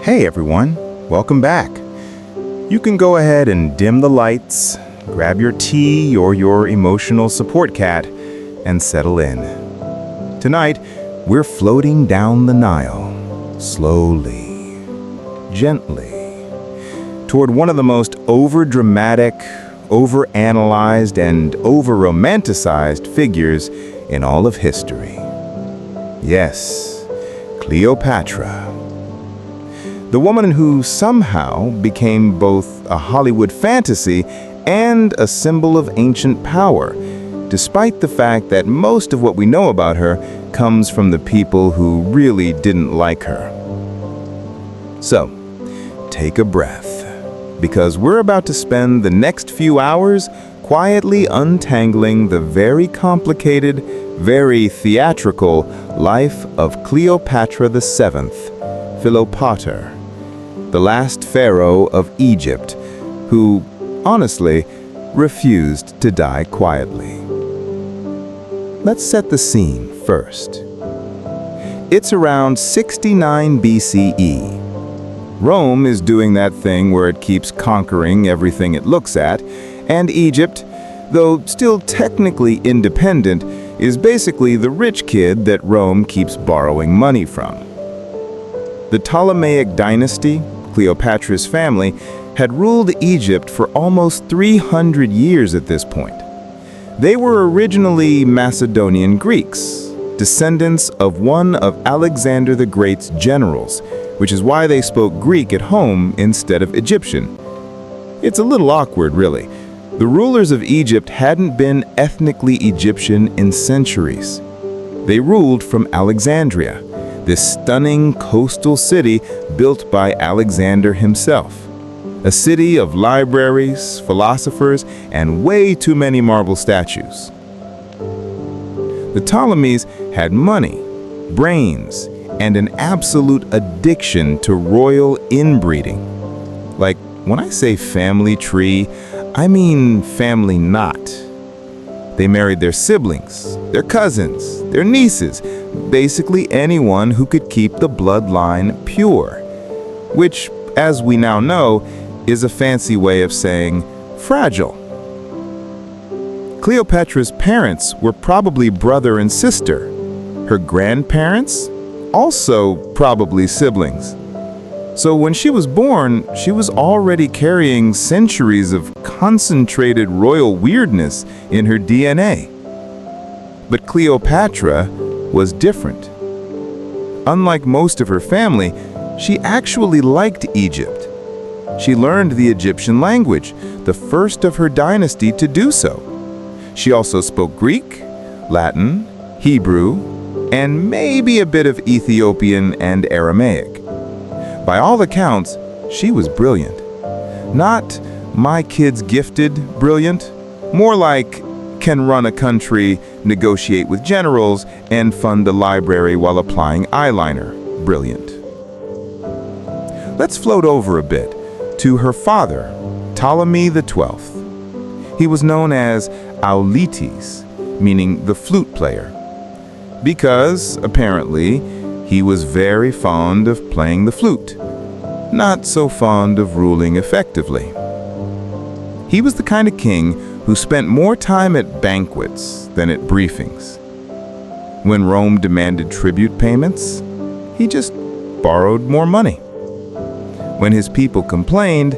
Hey everyone, welcome back. You can go ahead and dim the lights, grab your tea or your emotional support cat, and settle in. Tonight, we're floating down the Nile, slowly, gently, toward one of the most over-dramatic, over-analyzed, and over-romanticized figures in all of history. Yes, Cleopatra. The woman who somehow became both a Hollywood fantasy and a symbol of ancient power, despite the fact that most of what we know about her comes from the people who really didn't like her. So, take a breath, because we're about to spend the next few hours quietly untangling the very complicated, very theatrical life of Cleopatra VII, Philopater, the last pharaoh of Egypt, who, honestly, refused to die quietly. Let's set the scene first. It's around 69 BCE. Rome is doing that thing where it keeps conquering everything it looks at, and Egypt, though still technically independent, is basically the rich kid that Rome keeps borrowing money from. The Ptolemaic dynasty, Cleopatra's family, had ruled Egypt for almost 300 years at this point. They were originally Macedonian Greeks, descendants of one of Alexander the Great's generals, which is why they spoke Greek at home instead of Egyptian. It's a little awkward, really. The rulers of Egypt hadn't been ethnically Egyptian in centuries. They ruled from Alexandria, this stunning coastal city built by Alexander himself. A city of libraries, philosophers, and way too many marble statues. The Ptolemies had money, brains, and an absolute addiction to royal inbreeding. Like, when I say family tree, I mean family knot. They married their siblings, their cousins, their nieces, basically anyone who could keep the bloodline pure, which, as we now know, is a fancy way of saying fragile. Cleopatra's parents were probably brother and sister. Her grandparents, also probably siblings. So when she was born, she was already carrying centuries of concentrated royal weirdness in her DNA. But Cleopatra was different. Unlike most of her family, she actually liked Egypt. She learned the Egyptian language, the first of her dynasty to do so. She also spoke Greek, Latin, Hebrew, and maybe a bit of Ethiopian and Aramaic. By all accounts, she was brilliant. Not my kid's gifted brilliant, more like can run a country, negotiate with generals, and fund a library while applying eyeliner brilliant. Let's float over a bit to her father, Ptolemy XII. He was known as Auletes, meaning the flute player, because, apparently, he was very fond of playing the flute, not so fond of ruling effectively. He was the kind of king who spent more time at banquets than at briefings. When Rome demanded tribute payments, he just borrowed more money. When his people complained,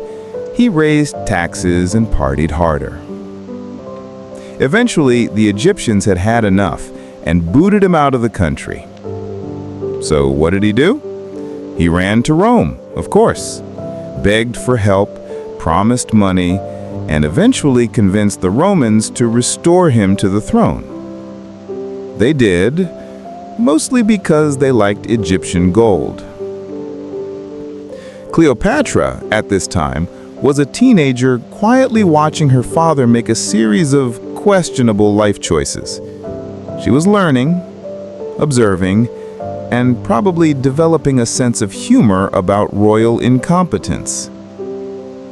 he raised taxes and partied harder. Eventually, the Egyptians had had enough and booted him out of the country. So what did he do? He ran to Rome, of course, begged for help, promised money, and eventually convinced the Romans to restore him to the throne. They did, mostly because they liked Egyptian gold. Cleopatra, at this time, was a teenager quietly watching her father make a series of questionable life choices. She was learning, observing, and probably developing a sense of humor about royal incompetence.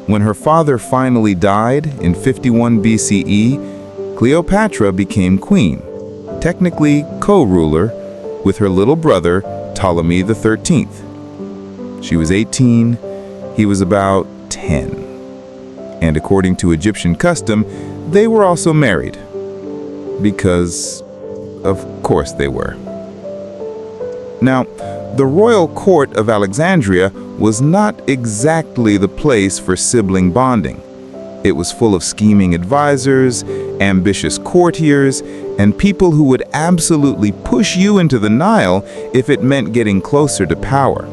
When her father finally died in 51 BCE, Cleopatra became queen, technically co-ruler, with her little brother Ptolemy XIII. She was 18, he was about 10. And according to Egyptian custom, they were also married. Because, of course they were. Now, the royal court of Alexandria was not exactly the place for sibling bonding. It was full of scheming advisors, ambitious courtiers, and people who would absolutely push you into the Nile if it meant getting closer to power.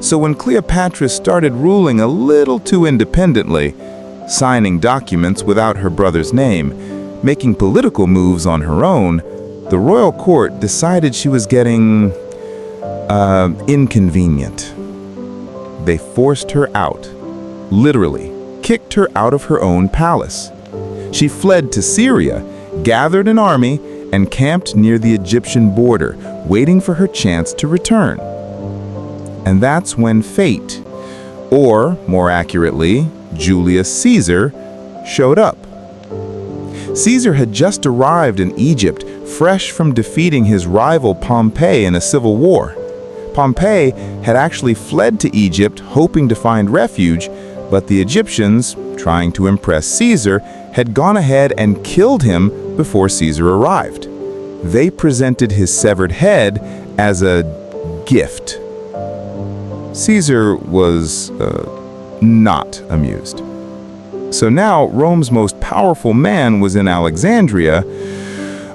So when Cleopatra started ruling a little too independently, signing documents without her brother's name, making political moves on her own, the royal court decided she was getting inconvenient. They forced her out, literally kicked her out of her own palace. She fled to Syria, gathered an army, and camped near the Egyptian border, waiting for her chance to return. And that's when fate, or more accurately, Julius Caesar, showed up. Caesar had just arrived in Egypt, fresh from defeating his rival Pompey in a civil war. Pompey had actually fled to Egypt hoping to find refuge, but the Egyptians, trying to impress Caesar, had gone ahead and killed him before Caesar arrived. They presented his severed head as a gift. Caesar was not amused. So now Rome's most powerful man was in Alexandria,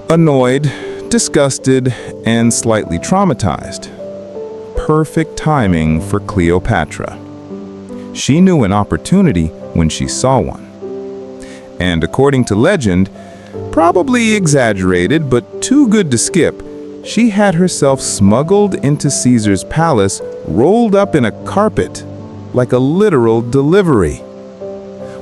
annoyed, disgusted, and slightly traumatized. Perfect timing for Cleopatra. She knew an opportunity when she saw one. And according to legend, probably exaggerated but too good to skip, she had herself smuggled into Caesar's palace, rolled up in a carpet, like a literal delivery.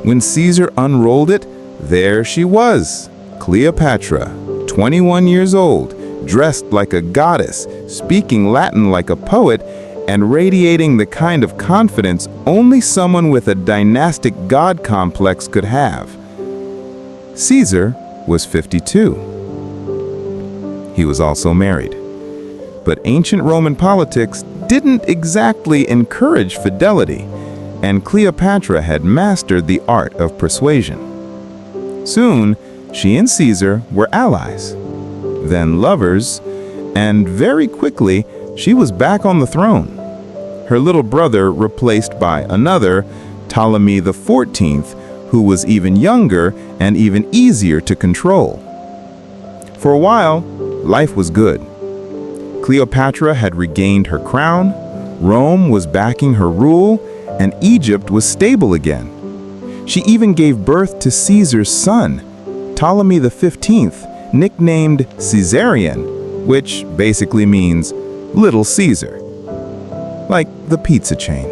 When Caesar unrolled it, there she was, Cleopatra, 21 years old, dressed like a goddess, speaking Latin like a poet, and radiating the kind of confidence only someone with a dynastic god complex could have. Caesar was 52. He was also married. But ancient Roman politics didn't exactly encourage fidelity, and Cleopatra had mastered the art of persuasion. Soon, she and Caesar were allies, then lovers, and very quickly, she was back on the throne. Her little brother replaced by another, Ptolemy XIV, who was even younger and even easier to control. For a while, life was good. Cleopatra had regained her crown, Rome was backing her rule, and Egypt was stable again. She even gave birth to Caesar's son, Ptolemy XV, nicknamed Caesarion, which basically means Little Caesar, like the pizza chain.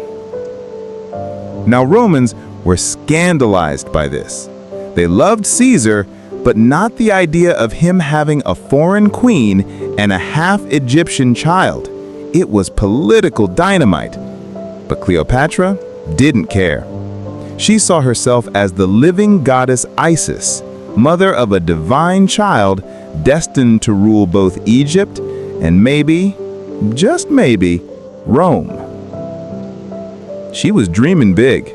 Now Romans were scandalized by this. They loved Caesar, but not the idea of him having a foreign queen and a half-Egyptian child. It was political dynamite. But Cleopatra didn't care. She saw herself as the living goddess Isis, mother of a divine child destined to rule both Egypt and maybe, just maybe, Rome. She was dreaming big,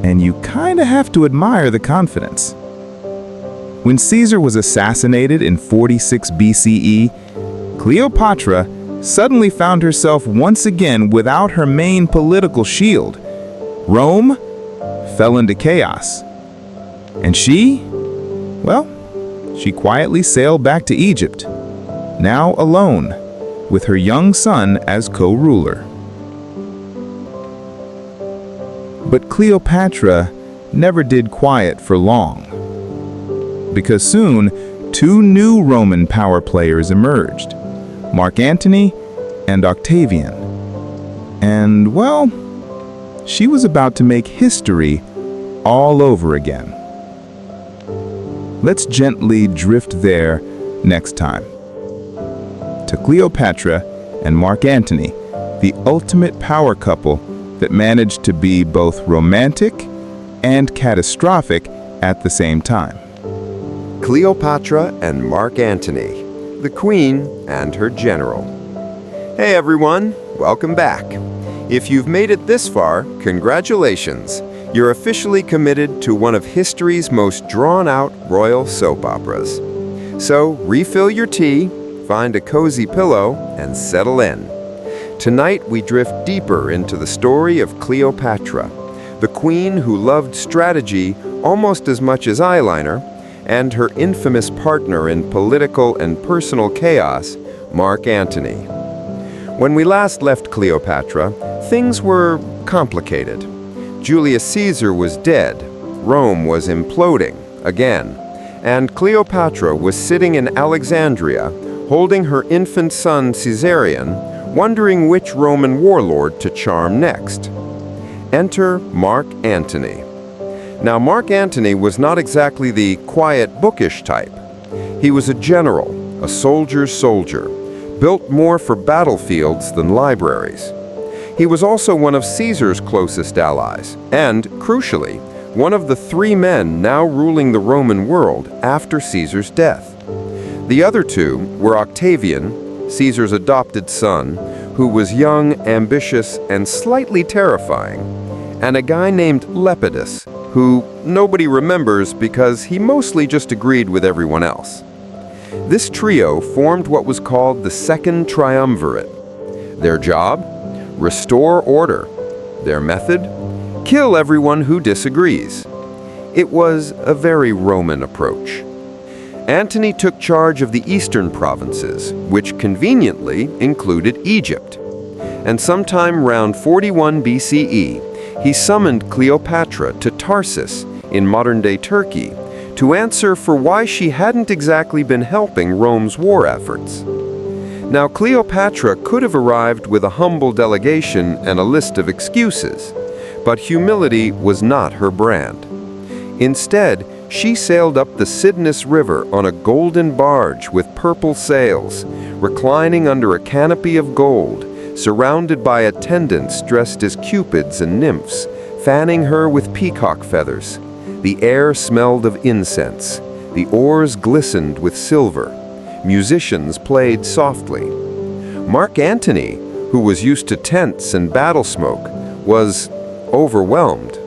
and you kinda have to admire the confidence. When Caesar was assassinated in 46 BCE, Cleopatra suddenly found herself once again without her main political shield. Rome fell into chaos. And she, well, she quietly sailed back to Egypt, now alone, with her young son as co-ruler. But Cleopatra never did quiet for long, because soon two new Roman power players emerged, Mark Antony and Octavian. And, well, she was about to make history all over again. Let's gently drift there next time. To Cleopatra and Mark Antony, the ultimate power couple that managed to be both romantic and catastrophic at the same time. Cleopatra and Mark Antony, the Queen and her General. Hey everyone, welcome back. If you've made it this far, congratulations. You're officially committed to one of history's most drawn-out royal soap operas. So, refill your tea, find a cozy pillow, and settle in. Tonight, we drift deeper into the story of Cleopatra, the queen who loved strategy almost as much as eyeliner, and her infamous partner in political and personal chaos, Mark Antony. When we last left Cleopatra, things were complicated. Julius Caesar was dead, Rome was imploding again, and Cleopatra was sitting in Alexandria, holding her infant son Caesarion, wondering which Roman warlord to charm next. Enter Mark Antony. Now, Mark Antony was not exactly the quiet, bookish type. He was a general, a soldier's soldier, built more for battlefields than libraries. He was also one of Caesar's closest allies, and, crucially, one of the 3 men now ruling the Roman world after Caesar's death. The other 2 were Octavian, Caesar's adopted son, who was young, ambitious, and slightly terrifying, and a guy named Lepidus, who nobody remembers because he mostly just agreed with everyone else. This trio formed what was called the Second Triumvirate. Their job? Restore order. Their method? Kill everyone who disagrees. It was a very Roman approach. Antony took charge of the eastern provinces, which conveniently included Egypt. And sometime around 41 BCE, he summoned Cleopatra to Tarsus, in modern-day Turkey, to answer for why she hadn't exactly been helping Rome's war efforts. Now, Cleopatra could have arrived with a humble delegation and a list of excuses, but humility was not her brand. Instead, she sailed up the Cydnus River on a golden barge with purple sails, reclining under a canopy of gold, surrounded by attendants dressed as cupids and nymphs, fanning her with peacock feathers. The air smelled of incense. The oars glistened with silver. Musicians played softly. Mark Antony, who was used to tents and battle smoke, was overwhelmed.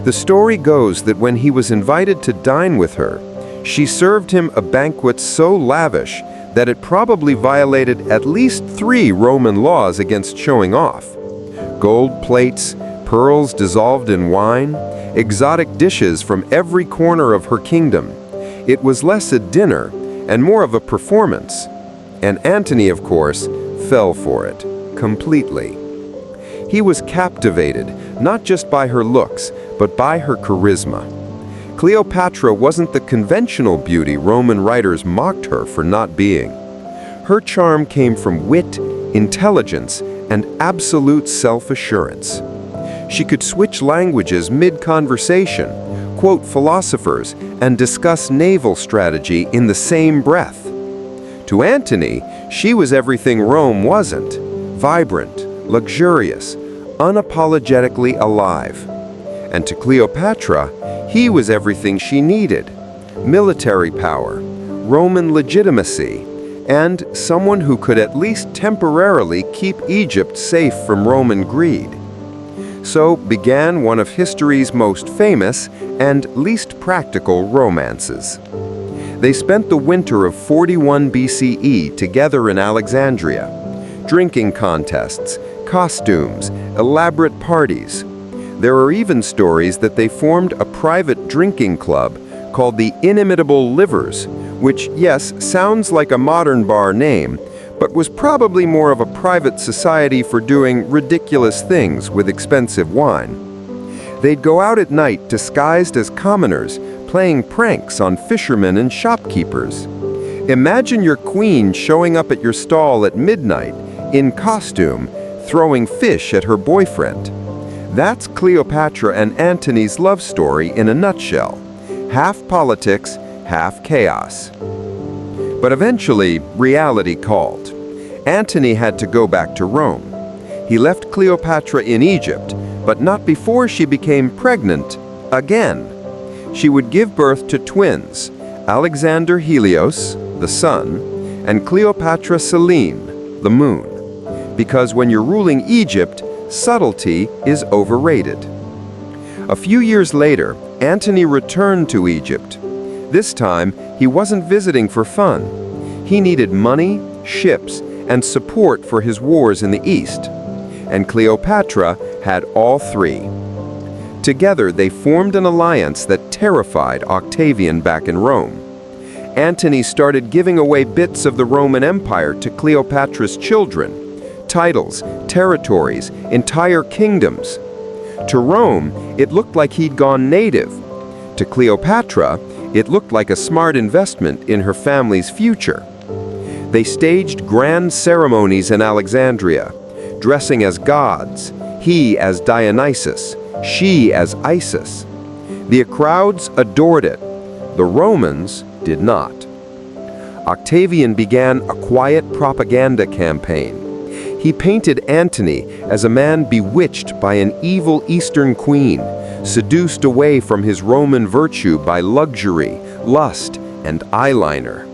The story goes that when he was invited to dine with her, she served him a banquet so lavish that it probably violated at least 3 Roman laws against showing off. Gold plates, pearls dissolved in wine, exotic dishes from every corner of her kingdom. It was less a dinner and more of a performance. And Antony, of course, fell for it, completely. He was captivated, not just by her looks, but by her charisma. Cleopatra wasn't the conventional beauty Roman writers mocked her for not being. Her charm came from wit, intelligence, and absolute self-assurance. She could switch languages mid-conversation, quote philosophers, and discuss naval strategy in the same breath. To Antony, she was everything Rome wasn't: vibrant, luxurious, unapologetically alive. And to Cleopatra, he was everything she needed: military power, Roman legitimacy, and someone who could at least temporarily keep Egypt safe from Roman greed. So began one of history's most famous and least practical romances. They spent the winter of 41 BCE together in Alexandria. Drinking contests, costumes, elaborate parties. There are even stories that they formed a private drinking club called the Inimitable Livers, which, yes, sounds like a modern bar name, but was probably more of a private society for doing ridiculous things with expensive wine. They'd go out at night disguised as commoners, playing pranks on fishermen and shopkeepers. Imagine your queen showing up at your stall at midnight, in costume, throwing fish at her boyfriend. That's Cleopatra and Antony's love story in a nutshell. Half politics, half chaos. But eventually, reality called. Antony had to go back to Rome. He left Cleopatra in Egypt, but not before she became pregnant again. She would give birth to twins, Alexander Helios, the sun, and Cleopatra Selene, the moon. because when you're ruling Egypt, subtlety is overrated. A few years later, Antony returned to Egypt. This time, he wasn't visiting for fun. He needed money, ships, and support for his wars in the east. And Cleopatra had all three. Together, they formed an alliance that terrified Octavian back in Rome. Antony started giving away bits of the Roman Empire to Cleopatra's children, titles, territories, entire kingdoms. To Rome, it looked like he'd gone native. To Cleopatra, it looked like a smart investment in her family's future. They staged grand ceremonies in Alexandria, dressing as gods, he as Dionysus, she as Isis. The crowds adored it. The Romans did not. Octavian began a quiet propaganda campaign. He painted Antony as a man bewitched by an evil Eastern queen, seduced away from his Roman virtue by luxury, lust, and eyeliner.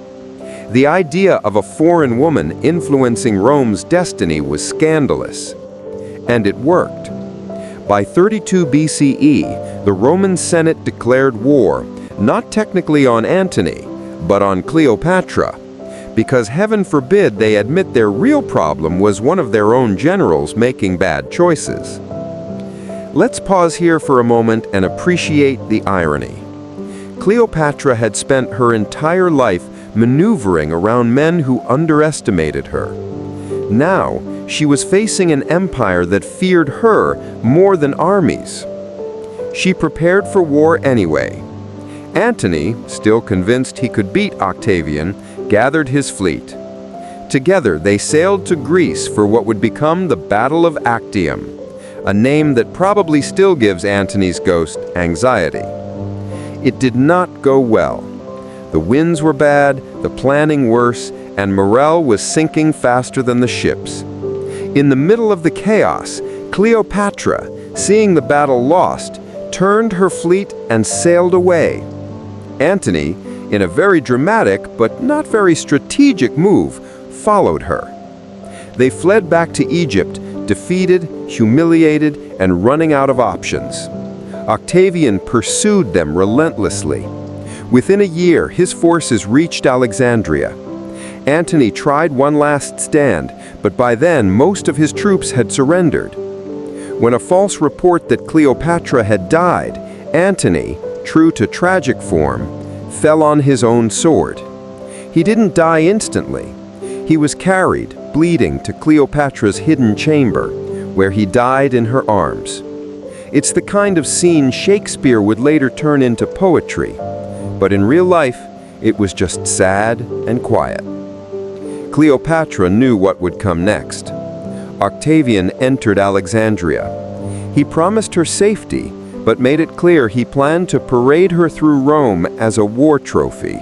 The idea of a foreign woman influencing Rome's destiny was scandalous. And it worked. By 32 BCE, the Roman Senate declared war, not technically on Antony, but on Cleopatra, because heaven forbid they admit their real problem was one of their own generals making bad choices. Let's pause here for a moment and appreciate the irony. Cleopatra had spent her entire life maneuvering around men who underestimated her. Now, she was facing an empire that feared her more than armies. She prepared for war anyway. Antony, still convinced he could beat Octavian, gathered his fleet. Together, they sailed to Greece for what would become the Battle of Actium, a name that probably still gives Antony's ghost anxiety. It did not go well. The winds were bad, the planning worse, and morale was sinking faster than the ships. In the middle of the chaos, Cleopatra, seeing the battle lost, turned her fleet and sailed away. Antony, in a very dramatic but not very strategic move, followed her. They fled back to Egypt, defeated, humiliated, and running out of options. Octavian pursued them relentlessly. Within a year, his forces reached Alexandria. Antony tried one last stand, but by then most of his troops had surrendered. When a false report that Cleopatra had died, Antony, true to tragic form, fell on his own sword. He didn't die instantly. He was carried, bleeding, to Cleopatra's hidden chamber, where he died in her arms. It's the kind of scene Shakespeare would later turn into poetry, but in real life, it was just sad and quiet. Cleopatra knew what would come next. Octavian entered Alexandria. He promised her safety, but made it clear he planned to parade her through Rome as a war trophy.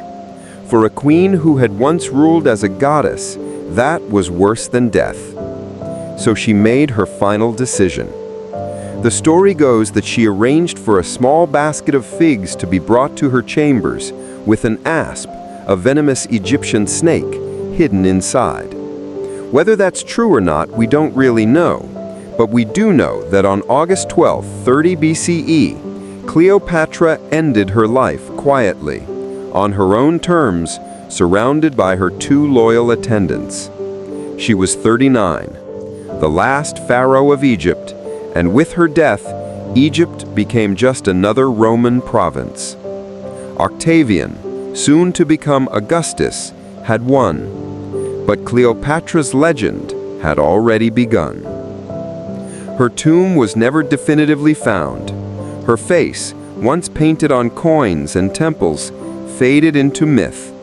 For a queen who had once ruled as a goddess, that was worse than death. So she made her final decision. The story goes that she arranged for a small basket of figs to be brought to her chambers, with an asp, a venomous Egyptian snake, hidden inside. Whether that's true or not, we don't really know. But we do know that on August 12, 30 BCE, Cleopatra ended her life quietly, on her own terms, surrounded by her two loyal attendants. She was 39, the last pharaoh of Egypt, and with her death, Egypt became just another Roman province. Octavian, soon to become Augustus, had won, but Cleopatra's legend had already begun. Her tomb was never definitively found. Her face, once painted on coins and temples, faded into myth.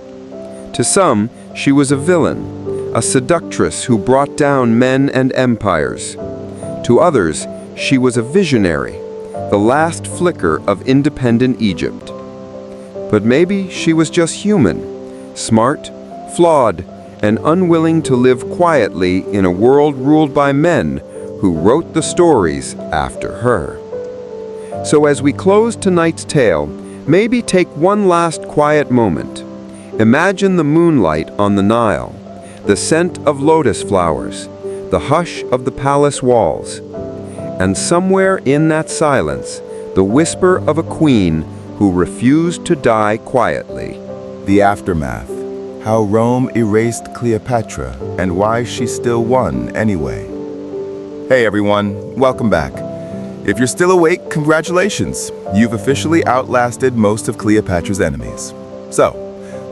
To some, she was a villain, a seductress who brought down men and empires. To others, she was a visionary, the last flicker of independent Egypt. But maybe she was just human, smart, flawed, and unwilling to live quietly in a world ruled by men who wrote the stories after her. So as we close tonight's tale, maybe take one last quiet moment. Imagine the moonlight on the Nile, the scent of lotus flowers, the hush of the palace walls, and somewhere in that silence, the whisper of a queen who refused to die quietly. The aftermath. How Rome erased Cleopatra and why she still won anyway. Hey everyone, welcome back. If you're still awake, congratulations. You've officially outlasted most of Cleopatra's enemies. So,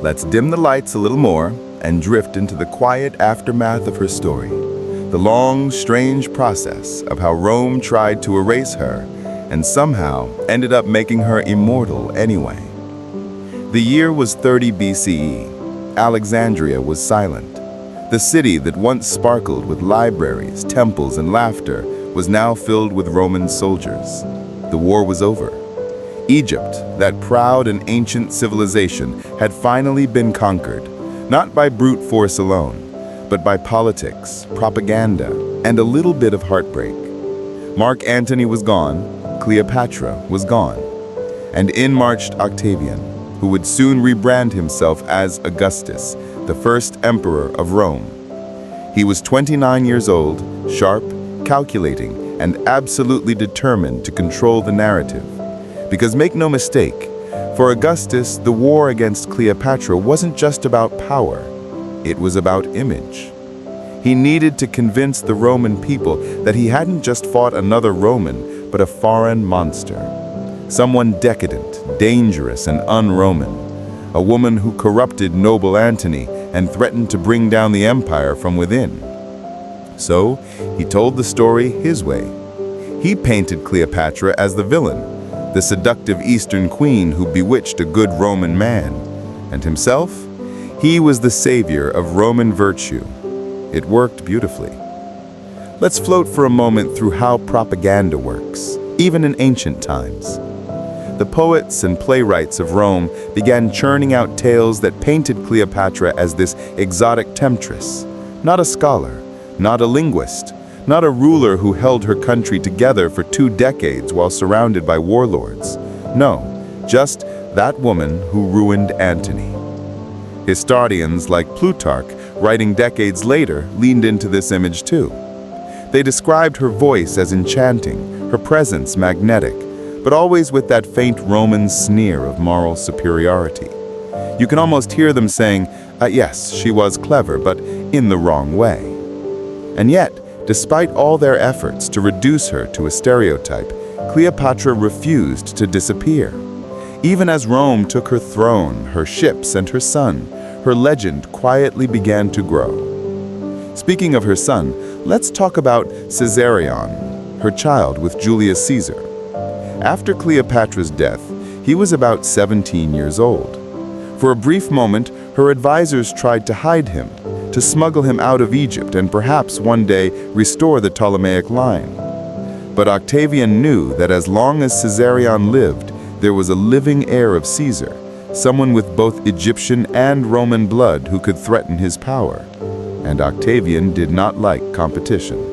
let's dim the lights a little more and drift into the quiet aftermath of her story. The long, strange process of how Rome tried to erase her and somehow ended up making her immortal anyway. The year was 30 BCE. Alexandria was silent. The city that once sparkled with libraries, temples, and laughter was now filled with Roman soldiers. The war was over. Egypt, that proud and ancient civilization, had finally been conquered, not by brute force alone, but by politics, propaganda, and a little bit of heartbreak. Mark Antony was gone, Cleopatra was gone, and in marched Octavian, who would soon rebrand himself as Augustus, the first emperor of Rome. He was 29 years old, sharp, calculating, and absolutely determined to control the narrative. Because make no mistake, for Augustus, the war against Cleopatra wasn't just about power, it was about image. He needed to convince the Roman people that he hadn't just fought another Roman, but a foreign monster. Someone decadent, dangerous, and un-Roman. A woman who corrupted noble Antony and threatened to bring down the empire from within. So, he told the story his way. He painted Cleopatra as the villain, the seductive Eastern queen who bewitched a good Roman man. And himself? He was the savior of Roman virtue. It worked beautifully. Let's float for a moment through how propaganda works, even in ancient times. The poets and playwrights of Rome began churning out tales that painted Cleopatra as this exotic temptress, not a scholar, not a linguist, not a ruler who held her country together for 2 decades while surrounded by warlords. No, just that woman who ruined Antony. Historians like Plutarch, writing decades later, leaned into this image too. They described her voice as enchanting, her presence magnetic, but always with that faint Roman sneer of moral superiority. You can almost hear them saying, yes, she was clever, but in the wrong way. And yet, despite all their efforts to reduce her to a stereotype, Cleopatra refused to disappear. Even as Rome took her throne, her ships, and her son, her legend quietly began to grow. Speaking of her son, let's talk about Caesarion, her child with Julius Caesar. After Cleopatra's death, he was about 17 years old. For a brief moment, her advisors tried to hide him, to smuggle him out of Egypt and perhaps one day restore the Ptolemaic line. But Octavian knew that as long as Caesarion lived, there was a living heir of Caesar, someone with both Egyptian and Roman blood who could threaten his power. And Octavian did not like competition.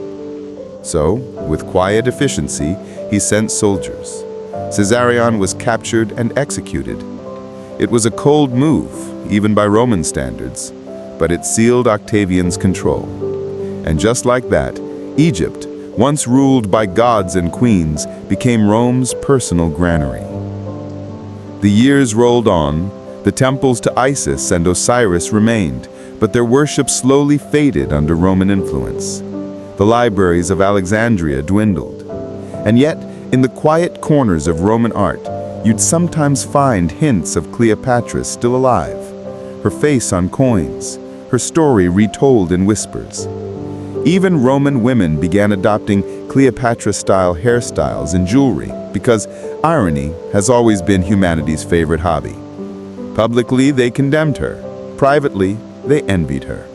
So, with quiet efficiency, he sent soldiers. Caesarion was captured and executed. It was a cold move, even by Roman standards, but it sealed Octavian's control. And just like that, Egypt, once ruled by gods and queens, became Rome's personal granary. The years rolled on. The temples to Isis and Osiris remained, but their worship slowly faded under Roman influence. The libraries of Alexandria dwindled. And yet, in the quiet corners of Roman art, you'd sometimes find hints of Cleopatra still alive, her face on coins, her story retold in whispers. Even Roman women began adopting Cleopatra-style hairstyles and jewelry because irony has always been humanity's favorite hobby. Publicly, they condemned her. Privately, they envied her.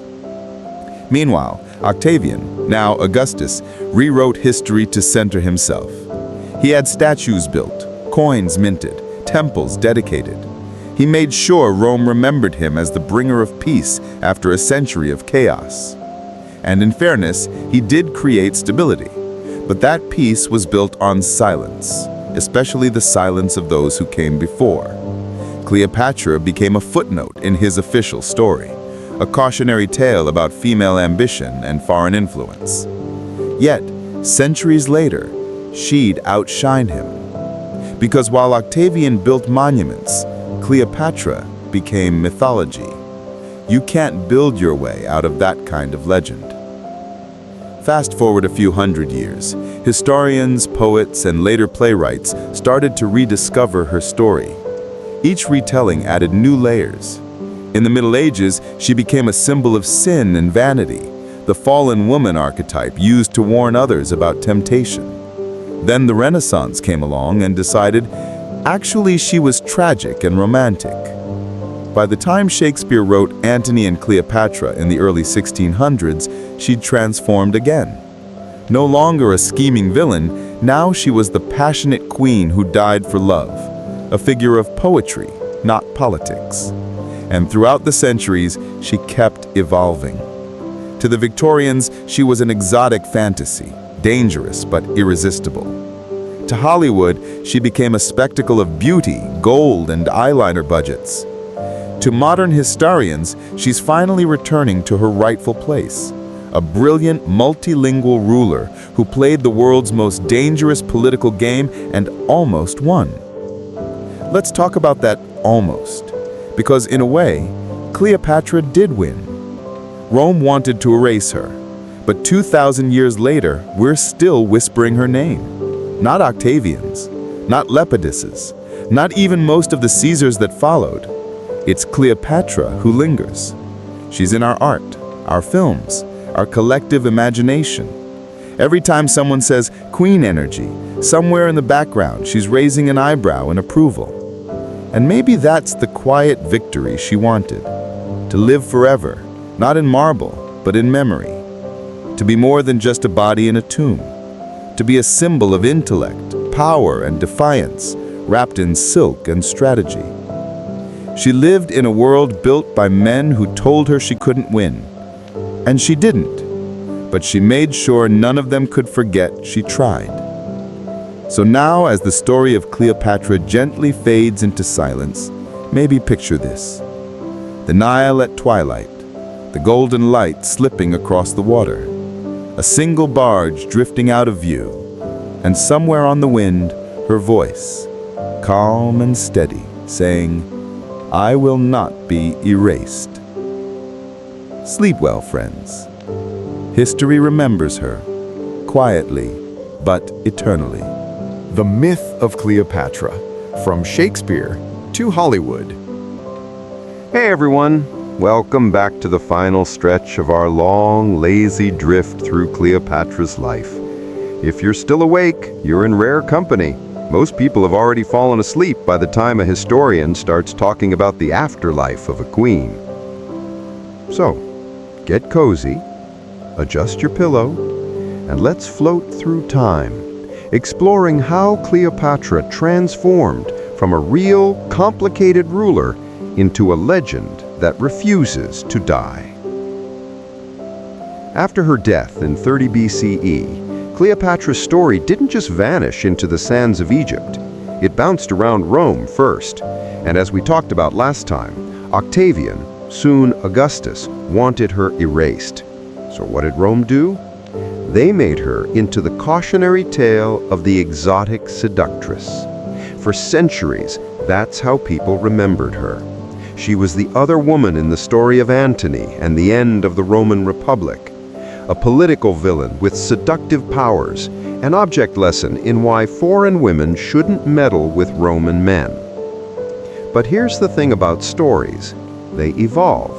Meanwhile, Octavian, now Augustus, rewrote history to center himself. He had statues built, coins minted, temples dedicated. He made sure Rome remembered him as the bringer of peace after a century of chaos. And in fairness, he did create stability. But that peace was built on silence, especially the silence of those who came before. Cleopatra became a footnote in his official story, a cautionary tale about female ambition and foreign influence. Yet, centuries later, she'd outshine him. Because while Octavian built monuments, Cleopatra became mythology. You can't build your way out of that kind of legend. Fast forward a few hundred years, historians, poets, and later playwrights started to rediscover her story. Each retelling added new layers. In the Middle Ages, she became a symbol of sin and vanity, the fallen woman archetype used to warn others about temptation. Then the Renaissance came along and decided, actually she was tragic and romantic. By the time Shakespeare wrote Antony and Cleopatra in the early 1600s, she'd transformed again. No longer a scheming villain, now she was the passionate queen who died for love, a figure of poetry, not politics. And throughout the centuries, she kept evolving. To the Victorians, she was an exotic fantasy, dangerous but irresistible. To Hollywood, she became a spectacle of beauty, gold, and eyeliner budgets. To modern historians, she's finally returning to her rightful place, a brilliant, multilingual ruler who played the world's most dangerous political game and almost won. Let's talk about that almost, because in a way, Cleopatra did win. Rome wanted to erase her, but 2,000 years later, we're still whispering her name. Not Octavian's, not Lepidus's, not even most of the Caesars that followed. It's Cleopatra who lingers. She's in our art, our films, our collective imagination. Every time someone says queen energy, somewhere in the background she's raising an eyebrow in approval. And maybe that's the quiet victory she wanted. To live forever, not in marble, but in memory. To be more than just a body in a tomb. To be a symbol of intellect, power, and defiance, wrapped in silk and strategy. She lived in a world built by men who told her she couldn't win. And she didn't. But she made sure none of them could forget she tried. So now, as the story of Cleopatra gently fades into silence, maybe picture this. The Nile at twilight, the golden light slipping across the water, a single barge drifting out of view, and somewhere on the wind, her voice, calm and steady, saying, I will not be erased. Sleep well, friends. History remembers her, quietly but eternally. The Myth of Cleopatra, from Shakespeare to Hollywood. Hey everyone, welcome back to the final stretch of our long, lazy drift through Cleopatra's life. If you're still awake, you're in rare company. Most people have already fallen asleep by the time a historian starts talking about the afterlife of a queen. So, get cozy, adjust your pillow, and let's float through time, exploring how Cleopatra transformed from a real, complicated ruler into a legend that refuses to die. After her death in 30 BCE, Cleopatra's story didn't just vanish into the sands of Egypt. It bounced around Rome first, and as we talked about last time, Octavian, soon Augustus, wanted her erased. So what did Rome do? They made her into the cautionary tale of the exotic seductress. For centuries, that's how people remembered her. She was the other woman in the story of Antony and the end of the Roman Republic. A political villain with seductive powers, an object lesson in why foreign women shouldn't meddle with Roman men. But here's the thing about stories. They evolve.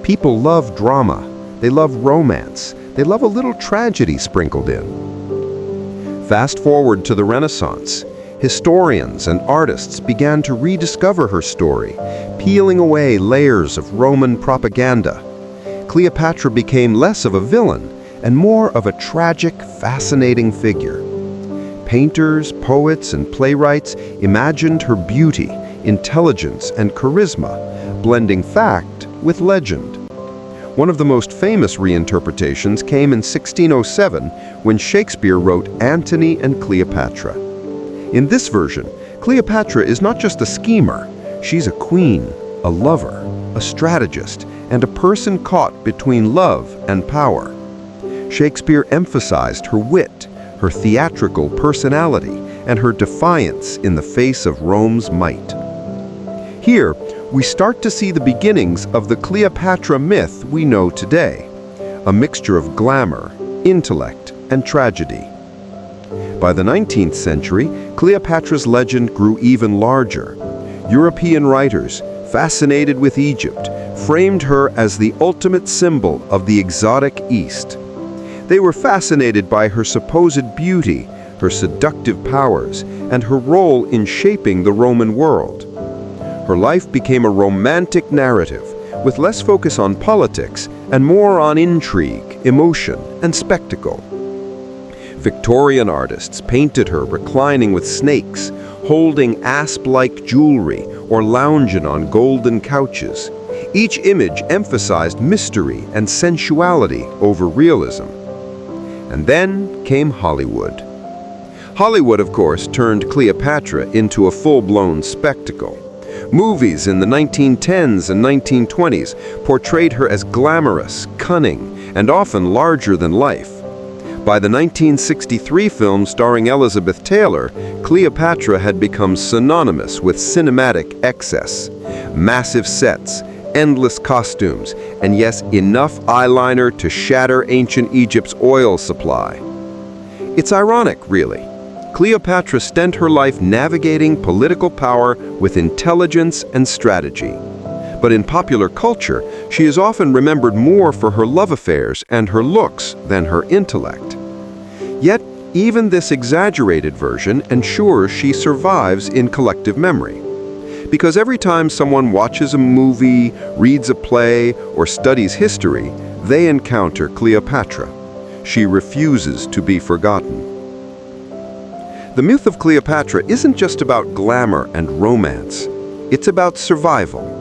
People love drama. They love romance. They love a little tragedy sprinkled in. Fast forward to the Renaissance. Historians and artists began to rediscover her story, peeling away layers of Roman propaganda. Cleopatra became less of a villain and more of a tragic, fascinating figure. Painters, poets, and playwrights imagined her beauty, intelligence, and charisma, blending fact with legend. One of the most famous reinterpretations came in 1607 when Shakespeare wrote Antony and Cleopatra. In this version, Cleopatra is not just a schemer, she's a queen, a lover, a strategist, and a person caught between love and power. Shakespeare emphasized her wit, her theatrical personality, and her defiance in the face of Rome's might. Here, we start to see the beginnings of the Cleopatra myth we know today, a mixture of glamour, intellect, and tragedy. By the 19th century, Cleopatra's legend grew even larger. European writers, fascinated with Egypt, framed her as the ultimate symbol of the exotic East. They were fascinated by her supposed beauty, her seductive powers, and her role in shaping the Roman world. Her life became a romantic narrative, with less focus on politics and more on intrigue, emotion, and spectacle. Victorian artists painted her reclining with snakes, holding asp-like jewelry, or lounging on golden couches. Each image emphasized mystery and sensuality over realism. And then came Hollywood. Hollywood, of course, turned Cleopatra into a full-blown spectacle. Movies in the 1910s and 1920s portrayed her as glamorous, cunning, and often larger than life. By the 1963 film starring Elizabeth Taylor, Cleopatra had become synonymous with cinematic excess. Massive sets, endless costumes, and yes, enough eyeliner to shatter ancient Egypt's oil supply. It's ironic, really. Cleopatra spent her life navigating political power with intelligence and strategy. But in popular culture, she is often remembered more for her love affairs and her looks than her intellect. Yet, even this exaggerated version ensures she survives in collective memory. Because every time someone watches a movie, reads a play, or studies history, they encounter Cleopatra. She refuses to be forgotten. The myth of Cleopatra isn't just about glamour and romance. It's about survival.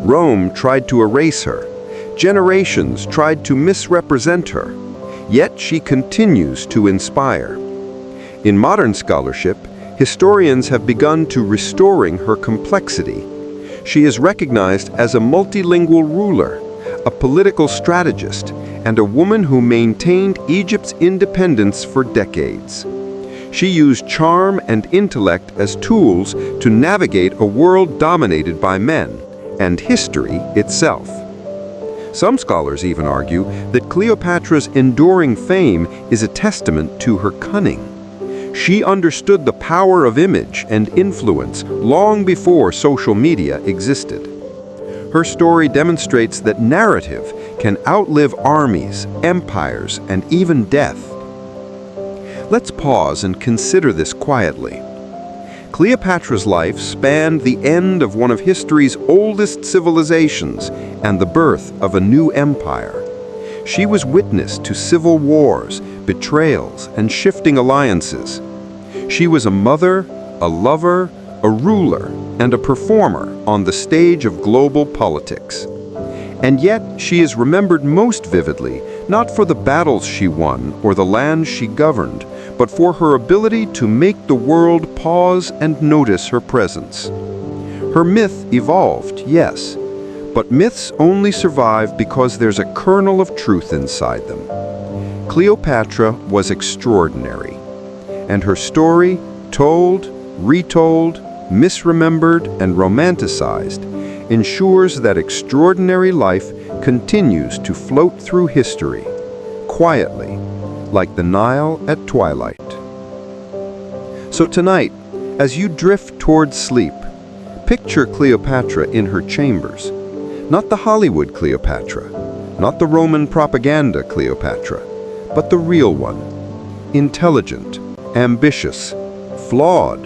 Rome tried to erase her. Generations tried to misrepresent her. Yet she continues to inspire. In modern scholarship, historians have begun to restoring her complexity. She is recognized as a multilingual ruler, a political strategist, and a woman who maintained Egypt's independence for decades. She used charm and intellect as tools to navigate a world dominated by men, and history itself. Some scholars even argue that Cleopatra's enduring fame is a testament to her cunning. She understood the power of image and influence long before social media existed. Her story demonstrates that narrative can outlive armies, empires, and even death. Let's pause and consider this quietly. Cleopatra's life spanned the end of one of history's oldest civilizations and the birth of a new empire. She was witness to civil wars, betrayals, and shifting alliances. She was a mother, a lover, a ruler, and a performer on the stage of global politics. And yet, she is remembered most vividly not for the battles she won or the lands she governed, but for her ability to make the world pause and notice her presence. Her myth evolved, yes, but myths only survive because there's a kernel of truth inside them. Cleopatra was extraordinary, and her story, told, retold, misremembered, and romanticized, ensures that extraordinary life continues to float through history, quietly, like the Nile at twilight. So tonight, as you drift towards sleep, picture Cleopatra in her chambers. Not the Hollywood Cleopatra, not the Roman propaganda Cleopatra, but the real one. Intelligent, ambitious, flawed,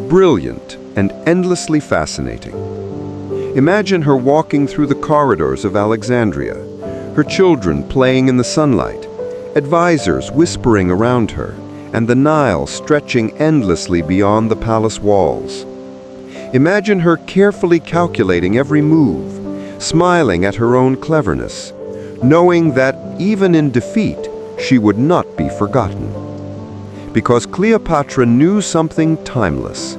brilliant, and endlessly fascinating. Imagine her walking through the corridors of Alexandria, her children playing in the sunlight, advisors whispering around her, and the Nile stretching endlessly beyond the palace walls. Imagine her carefully calculating every move, smiling at her own cleverness, knowing that even in defeat, she would not be forgotten. Because Cleopatra knew something timeless.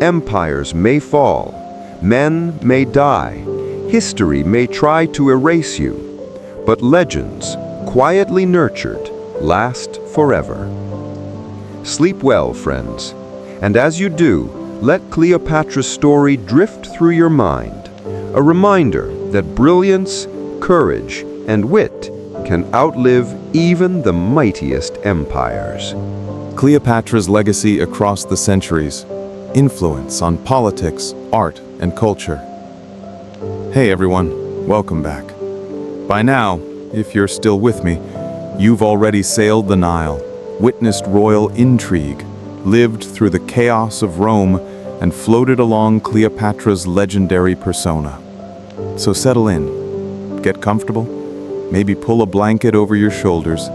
Empires may fall, men may die, History may try to erase you, but legends, quietly nurtured, last forever. Sleep well, friends, and as you do, let Cleopatra's story drift through your mind, a reminder that brilliance, courage, and wit can outlive even the mightiest empires. Cleopatra's legacy across the centuries, influence on politics, art, and culture. Hey everyone, welcome back. By now, if you're still with me, you've already sailed the Nile, witnessed royal intrigue, lived through the chaos of Rome, and floated along Cleopatra's legendary persona. So settle in, get comfortable, maybe pull a blanket over your shoulders,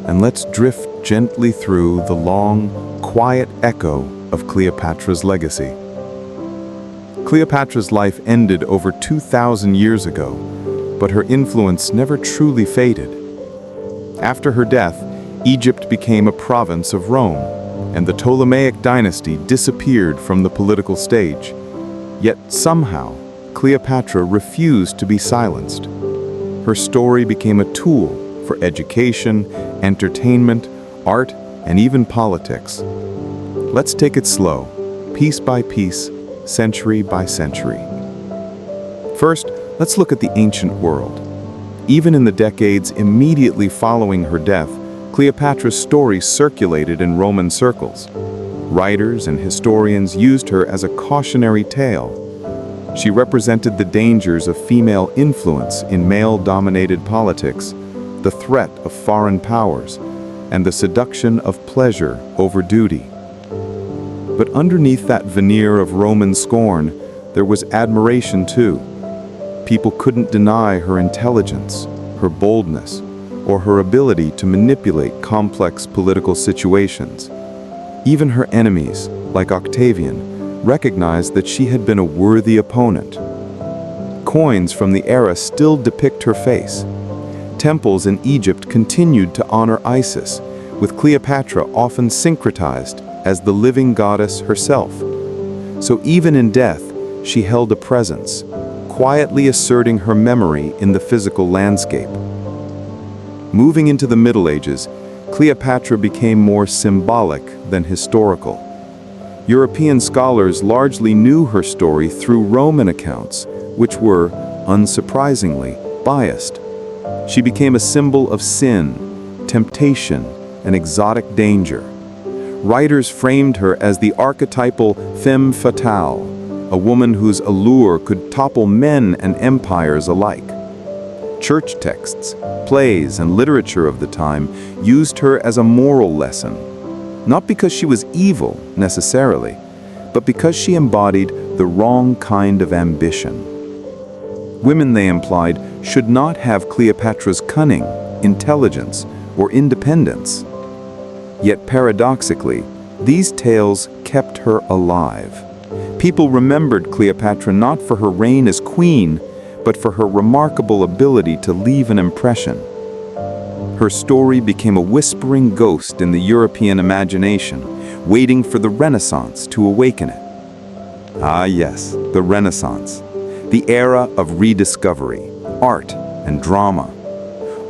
and let's drift gently through the long, quiet echo of Cleopatra's legacy. Cleopatra's life ended over 2,000 years ago, but her influence never truly faded. After her death, Egypt became a province of Rome, and the Ptolemaic dynasty disappeared from the political stage. Yet somehow, Cleopatra refused to be silenced. Her story became a tool for education, entertainment, art, and even politics. Let's take it slow, piece by piece, century by century. First, let's look at the ancient world. Even in the decades immediately following her death, Cleopatra's story circulated in Roman circles. Writers and historians used her as a cautionary tale. She represented the dangers of female influence in male-dominated politics, the threat of foreign powers, and the seduction of pleasure over duty. But underneath that veneer of Roman scorn, there was admiration too. People couldn't deny her intelligence, her boldness, or her ability to manipulate complex political situations. Even her enemies, like Octavian, recognized that she had been a worthy opponent. Coins from the era still depict her face. Temples in Egypt continued to honor Isis, with Cleopatra often syncretized as the living goddess herself. So even in death, she held a presence, quietly asserting her memory in the physical landscape. Moving into the Middle Ages, Cleopatra became more symbolic than historical. European scholars largely knew her story through Roman accounts, which were, unsurprisingly, biased. She became a symbol of sin, temptation, and exotic danger. Writers framed her as the archetypal femme fatale, a woman whose allure could topple men and empires alike. Church texts, plays, and literature of the time used her as a moral lesson, not because she was evil, necessarily, but because she embodied the wrong kind of ambition. Women, they implied, should not have Cleopatra's cunning, intelligence, or independence. Yet paradoxically, these tales kept her alive. People remembered Cleopatra not for her reign as queen, but for her remarkable ability to leave an impression. Her story became a whispering ghost in the European imagination, waiting for the Renaissance to awaken it. Ah yes, the Renaissance, the era of rediscovery, art, and drama.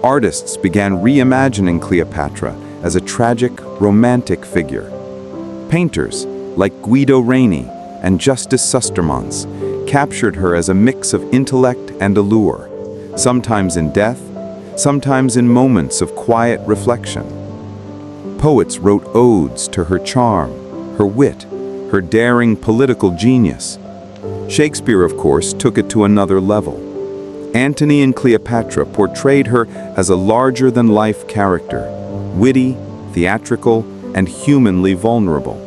Artists began reimagining Cleopatra as a tragic, romantic figure. Painters, like Guido Reni and Justus Sustermans, captured her as a mix of intellect and allure, sometimes in death, sometimes in moments of quiet reflection. Poets wrote odes to her charm, her wit, her daring political genius. Shakespeare, of course, took it to another level. Antony and Cleopatra portrayed her as a larger-than-life character, witty, theatrical, and humanly vulnerable.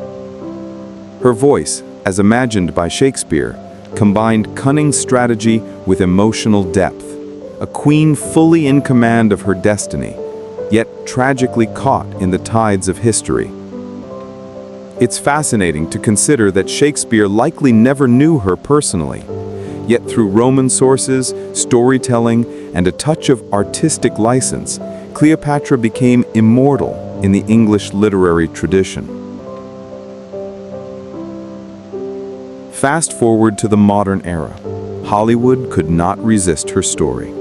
Her voice, as imagined by Shakespeare, combined cunning strategy with emotional depth, a queen fully in command of her destiny, yet tragically caught in the tides of history. It's fascinating to consider that Shakespeare likely never knew her personally, yet through Roman sources, storytelling, and a touch of artistic license, Cleopatra became immortal in the English literary tradition. Fast forward to the modern era. Hollywood could not resist her story.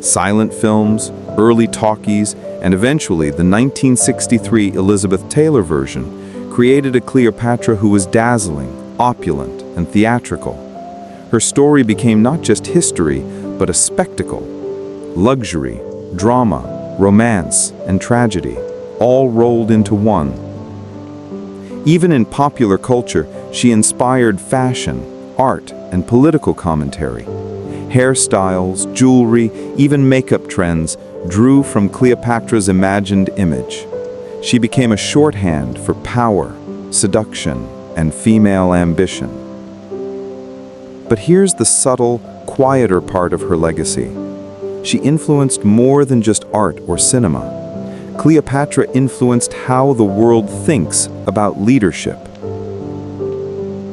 Silent films, early talkies, and eventually the 1963 Elizabeth Taylor version created a Cleopatra who was dazzling, opulent, and theatrical. Her story became not just history, but a spectacle. Luxury, drama, romance, and tragedy, all rolled into one. Even in popular culture, she inspired fashion, art, and political commentary. Hairstyles, jewelry, even makeup trends drew from Cleopatra's imagined image. She became a shorthand for power, seduction, and female ambition. But here's the subtle, quieter part of her legacy. She influenced more than just art or cinema. Cleopatra influenced how the world thinks about leadership.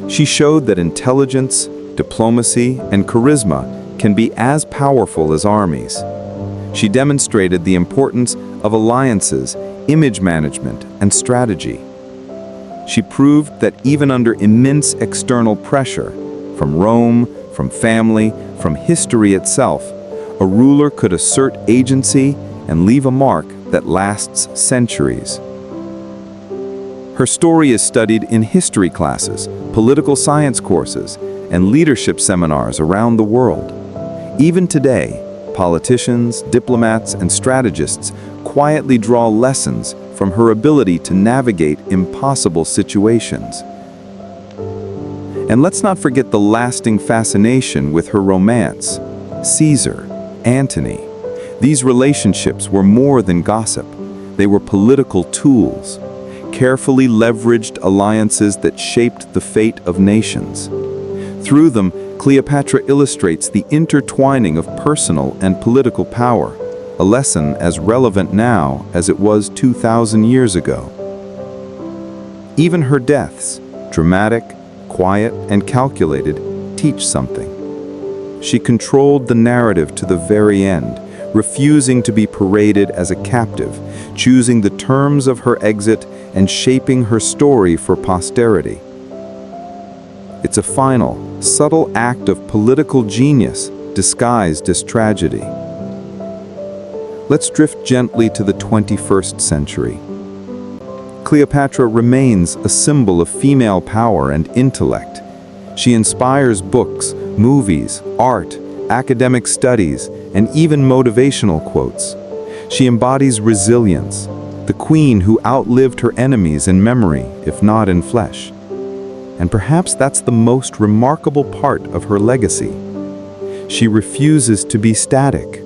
She showed that intelligence, diplomacy, and charisma can be as powerful as armies. She demonstrated the importance of alliances, image management, and strategy. She proved that even under immense external pressure, from Rome, from family, from history itself, a ruler could assert agency and leave a mark that lasts centuries. Her story is studied in history classes, political science courses, and leadership seminars around the world. Even today, politicians, diplomats, and strategists quietly draw lessons from her ability to navigate impossible situations. And let's not forget the lasting fascination with her romance. Caesar, Antony. These relationships were more than gossip. They were political tools, carefully leveraged alliances that shaped the fate of nations. Through them, Cleopatra illustrates the intertwining of personal and political power, a lesson as relevant now as it was 2,000 years ago. Even her deaths, dramatic, quiet, and calculated, teach something. She controlled the narrative to the very end, refusing to be paraded as a captive, choosing the terms of her exit and shaping her story for posterity. It's a final, subtle act of political genius disguised as tragedy. Let's drift gently to the 21st century. Cleopatra remains a symbol of female power and intellect. She inspires books, movies, art, academic studies, and even motivational quotes. She embodies resilience, the queen who outlived her enemies in memory, if not in flesh. And perhaps that's the most remarkable part of her legacy. She refuses to be static.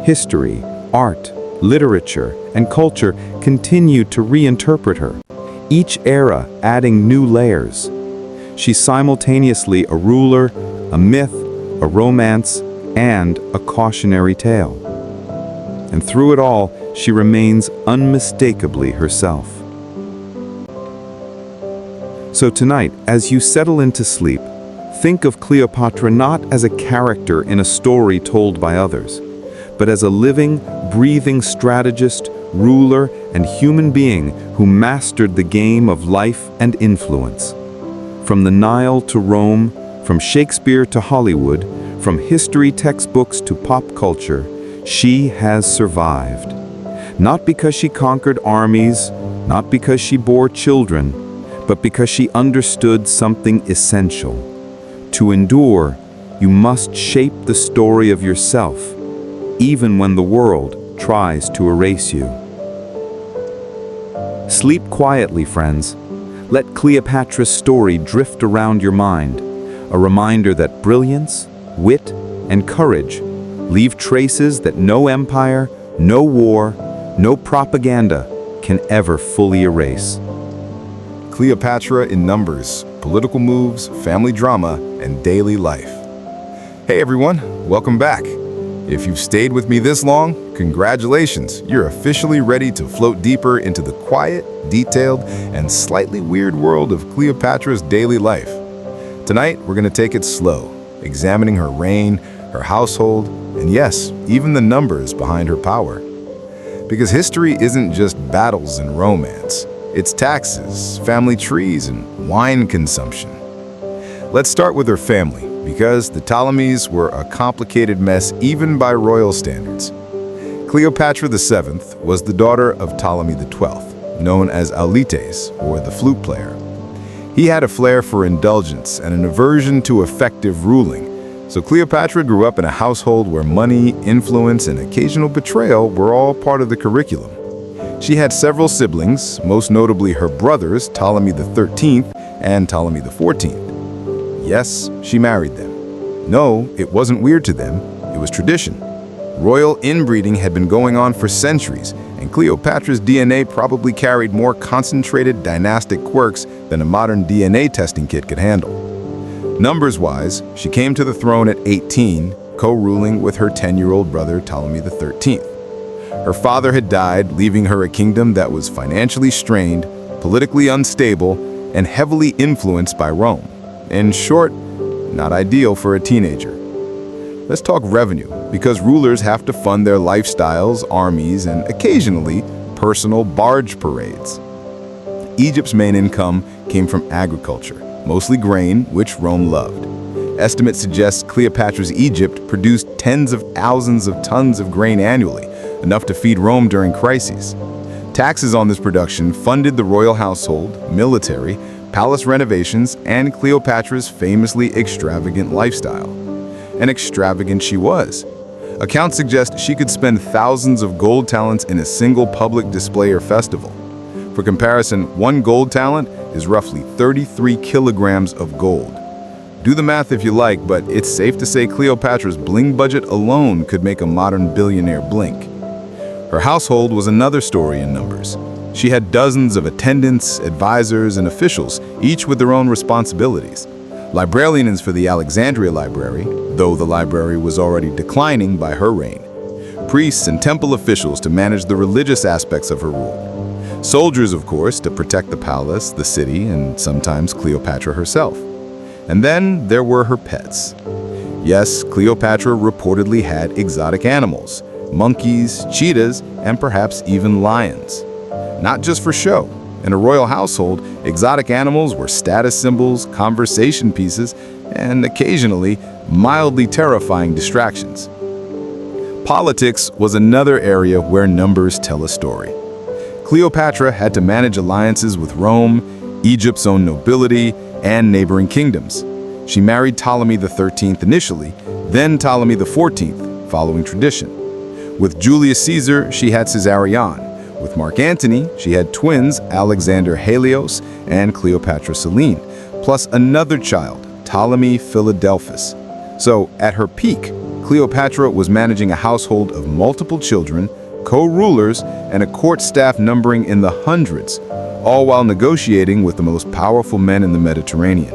History, art, literature, and culture continue to reinterpret her, each era adding new layers. She's simultaneously a ruler, a myth, a romance, and a cautionary tale. And through it all, she remains unmistakably herself. So tonight, as you settle into sleep, think of Cleopatra not as a character in a story told by others, but as a living, breathing strategist, ruler, and human being who mastered the game of life and influence. From the Nile to Rome, from Shakespeare to Hollywood, from history textbooks to pop culture, she has survived. Not because she conquered armies, not because she bore children, but because she understood something essential. To endure, you must shape the story of yourself, even when the world tries to erase you. Sleep quietly, friends. Let Cleopatra's story drift around your mind, a reminder that brilliance, wit, and courage leave traces that no empire, no war, no propaganda can ever fully erase. Cleopatra in numbers, political moves, family drama, and daily life. Hey everyone, welcome back. If you've stayed with me this long, congratulations. You're officially ready to float deeper into the quiet, detailed, and slightly weird world of Cleopatra's daily life. Tonight, we're going to take it slow, examining her reign, her household, and yes, even the numbers behind her power. Because history isn't just battles and romance. It's taxes, family trees, and wine consumption. Let's start with her family, because the Ptolemies were a complicated mess even by royal standards. Cleopatra VII was the daughter of Ptolemy XII, known as Auletes, or the flute player. He had a flair for indulgence and an aversion to effective ruling, so Cleopatra grew up in a household where money, influence, and occasional betrayal were all part of the curriculum. She had several siblings, most notably her brothers Ptolemy XIII and Ptolemy XIV. Yes, she married them. No, it wasn't weird to them, it was tradition. Royal inbreeding had been going on for centuries, and Cleopatra's DNA probably carried more concentrated dynastic quirks than a modern DNA testing kit could handle. Numbers-wise, she came to the throne at 18, co-ruling with her 10-year-old brother Ptolemy XIII. Her father had died, leaving her a kingdom that was financially strained, politically unstable, and heavily influenced by Rome. In short, not ideal for a teenager. Let's talk revenue, because rulers have to fund their lifestyles, armies, and occasionally personal barge parades. Egypt's main income came from agriculture, mostly grain, which Rome loved. Estimates suggest Cleopatra's Egypt produced tens of thousands of tons of grain annually, enough to feed Rome during crises. Taxes on this production funded the royal household, military, palace renovations, and Cleopatra's famously extravagant lifestyle. And extravagant she was. Accounts suggest she could spend thousands of gold talents in a single public display or festival. For comparison, one gold talent is roughly 33 kilograms of gold. Do the math if you like, but it's safe to say Cleopatra's bling budget alone could make a modern billionaire blink. Her household was another story in numbers. She had dozens of attendants, advisors, and officials, each with their own responsibilities. Librarians for the Alexandria Library, though the library was already declining by her reign. Priests and temple officials to manage the religious aspects of her rule. Soldiers, of course, to protect the palace, the city, and sometimes Cleopatra herself. And then there were her pets. Yes, Cleopatra reportedly had exotic animals, monkeys, cheetahs, and perhaps even lions. Not just for show. In a royal household, exotic animals were status symbols, conversation pieces, and occasionally mildly terrifying distractions. Politics was another area where numbers tell a story. Cleopatra had to manage alliances with Rome, Egypt's own nobility, and neighboring kingdoms. She married Ptolemy XIII initially, then Ptolemy XIV, following tradition. With Julius Caesar, she had Caesarion. With Mark Antony, she had twins Alexander Helios and Cleopatra Selene, plus another child, Ptolemy Philadelphus. So, at her peak, Cleopatra was managing a household of multiple children, co-rulers, and a court staff numbering in the hundreds, all while negotiating with the most powerful men in the Mediterranean.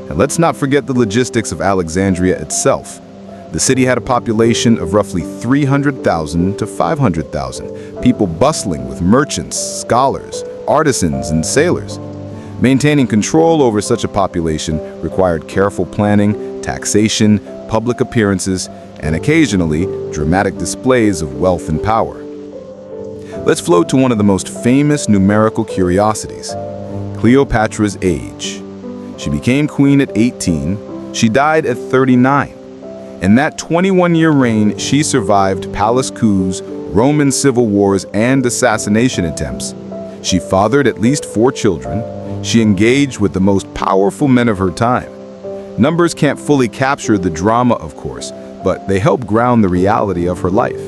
And let's not forget the logistics of Alexandria itself. The city had a population of roughly 300,000 to 500,000, people bustling with merchants, scholars, artisans, and sailors. Maintaining control over such a population required careful planning, taxation, public appearances, and occasionally dramatic displays of wealth and power. Let's float to one of the most famous numerical curiosities, Cleopatra's age. She became queen at 18, she died at 39. In that 21-year reign, she survived palace coups, Roman civil wars, and assassination attempts. She fathered at least 4 children. She engaged with the most powerful men of her time. Numbers can't fully capture the drama, of course, but they help ground the reality of her life.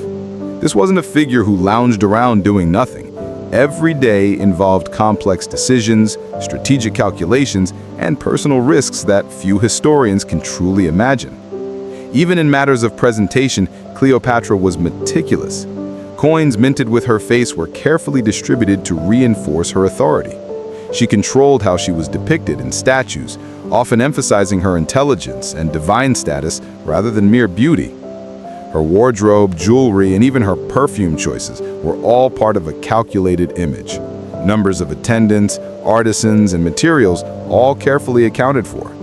This wasn't a figure who lounged around doing nothing. Every day involved complex decisions, strategic calculations, and personal risks that few historians can truly imagine. Even in matters of presentation, Cleopatra was meticulous. Coins minted with her face were carefully distributed to reinforce her authority. She controlled how she was depicted in statues, often emphasizing her intelligence and divine status rather than mere beauty. Her wardrobe, jewelry, and even her perfume choices were all part of a calculated image. Numbers of attendants, artisans, and materials all carefully accounted for.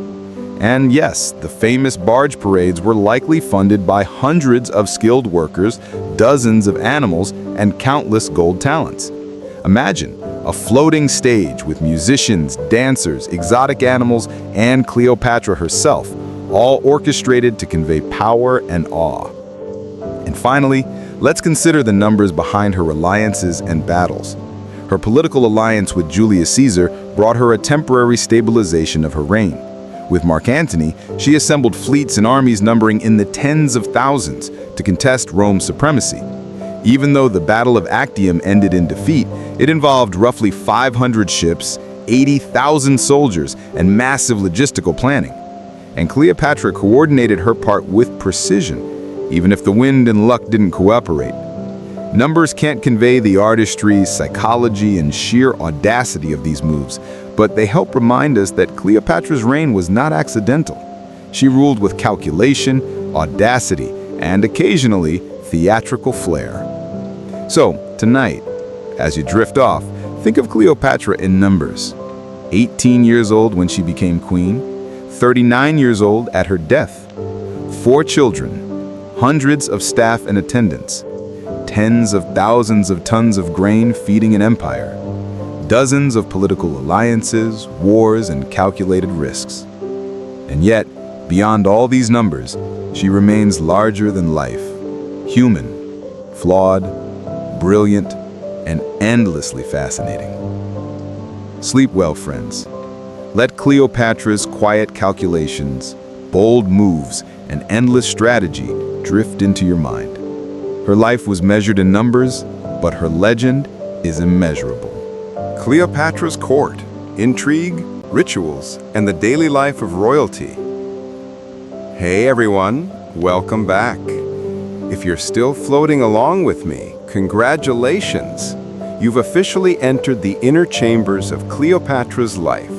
And yes, the famous barge parades were likely funded by hundreds of skilled workers, dozens of animals, and countless gold talents. Imagine a floating stage with musicians, dancers, exotic animals, and Cleopatra herself, all orchestrated to convey power and awe. And finally, let's consider the numbers behind her alliances and battles. Her political alliance with Julius Caesar brought her a temporary stabilization of her reign. With Mark Antony, she assembled fleets and armies numbering in the tens of thousands to contest Rome's supremacy. Even though the Battle of Actium ended in defeat, it involved roughly 500 ships, 80,000 soldiers, and massive logistical planning. And Cleopatra coordinated her part with precision, even if the wind and luck didn't cooperate. Numbers can't convey the artistry, psychology, and sheer audacity of these moves, but they help remind us that Cleopatra's reign was not accidental. She ruled with calculation, audacity, and occasionally theatrical flair. So, tonight, as you drift off, think of Cleopatra in numbers. 18 years old when she became queen, 39 years old at her death, 4 children, hundreds of staff and attendants, tens of thousands of tons of grain feeding an empire, dozens of political alliances, wars, and calculated risks. And yet, beyond all these numbers, she remains larger than life, human, flawed, brilliant, and endlessly fascinating. Sleep well, friends. Let Cleopatra's quiet calculations, bold moves, and endless strategy drift into your mind. Her life was measured in numbers, but her legend is immeasurable. Cleopatra's court, intrigue, rituals, and the daily life of royalty. Hey everyone, welcome back. If you're still floating along with me, congratulations. You've officially entered the inner chambers of Cleopatra's life.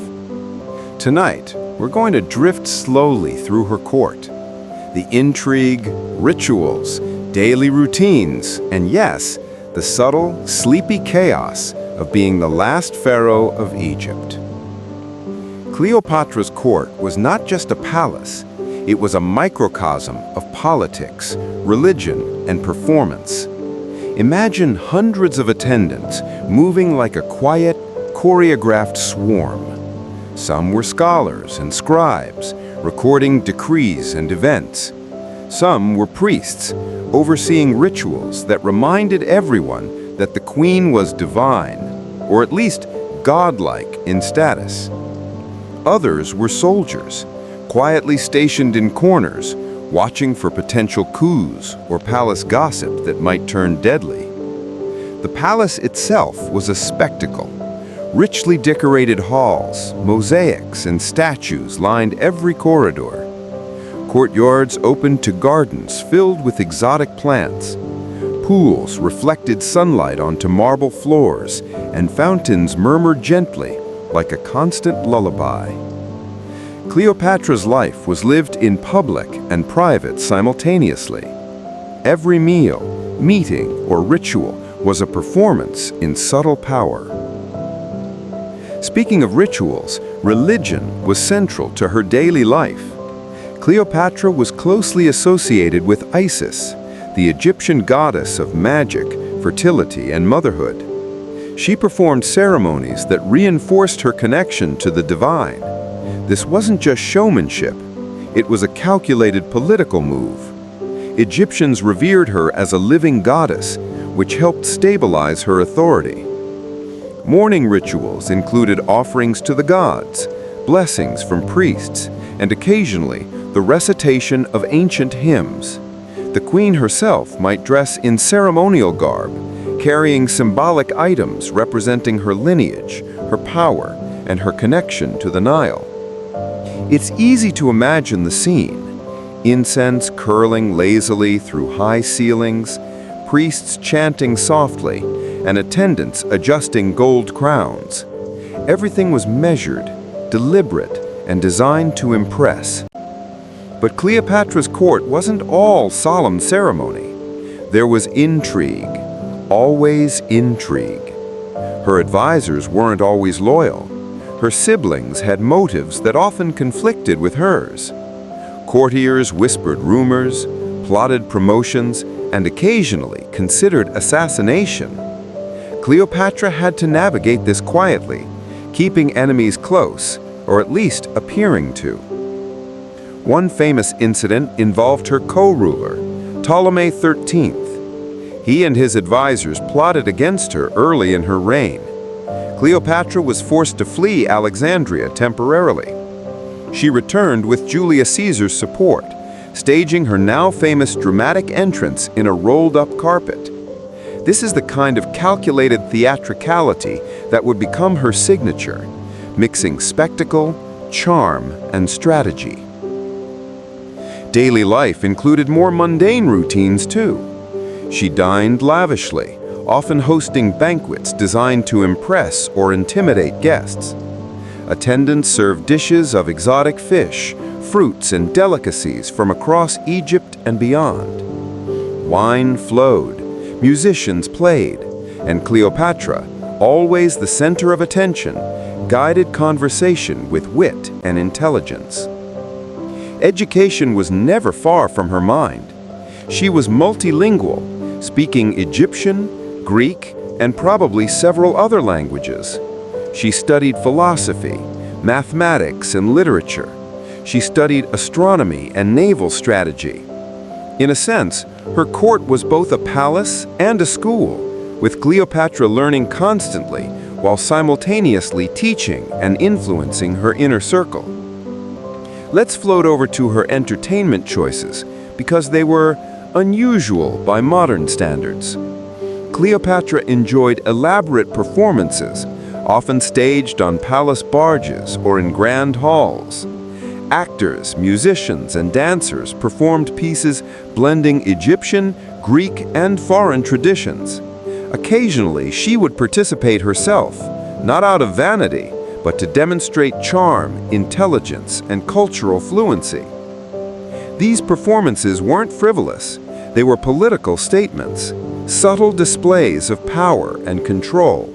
Tonight, we're going to drift slowly through her court. The intrigue, rituals, daily routines, and yes, the subtle, sleepy chaos of being the last pharaoh of Egypt. Cleopatra's court was not just a palace, it was a microcosm of politics, religion, and performance. Imagine hundreds of attendants moving like a quiet, choreographed swarm. Some were scholars and scribes, recording decrees and events. Some were priests, overseeing rituals that reminded everyone that the queen was divine, or at least godlike in status. Others were soldiers, quietly stationed in corners, watching for potential coups or palace gossip that might turn deadly. The palace itself was a spectacle. Richly decorated halls, mosaics, and statues lined every corridor. Courtyards opened to gardens filled with exotic plants. Pools reflected sunlight onto marble floors, and fountains murmured gently, like a constant lullaby. Cleopatra's life was lived in public and private simultaneously. Every meal, meeting, or ritual was a performance in subtle power. Speaking of rituals, religion was central to her daily life. Cleopatra was closely associated with Isis, the Egyptian goddess of magic, fertility, and motherhood. She performed ceremonies that reinforced her connection to the divine. This wasn't just showmanship, it was a calculated political move. Egyptians revered her as a living goddess, which helped stabilize her authority. Mourning rituals included offerings to the gods, blessings from priests, and occasionally the recitation of ancient hymns. The queen herself might dress in ceremonial garb, carrying symbolic items representing her lineage, her power, and her connection to the Nile. It's easy to imagine the scene: incense curling lazily through high ceilings, priests chanting softly, and attendants adjusting gold crowns. Everything was measured, deliberate, and designed to impress. But Cleopatra's court wasn't all solemn ceremony. There was intrigue, always intrigue. Her advisors weren't always loyal. Her siblings had motives that often conflicted with hers. Courtiers whispered rumors, plotted promotions, and occasionally considered assassination. Cleopatra had to navigate this quietly, keeping enemies close, or at least appearing to. One famous incident involved her co-ruler, Ptolemy XIII. He and his advisors plotted against her early in her reign. Cleopatra was forced to flee Alexandria temporarily. She returned with Julius Caesar's support, staging her now famous dramatic entrance in a rolled-up carpet. This is the kind of calculated theatricality that would become her signature, mixing spectacle, charm, and strategy. Daily life included more mundane routines too. She dined lavishly, often hosting banquets designed to impress or intimidate guests. Attendants served dishes of exotic fish, fruits, and delicacies from across Egypt and beyond. Wine flowed, musicians played, and Cleopatra, always the center of attention, guided conversation with wit and intelligence. Education was never far from her mind. She was multilingual, speaking Egyptian, Greek, and probably several other languages. She studied philosophy, mathematics, and literature. She studied astronomy and naval strategy. In a sense, her court was both a palace and a school, with Cleopatra learning constantly while simultaneously teaching and influencing her inner circle. Let's float over to her entertainment choices, because they were unusual by modern standards. Cleopatra enjoyed elaborate performances, often staged on palace barges or in grand halls. Actors, musicians, and dancers performed pieces blending Egyptian, Greek, and foreign traditions. Occasionally, she would participate herself, not out of vanity, but to demonstrate charm, intelligence, and cultural fluency. These performances weren't frivolous. They were political statements, subtle displays of power and control.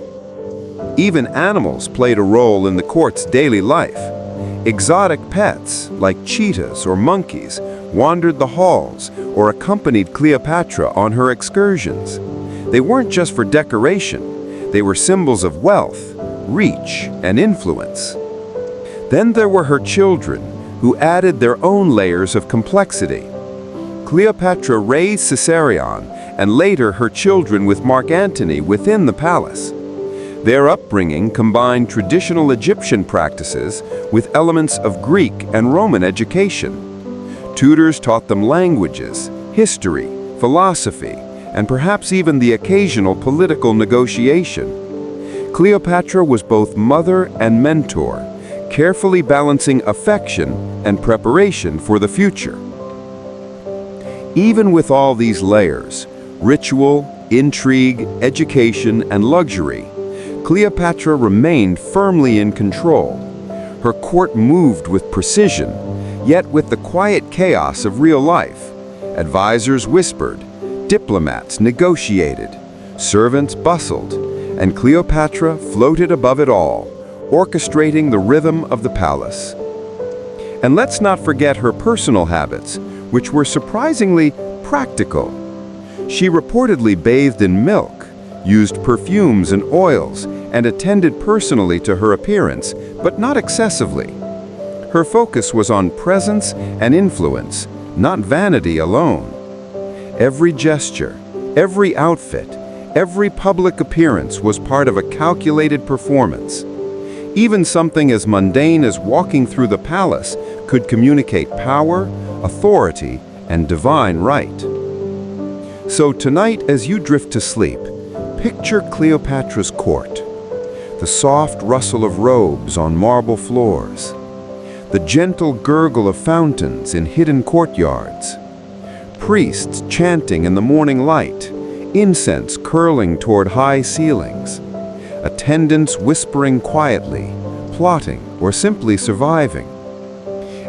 Even animals played a role in the court's daily life. Exotic pets, like cheetahs or monkeys, wandered the halls or accompanied Cleopatra on her excursions. They weren't just for decoration. They were symbols of wealth, reach, and influence. Then there were her children, who added their own layers of complexity. Cleopatra raised Caesarion and later her children with Mark Antony within the palace. Their upbringing combined traditional Egyptian practices with elements of Greek and Roman education. Tutors taught them languages, history, philosophy, and perhaps even the occasional political negotiation. Cleopatra was both mother and mentor, carefully balancing affection and preparation for the future. Even with all these layers, ritual, intrigue, education, and luxury, Cleopatra remained firmly in control. Her court moved with precision, yet with the quiet chaos of real life. Advisors whispered, diplomats negotiated, servants bustled, and Cleopatra floated above it all, orchestrating the rhythm of the palace. And let's not forget her personal habits, which were surprisingly practical. She reportedly bathed in milk, used perfumes and oils, and attended personally to her appearance, but not excessively. Her focus was on presence and influence, not vanity alone. Every gesture, every outfit, every public appearance was part of a calculated performance. Even something as mundane as walking through the palace could communicate power, authority, and divine right. So tonight, as you drift to sleep, picture Cleopatra's court. The soft rustle of robes on marble floors, the gentle gurgle of fountains in hidden courtyards, priests chanting in the morning light, incense curling toward high ceilings, attendants whispering quietly, plotting or simply surviving,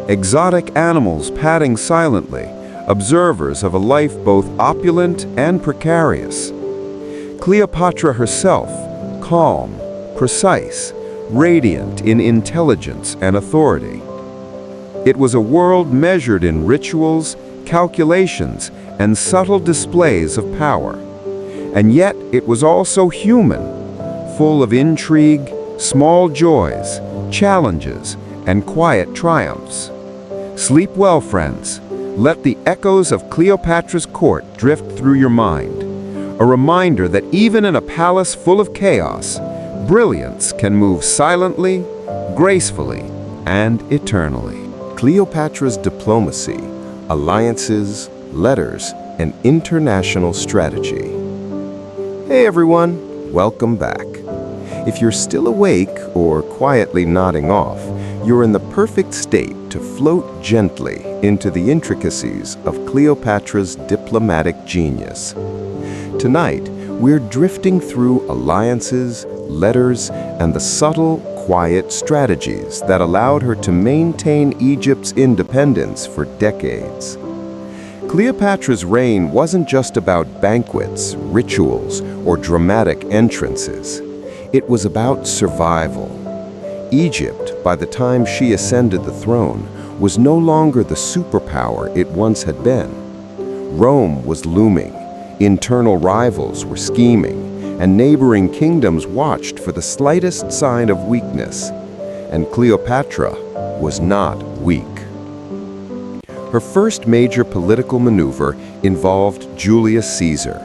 exotic animals padding silently, observers of a life both opulent and precarious. Cleopatra herself, calm, precise, radiant in intelligence and authority. It was a world measured in rituals, calculations, and subtle displays of power. And yet it was also human, full of intrigue, small joys, challenges, and quiet triumphs. Sleep well, friends. Let the echoes of Cleopatra's court drift through your mind. A reminder that even in a palace full of chaos, brilliance can move silently, gracefully, and eternally. Cleopatra's diplomacy, alliances, letters, and international strategy. Hey everyone, welcome back. If you're still awake or quietly nodding off, you're in the perfect state to float gently into the intricacies of Cleopatra's diplomatic genius. Tonight, we're drifting through alliances, letters, and the subtle, quiet strategies that allowed her to maintain Egypt's independence for decades. Cleopatra's reign wasn't just about banquets, rituals, or dramatic entrances. It was about survival. Egypt, by the time she ascended the throne, was no longer the superpower it once had been. Rome was looming, internal rivals were scheming, and neighboring kingdoms watched for the slightest sign of weakness. And Cleopatra was not weak. Her first major political maneuver involved Julius Caesar.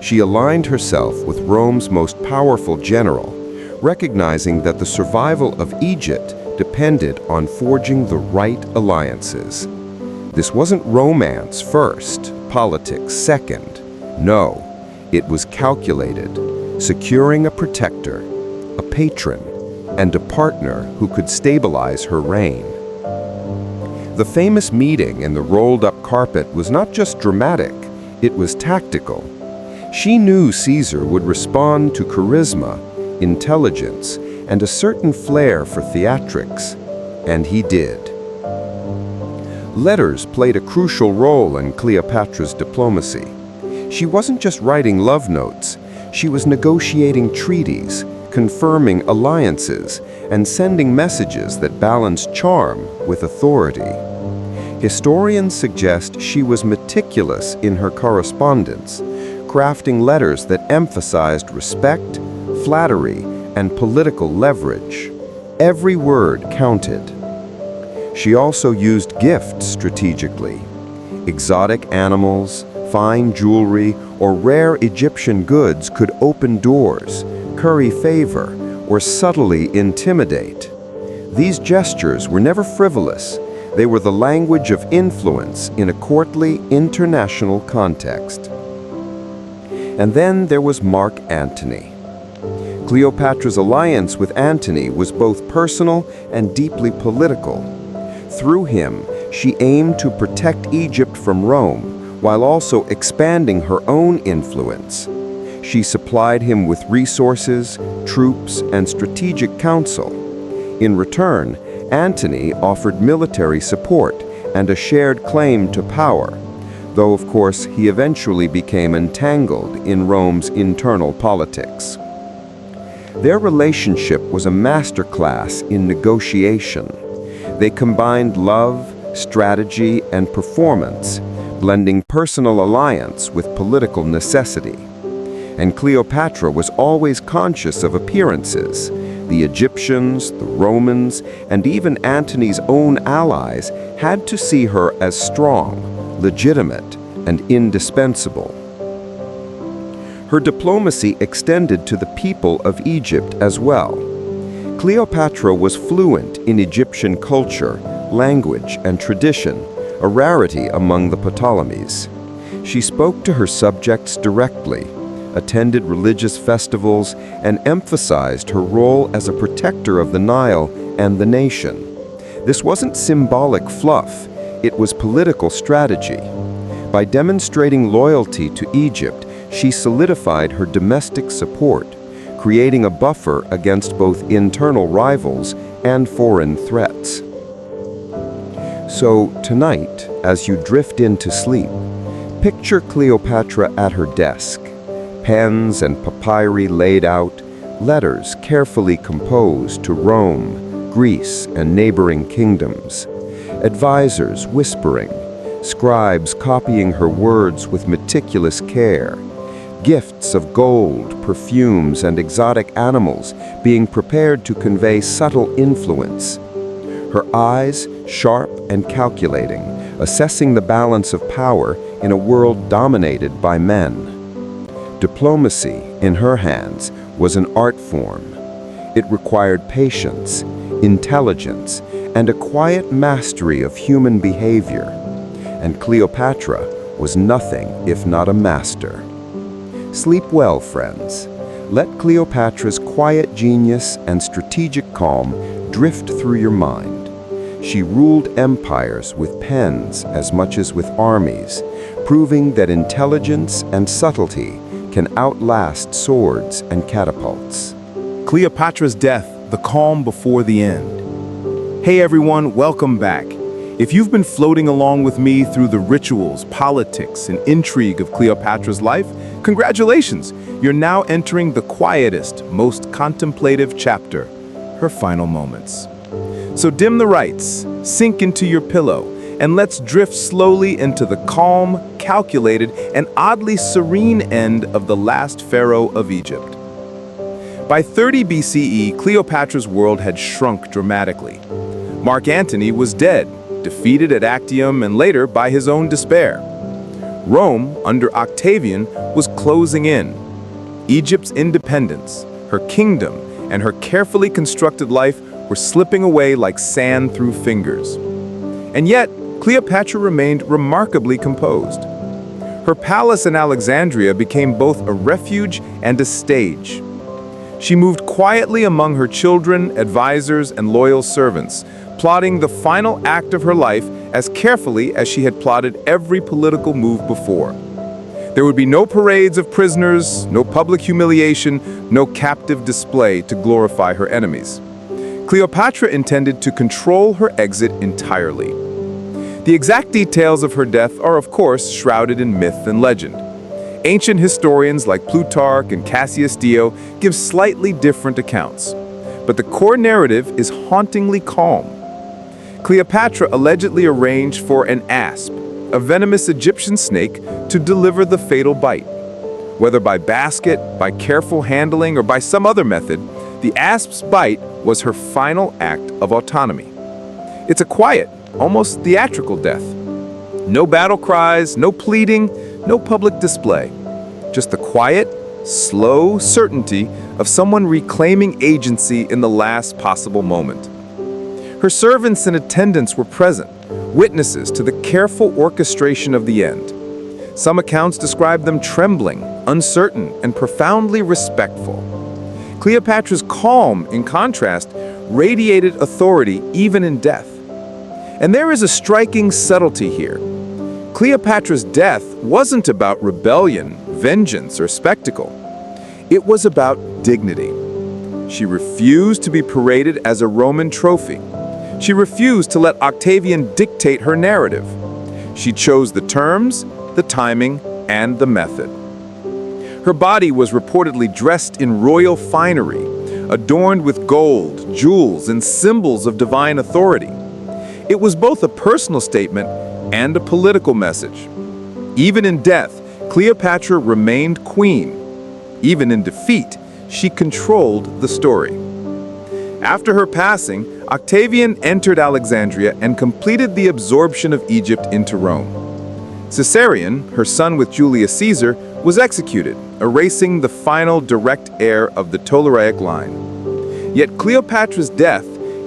She aligned herself with Rome's most powerful general, recognizing that the survival of Egypt depended on forging the right alliances. This wasn't romance first, politics second. No, it was calculated, securing a protector, a patron, and a partner who could stabilize her reign. The famous meeting in the rolled-up carpet was not just dramatic, it was tactical. She knew Caesar would respond to charisma, intelligence, and a certain flair for theatrics, and he did. Letters played a crucial role in Cleopatra's diplomacy. She wasn't just writing love notes, she was negotiating treaties, confirming alliances, and sending messages that balanced charm with authority. Historians suggest she was meticulous in her correspondence, crafting letters that emphasized respect, flattery, and political leverage. Every word counted. She also used gifts strategically. Exotic animals, fine jewelry, or rare Egyptian goods could open doors, curry favor, or subtly intimidate. These gestures were never frivolous. They were the language of influence in a courtly, international context. And then there was Mark Antony. Cleopatra's alliance with Antony was both personal and deeply political. Through him, she aimed to protect Egypt from Rome, while also expanding her own influence. She supplied him with resources, troops, and strategic counsel. In return, Antony offered military support and a shared claim to power, though of course he eventually became entangled in Rome's internal politics. Their relationship was a masterclass in negotiation. They combined love, strategy, and performance, blending personal alliance with political necessity. And Cleopatra was always conscious of appearances. The Egyptians, the Romans, and even Antony's own allies had to see her as strong, legitimate, and indispensable. Her diplomacy extended to the people of Egypt as well. Cleopatra was fluent in Egyptian culture, language, and tradition, a rarity among the Ptolemies. She spoke to her subjects directly, attended religious festivals, and emphasized her role as a protector of the Nile and the nation. This wasn't symbolic fluff, it was political strategy. By demonstrating loyalty to Egypt, she solidified her domestic support, creating a buffer against both internal rivals and foreign threats. So tonight, as you drift into sleep, picture Cleopatra at her desk, pens and papyri laid out, letters carefully composed to Rome, Greece, and neighboring kingdoms, advisors whispering, scribes copying her words with meticulous care, gifts of gold, perfumes, and exotic animals being prepared to convey subtle influence. her eyes sharp and calculating, assessing the balance of power in a world dominated by men. Diplomacy, in her hands, was an art form. It required patience, intelligence, and a quiet mastery of human behavior. And Cleopatra was nothing if not a master. Sleep well, friends. Let Cleopatra's quiet genius and strategic calm drift through your mind. She ruled empires with pens as much as with armies, proving that intelligence and subtlety can outlast swords and catapults. Cleopatra's death, the calm before the end. Hey everyone, welcome back. If you've been floating along with me through the rituals, politics, and intrigue of Cleopatra's life, congratulations! You're now entering the quietest, most contemplative chapter, her final moments. So dim the lights, sink into your pillow, and let's drift slowly into the calm, calculated, and oddly serene end of the last pharaoh of Egypt. By 30 BCE, Cleopatra's world had shrunk dramatically. Mark Antony was dead, defeated at Actium and later by his own despair. Rome, under Octavian, was closing in. Egypt's independence, her kingdom, and her carefully constructed life were slipping away like sand through fingers. And yet, Cleopatra remained remarkably composed. Her palace in Alexandria became both a refuge and a stage. She moved quietly among her children, advisors, and loyal servants, plotting the final act of her life as carefully as she had plotted every political move before. There would be no parades of prisoners, no public humiliation, no captive display to glorify her enemies. Cleopatra intended to control her exit entirely. The exact details of her death are, of course, shrouded in myth and legend. Ancient historians like Plutarch and Cassius Dio give slightly different accounts, but the core narrative is hauntingly calm. Cleopatra allegedly arranged for an asp, a venomous Egyptian snake, to deliver the fatal bite. Whether by basket, by careful handling, or by some other method, the asp's bite was her final act of autonomy. It's a quiet, almost theatrical death. No battle cries, no pleading, no public display. Just the quiet, slow certainty of someone reclaiming agency in the last possible moment. Her servants and attendants were present, witnesses to the careful orchestration of the end. Some accounts describe them trembling, uncertain, and profoundly respectful. Cleopatra's calm, in contrast, radiated authority even in death. And there is a striking subtlety here. Cleopatra's death wasn't about rebellion, vengeance, or spectacle. It was about dignity. She refused to be paraded as a Roman trophy. She refused to let Octavian dictate her narrative. She chose the terms, the timing, and the method. Her body was reportedly dressed in royal finery, adorned with gold, jewels, and symbols of divine authority. It was both a personal statement and a political message. Even in death, Cleopatra remained queen. Even in defeat, she controlled the story. After her passing, Octavian entered Alexandria and completed the absorption of Egypt into Rome. Caesarion, her son with Julius Caesar, was executed, erasing the final direct heir of the Ptolemaic line. Yet Cleopatra's death,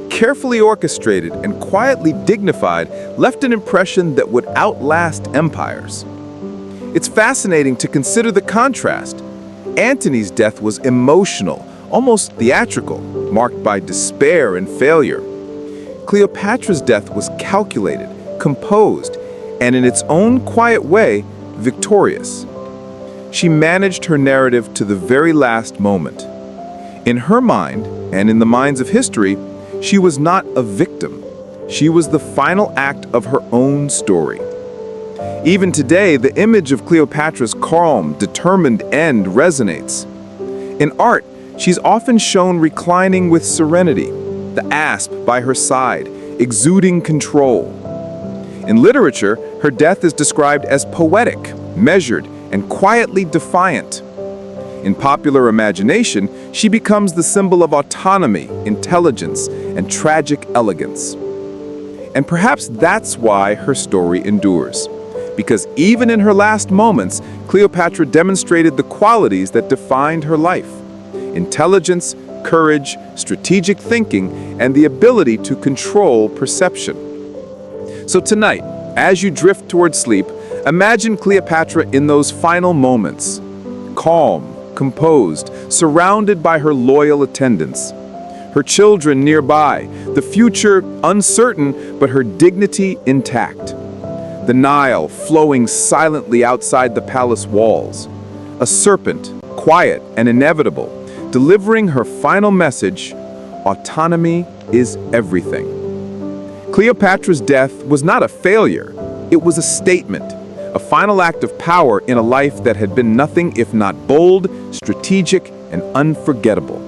carefully orchestrated and quietly dignified, left an impression that would outlast empires. It's fascinating to consider the contrast. Antony's death was emotional, almost theatrical, marked by despair and failure. Cleopatra's death was calculated, composed, and in its own quiet way, victorious. She managed her narrative to the very last moment. In her mind, and in the minds of history, she was not a victim. She was the final act of her own story. Even today, the image of Cleopatra's calm, determined end resonates. In art, she's often shown reclining with serenity, the asp by her side, exuding control. In literature, her death is described as poetic, measured, and quietly defiant. In popular imagination, she becomes the symbol of autonomy, intelligence, and tragic elegance. And perhaps that's why her story endures. Because even in her last moments, Cleopatra demonstrated the qualities that defined her life: intelligence, courage, strategic thinking, and the ability to control perception. So tonight, as you drift towards sleep, imagine Cleopatra in those final moments, calm, composed, surrounded by her loyal attendants. Her children nearby, the future uncertain, but her dignity intact. The Nile flowing silently outside the palace walls. A serpent, quiet and inevitable, delivering her final message: autonomy is everything. Cleopatra's death was not a failure. It was a statement, a final act of power in a life that had been nothing if not bold, strategic, and unforgettable.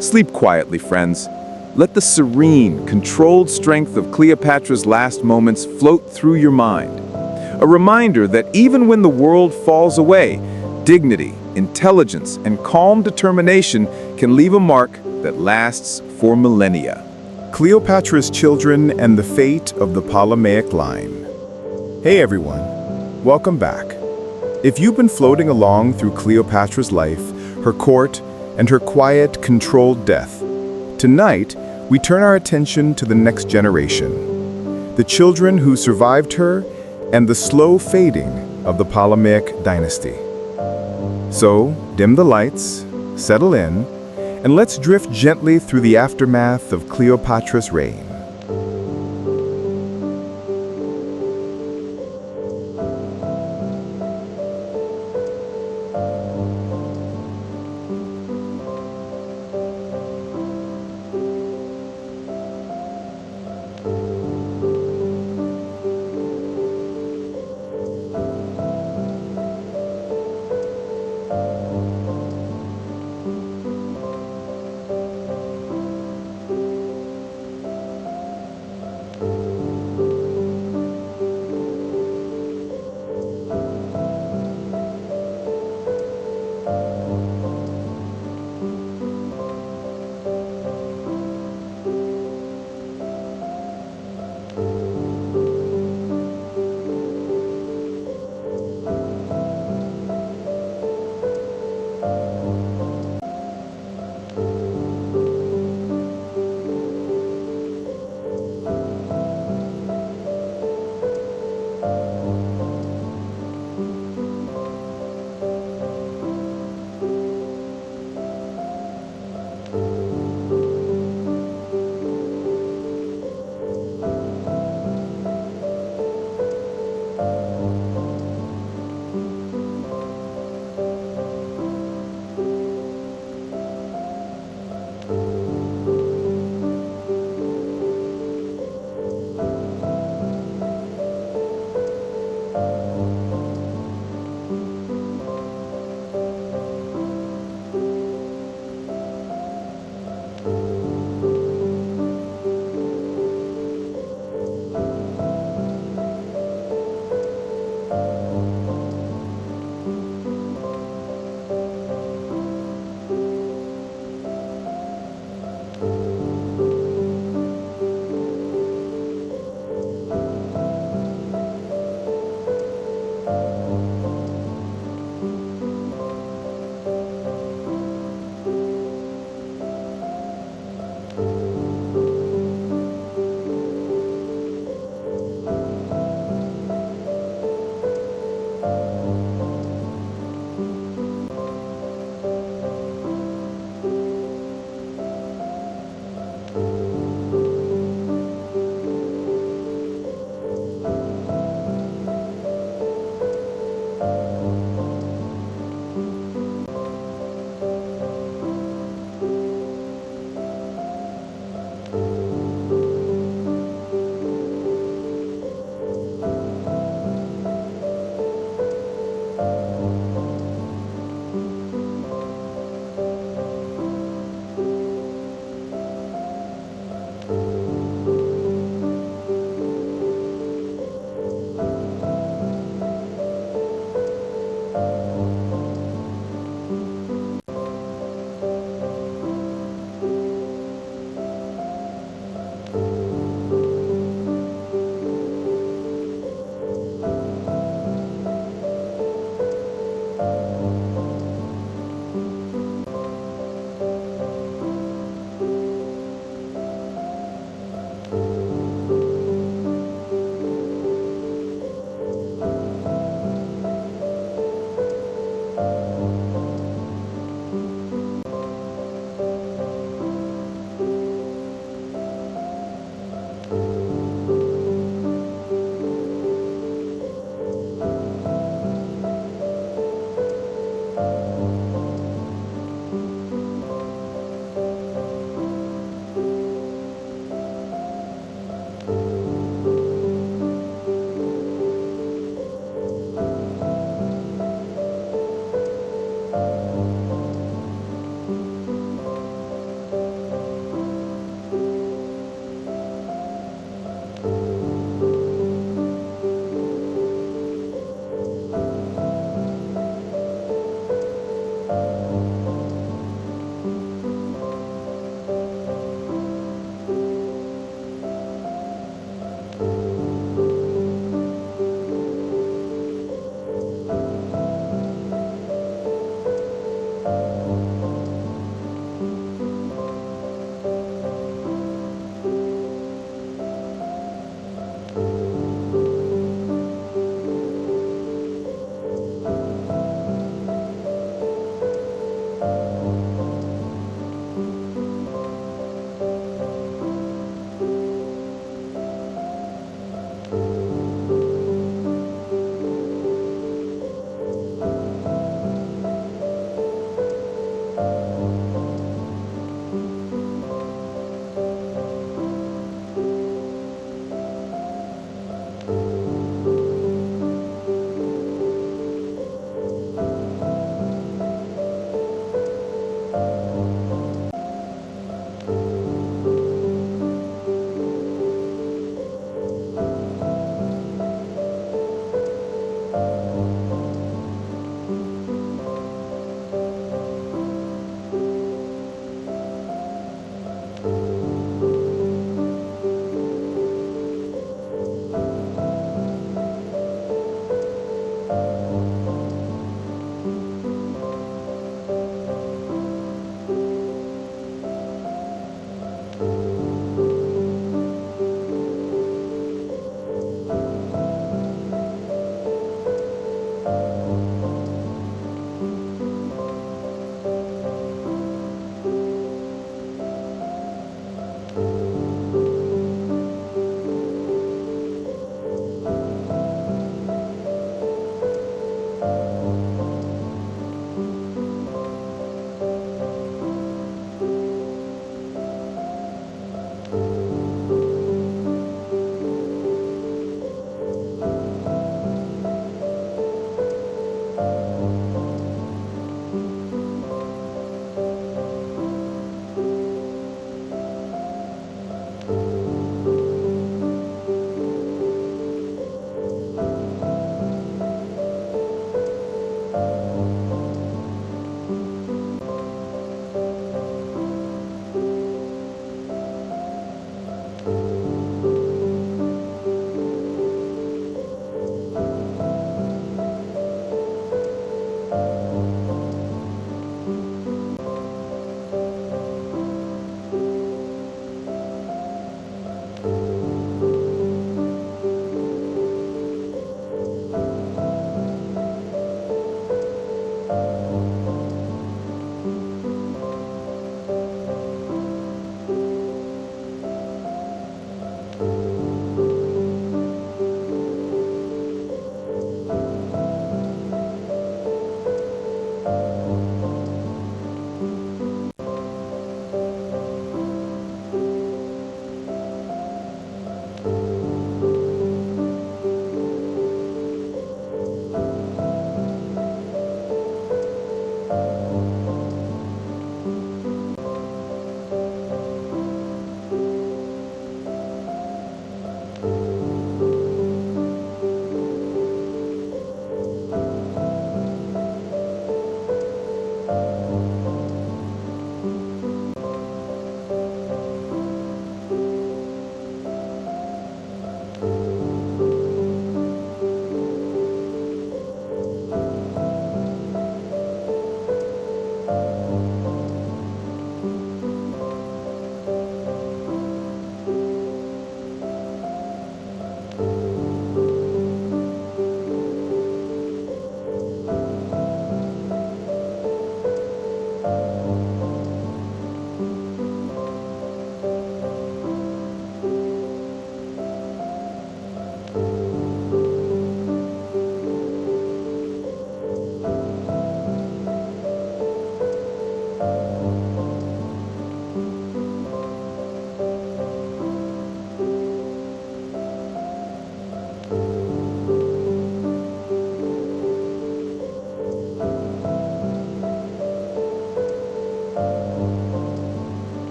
Sleep quietly, friends. Let the serene, controlled strength of Cleopatra's last moments float through your mind. A reminder that even when the world falls away, dignity, intelligence, and calm determination can leave a mark that lasts for millennia. Cleopatra's children and the fate of the Ptolemaic line. Hey everyone, welcome back. If you've been floating along through Cleopatra's life, her court, and her quiet, controlled death, tonight we turn our attention to the next generation, the children who survived her and the slow fading of the Ptolemaic dynasty. So, dim the lights, settle in, and let's drift gently through the aftermath of Cleopatra's reign.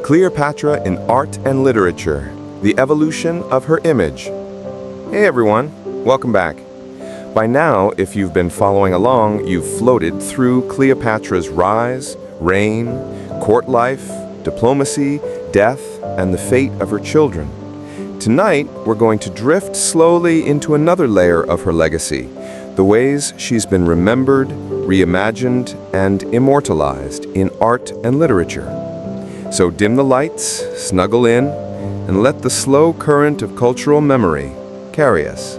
Cleopatra in Art and Literature, The Evolution of Her Image. Hey everyone, welcome back. By now, if you've been following along, you've floated through Cleopatra's rise, reign, court life, diplomacy, death, and the fate of her children. Tonight, we're going to drift slowly into another layer of her legacy, the ways she's been remembered, reimagined, and immortalized in art and literature. So dim the lights, snuggle in, and let the slow current of cultural memory carry us.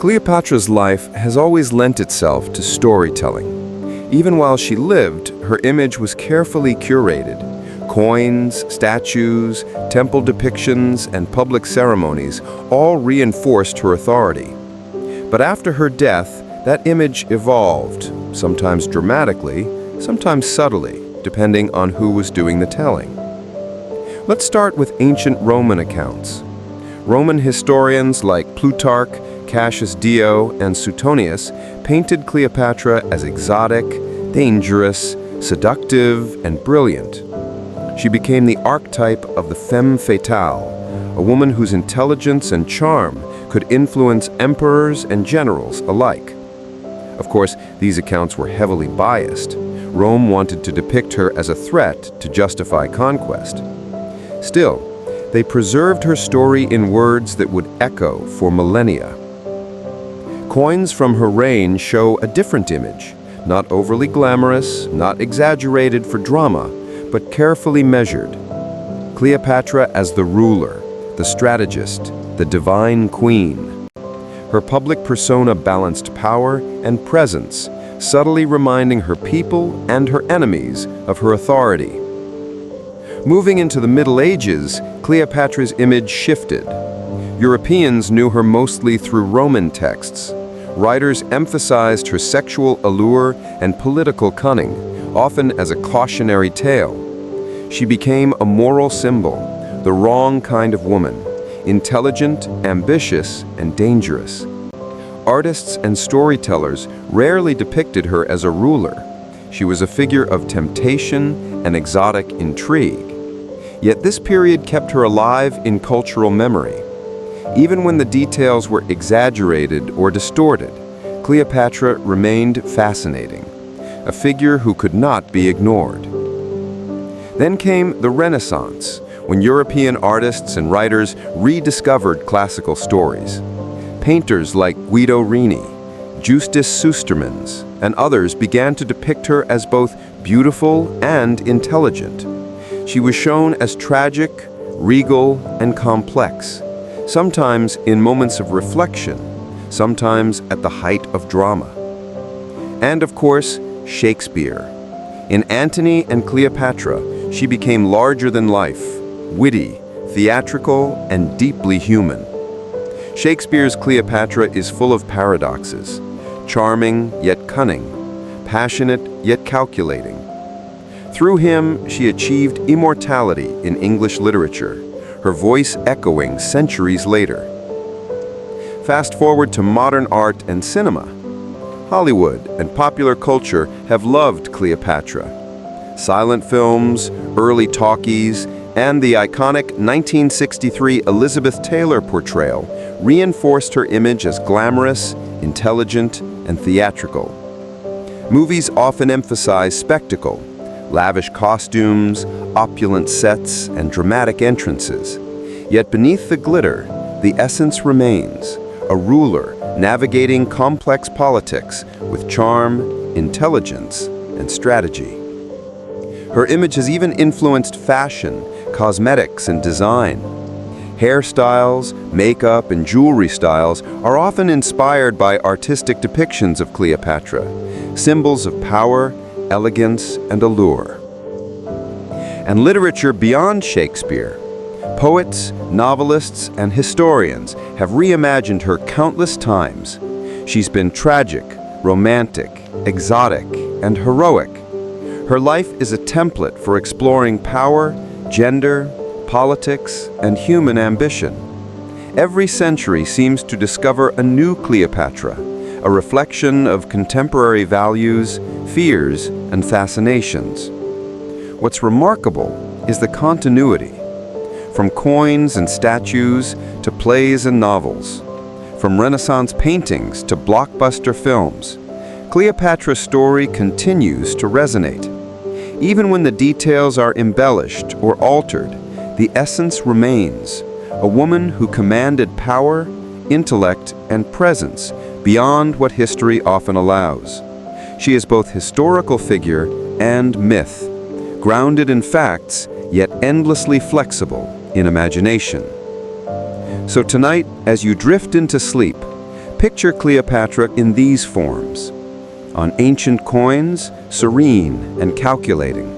Cleopatra's life has always lent itself to storytelling. Even while she lived, her image was carefully curated. Coins, statues, temple depictions, and public ceremonies all reinforced her authority. But after her death, that image evolved, sometimes dramatically, sometimes subtly, depending on who was doing the telling. Let's start with ancient Roman accounts. Roman historians like Plutarch, Cassius Dio, and Suetonius painted Cleopatra as exotic, dangerous, seductive, and brilliant. She became the archetype of the femme fatale, a woman whose intelligence and charm could influence emperors and generals alike. Of course, these accounts were heavily biased. Rome wanted to depict her as a threat to justify conquest. Still, they preserved her story in words that would echo for millennia. Coins from her reign show a different image, not overly glamorous, not exaggerated for drama, but carefully measured. Cleopatra as the ruler, the strategist, the divine queen. Her public persona balanced power and presence, subtly reminding her people and her enemies of her authority. Moving into the Middle Ages, Cleopatra's image shifted. Europeans knew her mostly through Roman texts. Writers emphasized her sexual allure and political cunning, often as a cautionary tale. She became a moral symbol, the wrong kind of woman, intelligent, ambitious, and dangerous. Artists and storytellers rarely depicted her as a ruler. She was a figure of temptation and exotic intrigue. Yet this period kept her alive in cultural memory. Even when the details were exaggerated or distorted, Cleopatra remained fascinating, a figure who could not be ignored. Then came the Renaissance, when European artists and writers rediscovered classical stories. Painters like Guido Reni, Justus Sustermans, and others began to depict her as both beautiful and intelligent. She was shown as tragic, regal, and complex, sometimes in moments of reflection, sometimes at the height of drama. And of course, Shakespeare. In Antony and Cleopatra, she became larger than life, witty, theatrical, and deeply human. Shakespeare's Cleopatra is full of paradoxes, charming yet cunning, passionate yet calculating. Through him, she achieved immortality in English literature, her voice echoing centuries later. Fast forward to modern art and cinema. Hollywood and popular culture have loved Cleopatra. Silent films, early talkies, and the iconic 1963 Elizabeth Taylor portrayal reinforced her image as glamorous, intelligent, and theatrical. Movies often emphasize spectacle, lavish costumes, opulent sets, and dramatic entrances. Yet beneath the glitter, the essence remains, a ruler navigating complex politics with charm, intelligence, and strategy. Her image has even influenced fashion, cosmetics, and design. Hairstyles, makeup, and jewelry styles are often inspired by artistic depictions of Cleopatra, symbols of power, elegance, and allure. And literature beyond Shakespeare. Poets, novelists, and historians have reimagined her countless times. She's been tragic, romantic, exotic, and heroic. Her life is a template for exploring power, gender, politics, and human ambition. Every century seems to discover a new Cleopatra, a reflection of contemporary values, fears, and fascinations. What's remarkable is the continuity. From coins and statues to plays and novels, from Renaissance paintings to blockbuster films, Cleopatra's story continues to resonate. Even when the details are embellished or altered, the essence remains: a woman who commanded power, intellect, and presence beyond what history often allows. She is both historical figure and myth, grounded in facts, yet endlessly flexible in imagination. So tonight, as you drift into sleep, picture Cleopatra in these forms. On ancient coins, serene and calculating.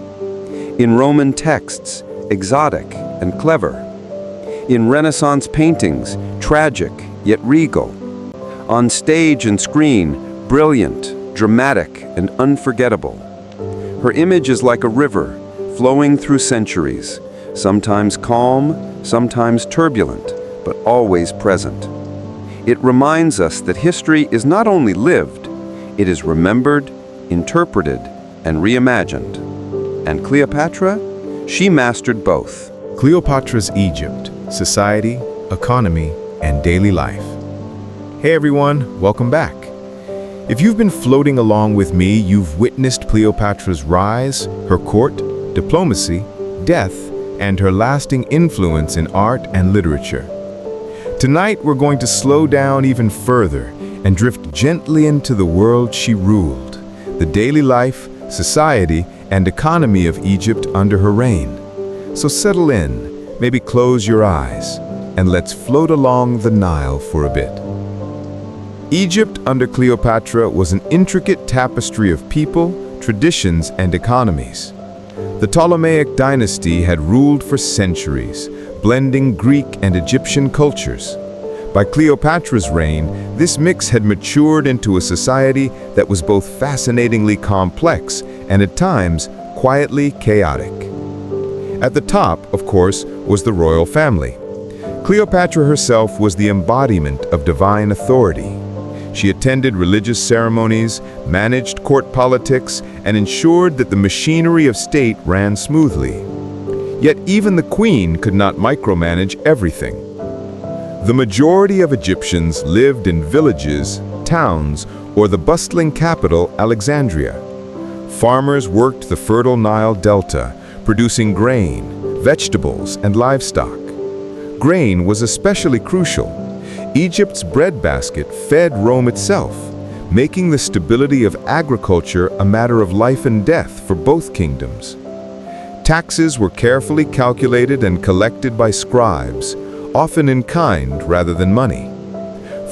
In Roman texts, exotic and clever. In Renaissance paintings, tragic yet regal. On stage and screen, brilliant, dramatic, and unforgettable. Her image is like a river, flowing through centuries, sometimes calm, sometimes turbulent, but always present. It reminds us that history is not only lived, it is remembered, interpreted, and reimagined. And Cleopatra? She mastered both. Cleopatra's Egypt: Society, Economy, and Daily Life. Hey everyone, welcome back. If you've been floating along with me, you've witnessed Cleopatra's rise, her court, diplomacy, death, and her lasting influence in art and literature. Tonight we're going to slow down even further and drift gently into the world she ruled, the daily life, society, and economy of Egypt under her reign. So settle in, maybe close your eyes, and let's float along the Nile for a bit. Egypt under Cleopatra was an intricate tapestry of people, traditions, and economies. The Ptolemaic dynasty had ruled for centuries, blending Greek and Egyptian cultures. By Cleopatra's reign, this mix had matured into a society that was both fascinatingly complex and at times quietly chaotic. At the top, of course, was the royal family. Cleopatra herself was the embodiment of divine authority. She attended religious ceremonies, managed court politics, and ensured that the machinery of state ran smoothly. Yet even the queen could not micromanage everything. The majority of Egyptians lived in villages, towns, or the bustling capital, Alexandria. Farmers worked the fertile Nile Delta, producing grain, vegetables, and livestock. Grain was especially crucial. Egypt's breadbasket fed Rome itself, making the stability of agriculture a matter of life and death for both kingdoms. Taxes were carefully calculated and collected by scribes, often in kind rather than money.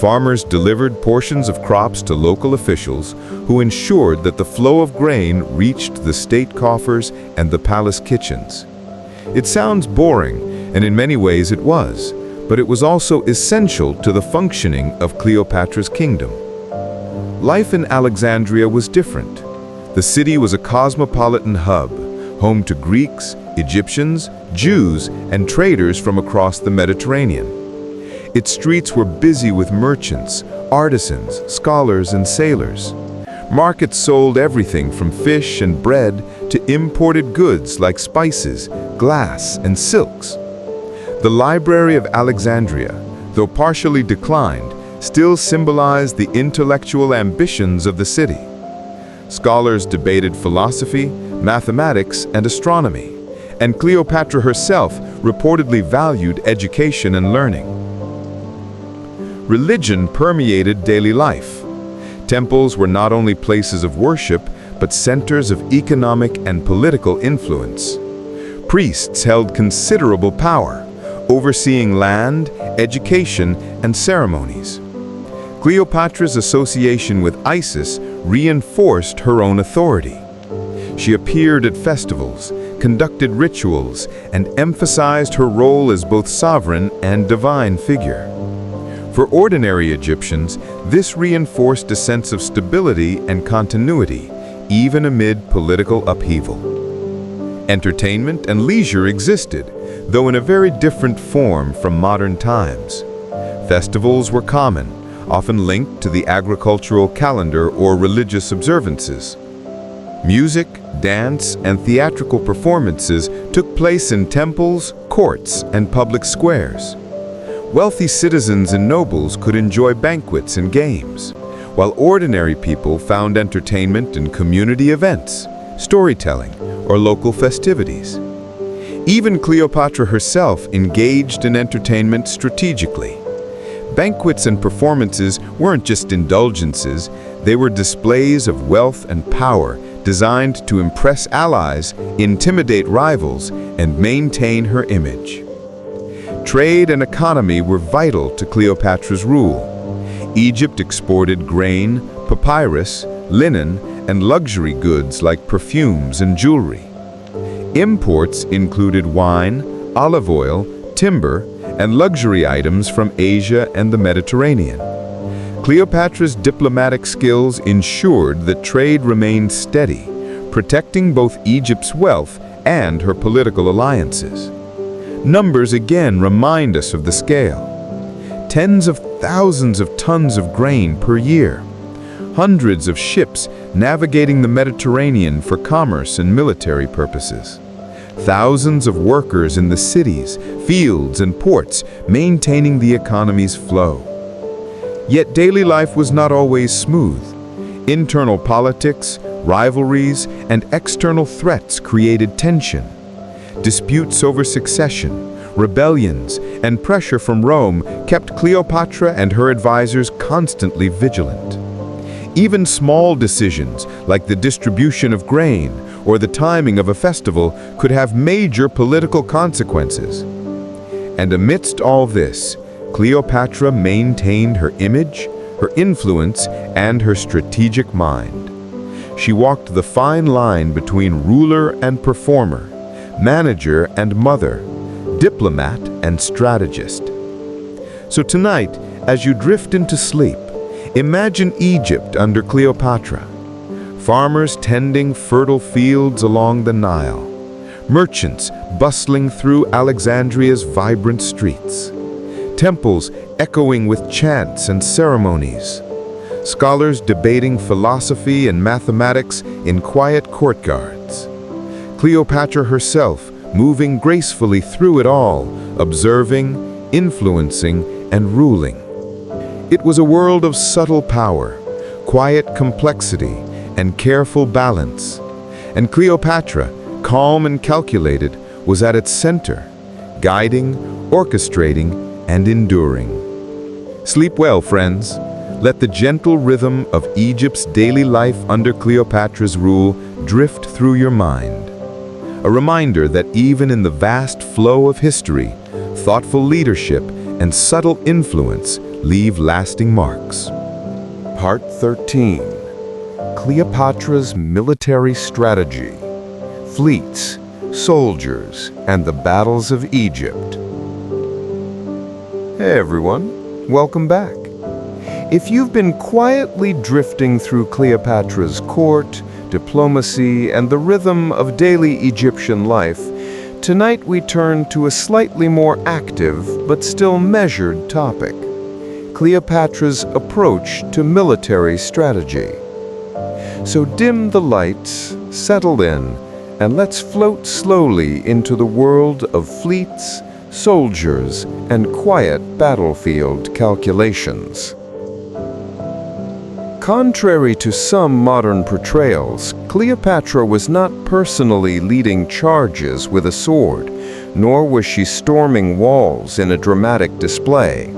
Farmers delivered portions of crops to local officials who ensured that the flow of grain reached the state coffers and the palace kitchens. It sounds boring, and in many ways it was, but it was also essential to the functioning of Cleopatra's kingdom. Life in Alexandria was different. The city was a cosmopolitan hub, home to Greeks, Egyptians, Jews, and traders from across the Mediterranean. Its streets were busy with merchants, artisans, scholars, and sailors. Markets sold everything from fish and bread to imported goods like spices, glass, and silks. The Library of Alexandria, though partially declined, still symbolized the intellectual ambitions of the city. Scholars debated philosophy, mathematics, and astronomy, and Cleopatra herself reportedly valued education and learning. Religion permeated daily life. Temples were not only places of worship, but centers of economic and political influence. Priests held considerable power, overseeing land, education, and ceremonies. Cleopatra's association with Isis reinforced her own authority. She appeared at festivals, conducted rituals, and emphasized her role as both sovereign and divine figure. For ordinary Egyptians, this reinforced a sense of stability and continuity, even amid political upheaval. Entertainment and leisure existed, though in a very different form from modern times. Festivals were common, often linked to the agricultural calendar or religious observances. Music, dance, and theatrical performances took place in temples, courts, and public squares. Wealthy citizens and nobles could enjoy banquets and games, while ordinary people found entertainment in community events, storytelling, or local festivities. Even Cleopatra herself engaged in entertainment strategically. Banquets and performances weren't just indulgences, they were displays of wealth and power designed to impress allies, intimidate rivals, and maintain her image. Trade and economy were vital to Cleopatra's rule. Egypt exported grain, papyrus, linen, and luxury goods like perfumes and jewelry. Imports included wine, olive oil, timber, and luxury items from Asia and the Mediterranean. Cleopatra's diplomatic skills ensured that trade remained steady, protecting both Egypt's wealth and her political alliances. Numbers again remind us of the scale. Tens of thousands of tons of grain per year. Hundreds of ships navigating the Mediterranean for commerce and military purposes. Thousands of workers in the cities, fields, and ports maintaining the economy's flow. Yet daily life was not always smooth. Internal politics, rivalries, and external threats created tension. Disputes over succession, rebellions, and pressure from Rome kept Cleopatra and her advisors constantly vigilant. Even small decisions, like the distribution of grain or the timing of a festival, could have major political consequences. And amidst all this, Cleopatra maintained her image, her influence, and her strategic mind. She walked the fine line between ruler and performer, manager and mother, diplomat and strategist. So tonight, as you drift into sleep, imagine Egypt under Cleopatra. Farmers tending fertile fields along the Nile. Merchants bustling through Alexandria's vibrant streets. Temples echoing with chants and ceremonies. Scholars debating philosophy and mathematics in quiet courtyards. Cleopatra herself moving gracefully through it all, observing, influencing, and ruling. It was a world of subtle power, quiet complexity, and careful balance. And Cleopatra, calm and calculated, was at its center, guiding, orchestrating, and enduring. Sleep well, friends. Let the gentle rhythm of Egypt's daily life under Cleopatra's rule drift through your mind. A reminder that even in the vast flow of history, thoughtful leadership and subtle influence leave lasting marks. Part 13. Cleopatra's military strategy. Fleets, soldiers, and the battles of Egypt. Hey everyone, welcome back. If you've been quietly drifting through Cleopatra's court, diplomacy, and the rhythm of daily Egyptian life, tonight we turn to a slightly more active but still measured topic: Cleopatra's approach to military strategy. So dim the lights, settle in, and let's float slowly into the world of fleets, soldiers, and quiet battlefield calculations. Contrary to some modern portrayals, Cleopatra was not personally leading charges with a sword, nor was she storming walls in a dramatic display.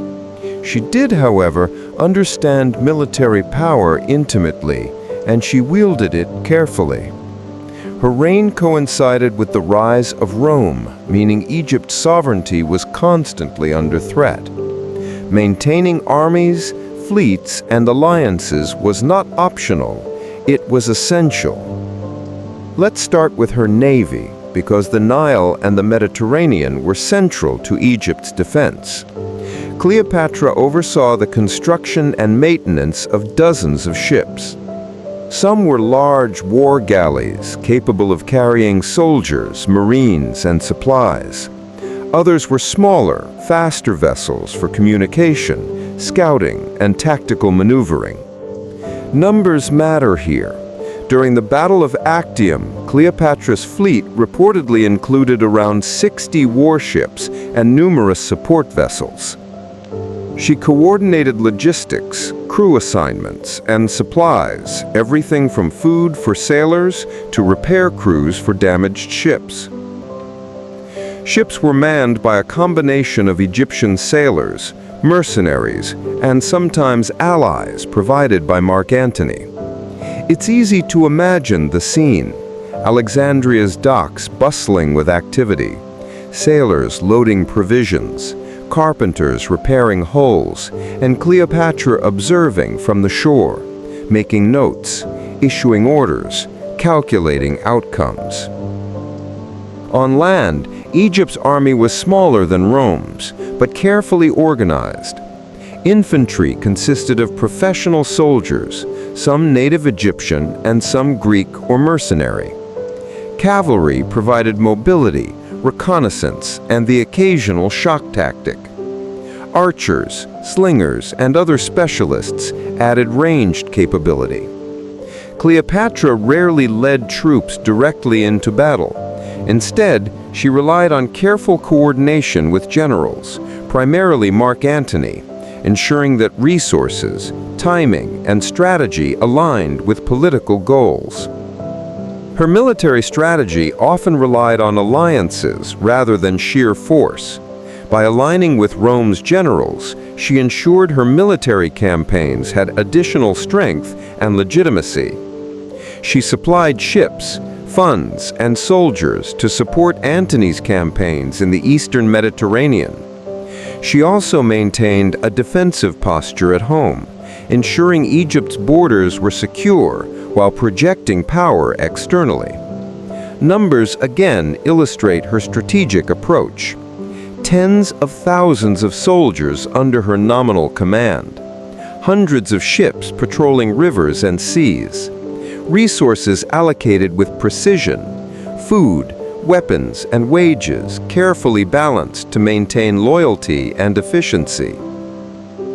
She did, however, understand military power intimately, and she wielded it carefully. Her reign coincided with the rise of Rome, meaning Egypt's sovereignty was constantly under threat. Maintaining armies, fleets, and alliances was not optional, it was essential. Let's start with her navy, because the Nile and the Mediterranean were central to Egypt's defense. Cleopatra oversaw the construction and maintenance of dozens of ships. Some were large war galleys capable of carrying soldiers, marines, and supplies. Others were smaller, faster vessels for communication, scouting, and tactical maneuvering. Numbers matter here. During the Battle of Actium, Cleopatra's fleet reportedly included around 60 warships and numerous support vessels. She coordinated logistics, crew assignments, and supplies, everything from food for sailors to repair crews for damaged ships. Ships were manned by a combination of Egyptian sailors, mercenaries, and sometimes allies provided by Mark Antony. It's easy to imagine the scene: Alexandria's docks bustling with activity, sailors loading provisions, carpenters repairing hulls, and Cleopatra observing from the shore, making notes, issuing orders, calculating outcomes. On land, Egypt's army was smaller than Rome's, but carefully organized. Infantry consisted of professional soldiers, some native Egyptian and some Greek or mercenary. Cavalry provided mobility, reconnaissance, and the occasional shock tactic. Archers, slingers, and other specialists added ranged capability. Cleopatra rarely led troops directly into battle. Instead, she relied on careful coordination with generals, primarily Mark Antony, ensuring that resources, timing, and strategy aligned with political goals. Her military strategy often relied on alliances rather than sheer force. By aligning with Rome's generals, she ensured her military campaigns had additional strength and legitimacy. She supplied ships, funds, and soldiers to support Antony's campaigns in the eastern Mediterranean. She also maintained a defensive posture at home, ensuring Egypt's borders were secure while projecting power externally. Numbers again illustrate her strategic approach. Tens of thousands of soldiers under her nominal command. Hundreds of ships patrolling rivers and seas. Resources allocated with precision. Food, weapons, and wages carefully balanced to maintain loyalty and efficiency.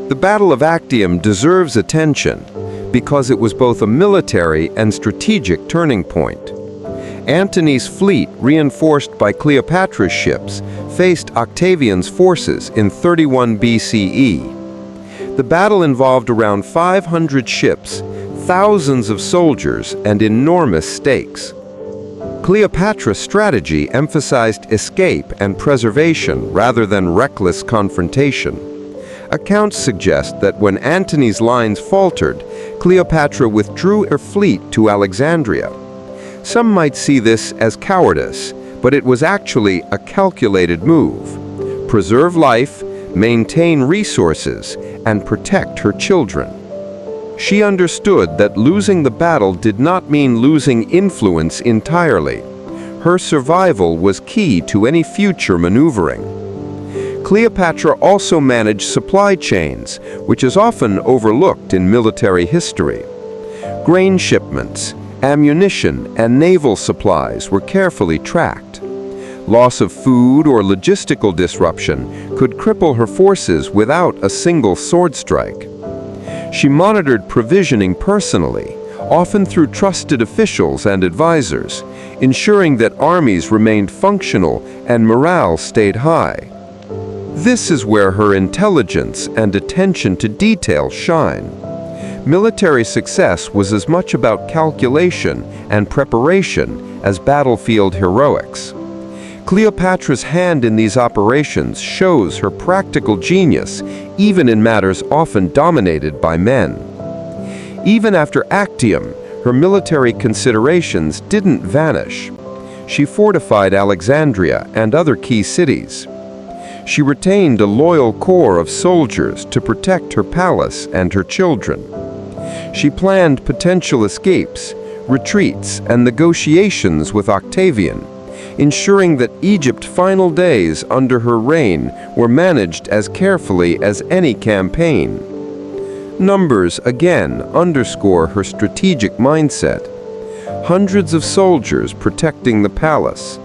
The Battle of Actium deserves attention because it was both a military and strategic turning point. Antony's fleet, reinforced by Cleopatra's ships, faced Octavian's forces in 31 BCE. The battle involved around 500 ships, thousands of soldiers, and enormous stakes. Cleopatra's strategy emphasized escape and preservation rather than reckless confrontation. Accounts suggest that when Antony's lines faltered, Cleopatra withdrew her fleet to Alexandria. Some might see this as cowardice, but it was actually a calculated move. Preserve life, maintain resources, and protect her children. She understood that losing the battle did not mean losing influence entirely. Her survival was key to any future maneuvering. Cleopatra also managed supply chains, which is often overlooked in military history. Grain shipments, ammunition, and naval supplies were carefully tracked. Loss of food or logistical disruption could cripple her forces without a single sword strike. She monitored provisioning personally, often through trusted officials and advisors, ensuring that armies remained functional and morale stayed high. This is where her intelligence and attention to detail shine. Military success was as much about calculation and preparation as battlefield heroics. Cleopatra's hand in these operations shows her practical genius, even in matters often dominated by men. Even after Actium, her military considerations didn't vanish. She fortified Alexandria and other key cities. She retained a loyal core of soldiers to protect her palace and her children. She planned potential escapes, retreats, and negotiations with Octavian, ensuring that Egypt's final days under her reign were managed as carefully as any campaign. Numbers again underscore her strategic mindset. Hundreds of soldiers protecting the palace.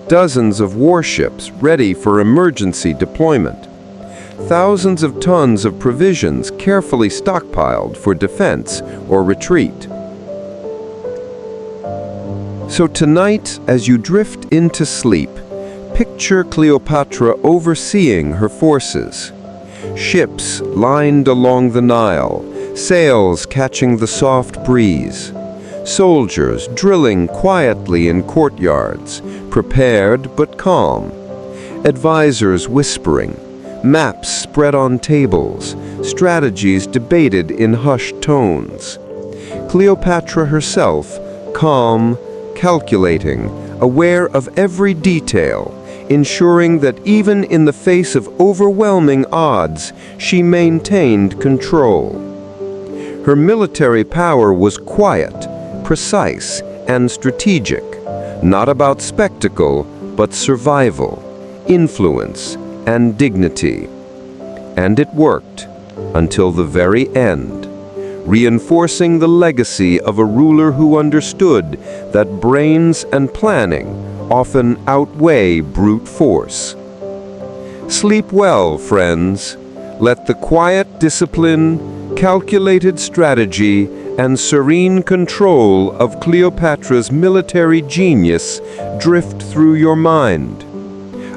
Dozens of warships ready for emergency deployment. Thousands of tons of provisions carefully stockpiled for defense or retreat. So tonight, as you drift into sleep, picture Cleopatra overseeing her forces. Ships lined along the Nile, sails catching the soft breeze. Soldiers drilling quietly in courtyards, prepared but calm. Advisors whispering, maps spread on tables, strategies debated in hushed tones. Cleopatra herself, calm, calculating, aware of every detail, ensuring that even in the face of overwhelming odds, she maintained control. Her military power was quiet, precise, and strategic, not about spectacle, but survival, influence, and dignity. And it worked, until the very end, reinforcing the legacy of a ruler who understood that brains and planning often outweigh brute force. Sleep well, friends. Let the quiet discipline, calculated strategy, and serene control of Cleopatra's military genius drift through your mind.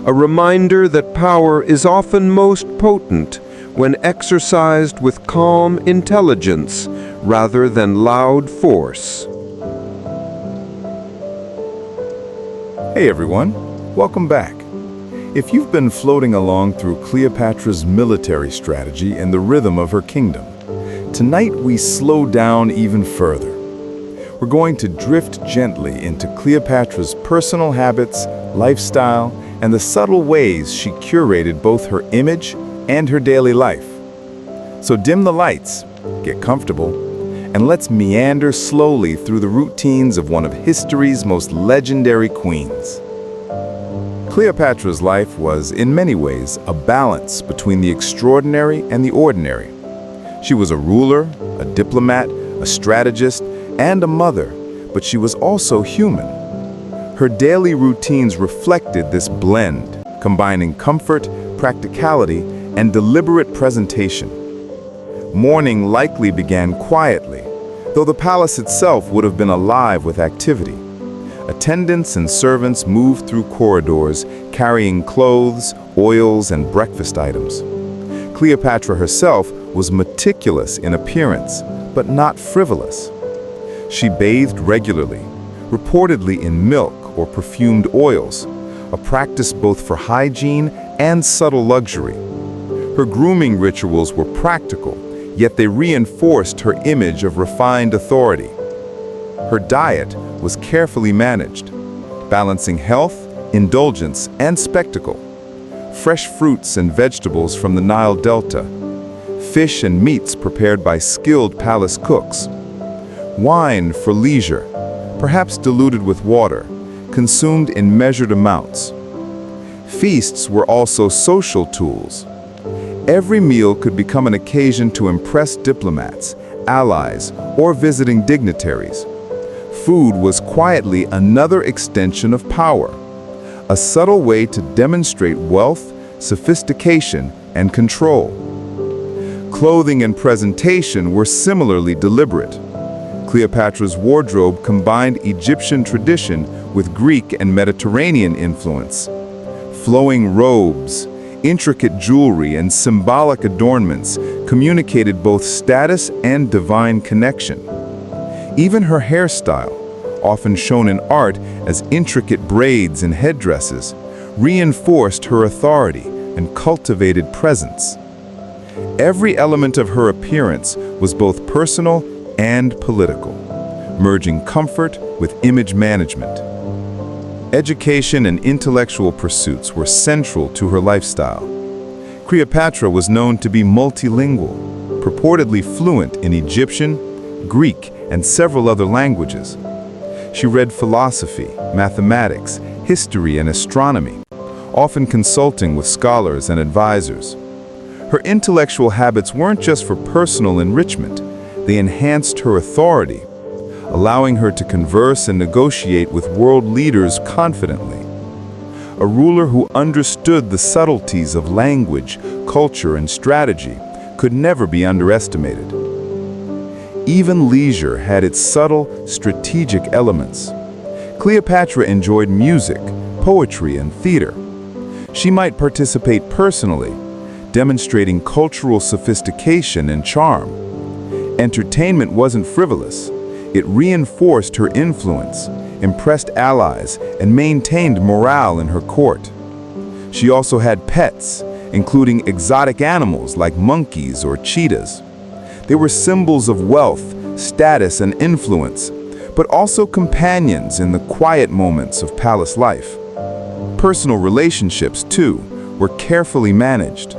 A reminder that power is often most potent when exercised with calm intelligence rather than loud force. Hey everyone, welcome back. If you've been floating along through Cleopatra's military strategy and the rhythm of her kingdom, tonight we slow down even further. We're going to drift gently into Cleopatra's personal habits, lifestyle, and the subtle ways she curated both her image and her daily life. So dim the lights, get comfortable, and let's meander slowly through the routines of one of history's most legendary queens. Cleopatra's life was, in many ways, a balance between the extraordinary and the ordinary. She was a ruler, a diplomat, a strategist, and a mother, but she was also human. Her daily routines reflected this blend, combining comfort, practicality, and deliberate presentation. Morning likely began quietly, though the palace itself would have been alive with activity. Attendants and servants moved through corridors, carrying clothes, oils, and breakfast items. Cleopatra herself was meticulous in appearance, but not frivolous. She bathed regularly, reportedly in milk or perfumed oils, a practice both for hygiene and subtle luxury. Her grooming rituals were practical, yet they reinforced her image of refined authority. Her diet was carefully managed, balancing health, indulgence, and spectacle. Fresh fruits and vegetables from the Nile Delta, fish and meats prepared by skilled palace cooks, wine for leisure, perhaps diluted with water, consumed in measured amounts. Feasts were also social tools. Every meal could become an occasion to impress diplomats, allies, or visiting dignitaries. Food was quietly another extension of power, a subtle way to demonstrate wealth, sophistication, and control. Clothing and presentation were similarly deliberate. Cleopatra's wardrobe combined Egyptian tradition with Greek and Mediterranean influence. Flowing robes, intricate jewelry, and symbolic adornments communicated both status and divine connection. Even her hairstyle, often shown in art as intricate braids and headdresses, reinforced her authority and cultivated presence. Every element of her appearance was both personal and political, merging comfort with image management. Education and intellectual pursuits were central to her lifestyle. Cleopatra was known to be multilingual, purportedly fluent in Egyptian, Greek, and several other languages. She read philosophy, mathematics, history, and astronomy, often consulting with scholars and advisors. Her intellectual habits weren't just for personal enrichment, they enhanced her authority, allowing her to converse and negotiate with world leaders confidently. A ruler who understood the subtleties of language, culture, and strategy could never be underestimated. Even leisure had its subtle, strategic elements. Cleopatra enjoyed music, poetry, and theater. She might participate personally, demonstrating cultural sophistication and charm. Entertainment wasn't frivolous. It reinforced her influence, impressed allies, and maintained morale in her court. She also had pets, including exotic animals like monkeys or cheetahs. They were symbols of wealth, status, and influence, but also companions in the quiet moments of palace life. Personal relationships, too, were carefully managed.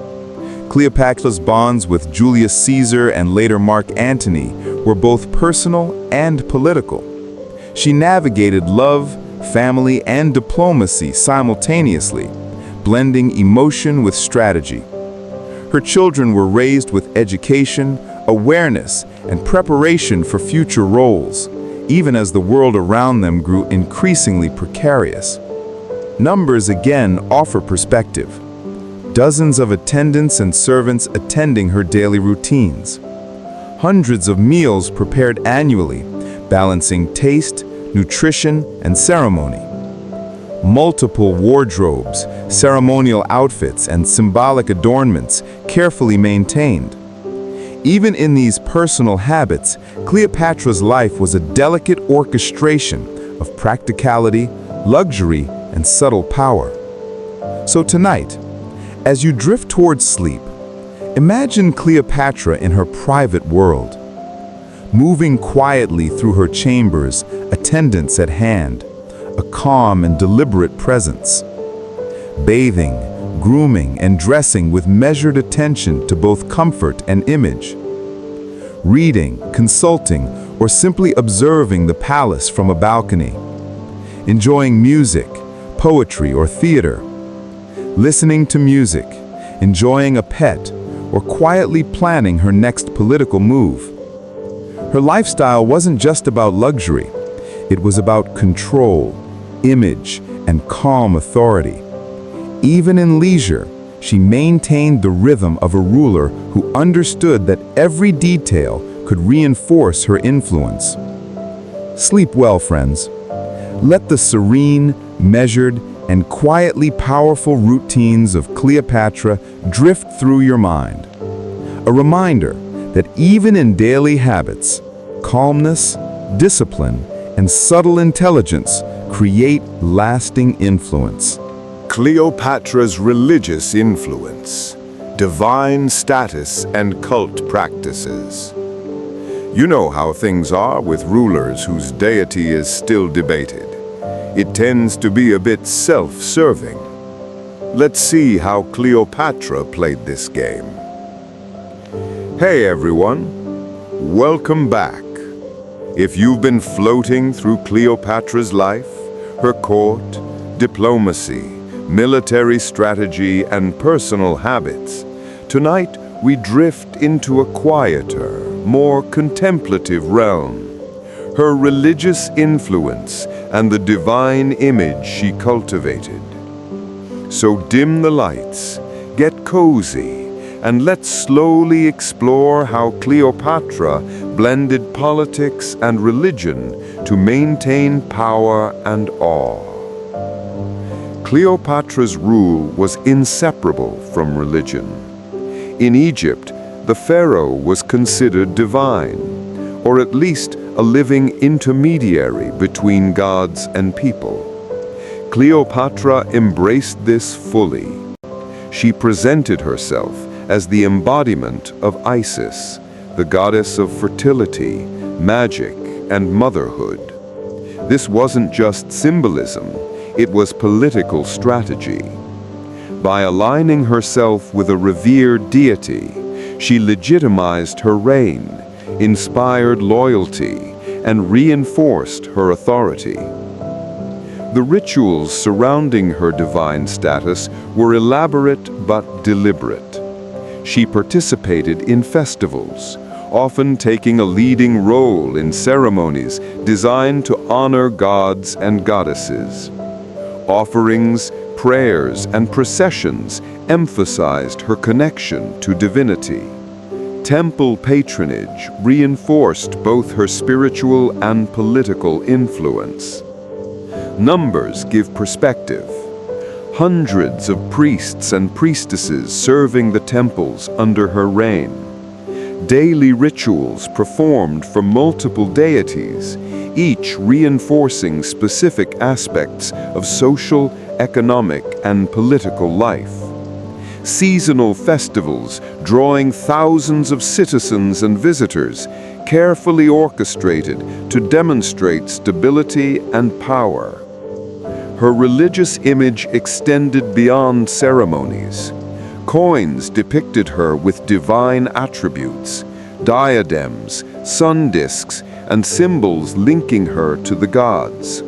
Cleopatra's bonds with Julius Caesar and later Mark Antony were both personal and political. She navigated love, family, and diplomacy simultaneously, blending emotion with strategy. Her children were raised with education, awareness, and preparation for future roles, even as the world around them grew increasingly precarious. Numbers again offer perspective. Dozens of attendants and servants attending her daily routines. Hundreds of meals prepared annually, balancing taste, nutrition, and ceremony. Multiple wardrobes, ceremonial outfits, and symbolic adornments carefully maintained. Even in these personal habits, Cleopatra's life was a delicate orchestration of practicality, luxury, and subtle power. So tonight, as you drift towards sleep, imagine Cleopatra in her private world, moving quietly through her chambers, attendants at hand, a calm and deliberate presence. Bathing, grooming, and dressing with measured attention to both comfort and image. Reading, consulting, or simply observing the palace from a balcony. Enjoying music, poetry, or theater. Listening to music, enjoying a pet, or quietly planning her next political move. Her lifestyle wasn't just about luxury. It was about control, image, and calm authority. Even in leisure, she maintained the rhythm of a ruler who understood that every detail could reinforce her influence. Sleep well, friends. Let the serene, measured, and quietly powerful routines of Cleopatra drift through your mind. A reminder that even in daily habits, calmness, discipline, and subtle intelligence create lasting influence. Cleopatra's religious influence, divine status, and cult practices. You know how things are with rulers whose deity is still debated. It tends to be a bit self-serving. Let's see how Cleopatra played this game. Hey everyone, welcome back. If you've been floating through Cleopatra's life, her court, diplomacy, military strategy, and personal habits, tonight we drift into a quieter, more contemplative realm. Her religious influence and the divine image she cultivated. So dim the lights, get cozy, and let's slowly explore how Cleopatra blended politics and religion to maintain power and awe. Cleopatra's rule was inseparable from religion. In Egypt, the pharaoh was considered divine, or at least a living intermediary between gods and people. Cleopatra embraced this fully. She presented herself as the embodiment of Isis, the goddess of fertility, magic, and motherhood. This wasn't just symbolism, it was political strategy. By aligning herself with a revered deity, she legitimized her reign, inspired loyalty, and reinforced her authority. The rituals surrounding her divine status were elaborate but deliberate. She participated in festivals, often taking a leading role in ceremonies designed to honor gods and goddesses. Offerings, prayers, and processions emphasized her connection to divinity. Temple patronage reinforced both her spiritual and political influence. Numbers give perspective. Hundreds of priests and priestesses serving the temples under her reign. Daily rituals performed for multiple deities, each reinforcing specific aspects of social, economic, and political life. Seasonal festivals drawing thousands of citizens and visitors, carefully orchestrated to demonstrate stability and power. Her religious image extended beyond ceremonies. Coins depicted her with divine attributes, diadems, sun discs, and symbols linking her to the gods.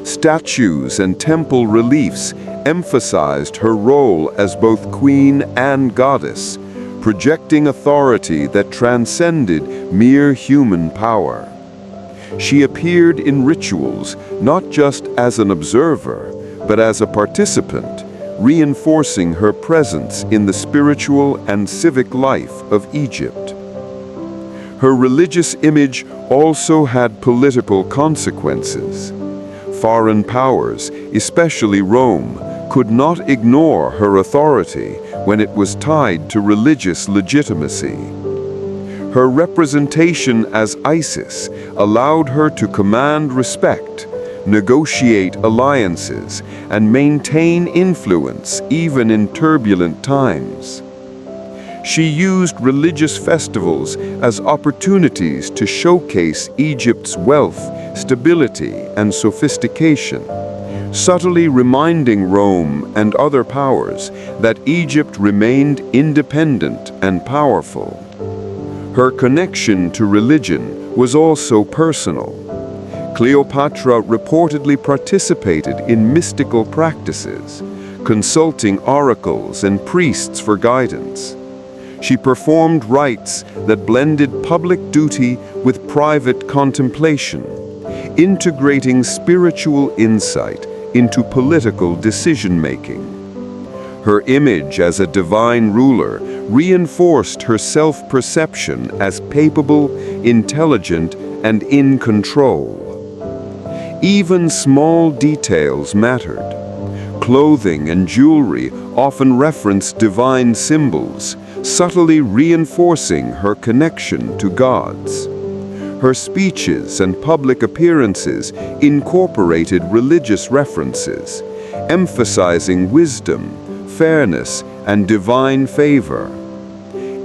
Statues and temple reliefs emphasized her role as both queen and goddess, projecting authority that transcended mere human power. She appeared in rituals not just as an observer, but as a participant, reinforcing her presence in the spiritual and civic life of Egypt. Her religious image also had political consequences. Foreign powers, especially Rome, could not ignore her authority when it was tied to religious legitimacy. Her representation as Isis allowed her to command respect, negotiate alliances, and maintain influence even in turbulent times. She used religious festivals as opportunities to showcase Egypt's wealth, stability, and sophistication, subtly reminding Rome and other powers that Egypt remained independent and powerful. Her connection to religion was also personal. Cleopatra reportedly participated in mystical practices, consulting oracles and priests for guidance. She performed rites that blended public duty with private contemplation, integrating spiritual insight into political decision-making. Her image as a divine ruler reinforced her self-perception as capable, intelligent, and in control. Even small details mattered. Clothing and jewelry often referenced divine symbols, subtly reinforcing her connection to gods. Her speeches and public appearances incorporated religious references, emphasizing wisdom, fairness, and divine favor.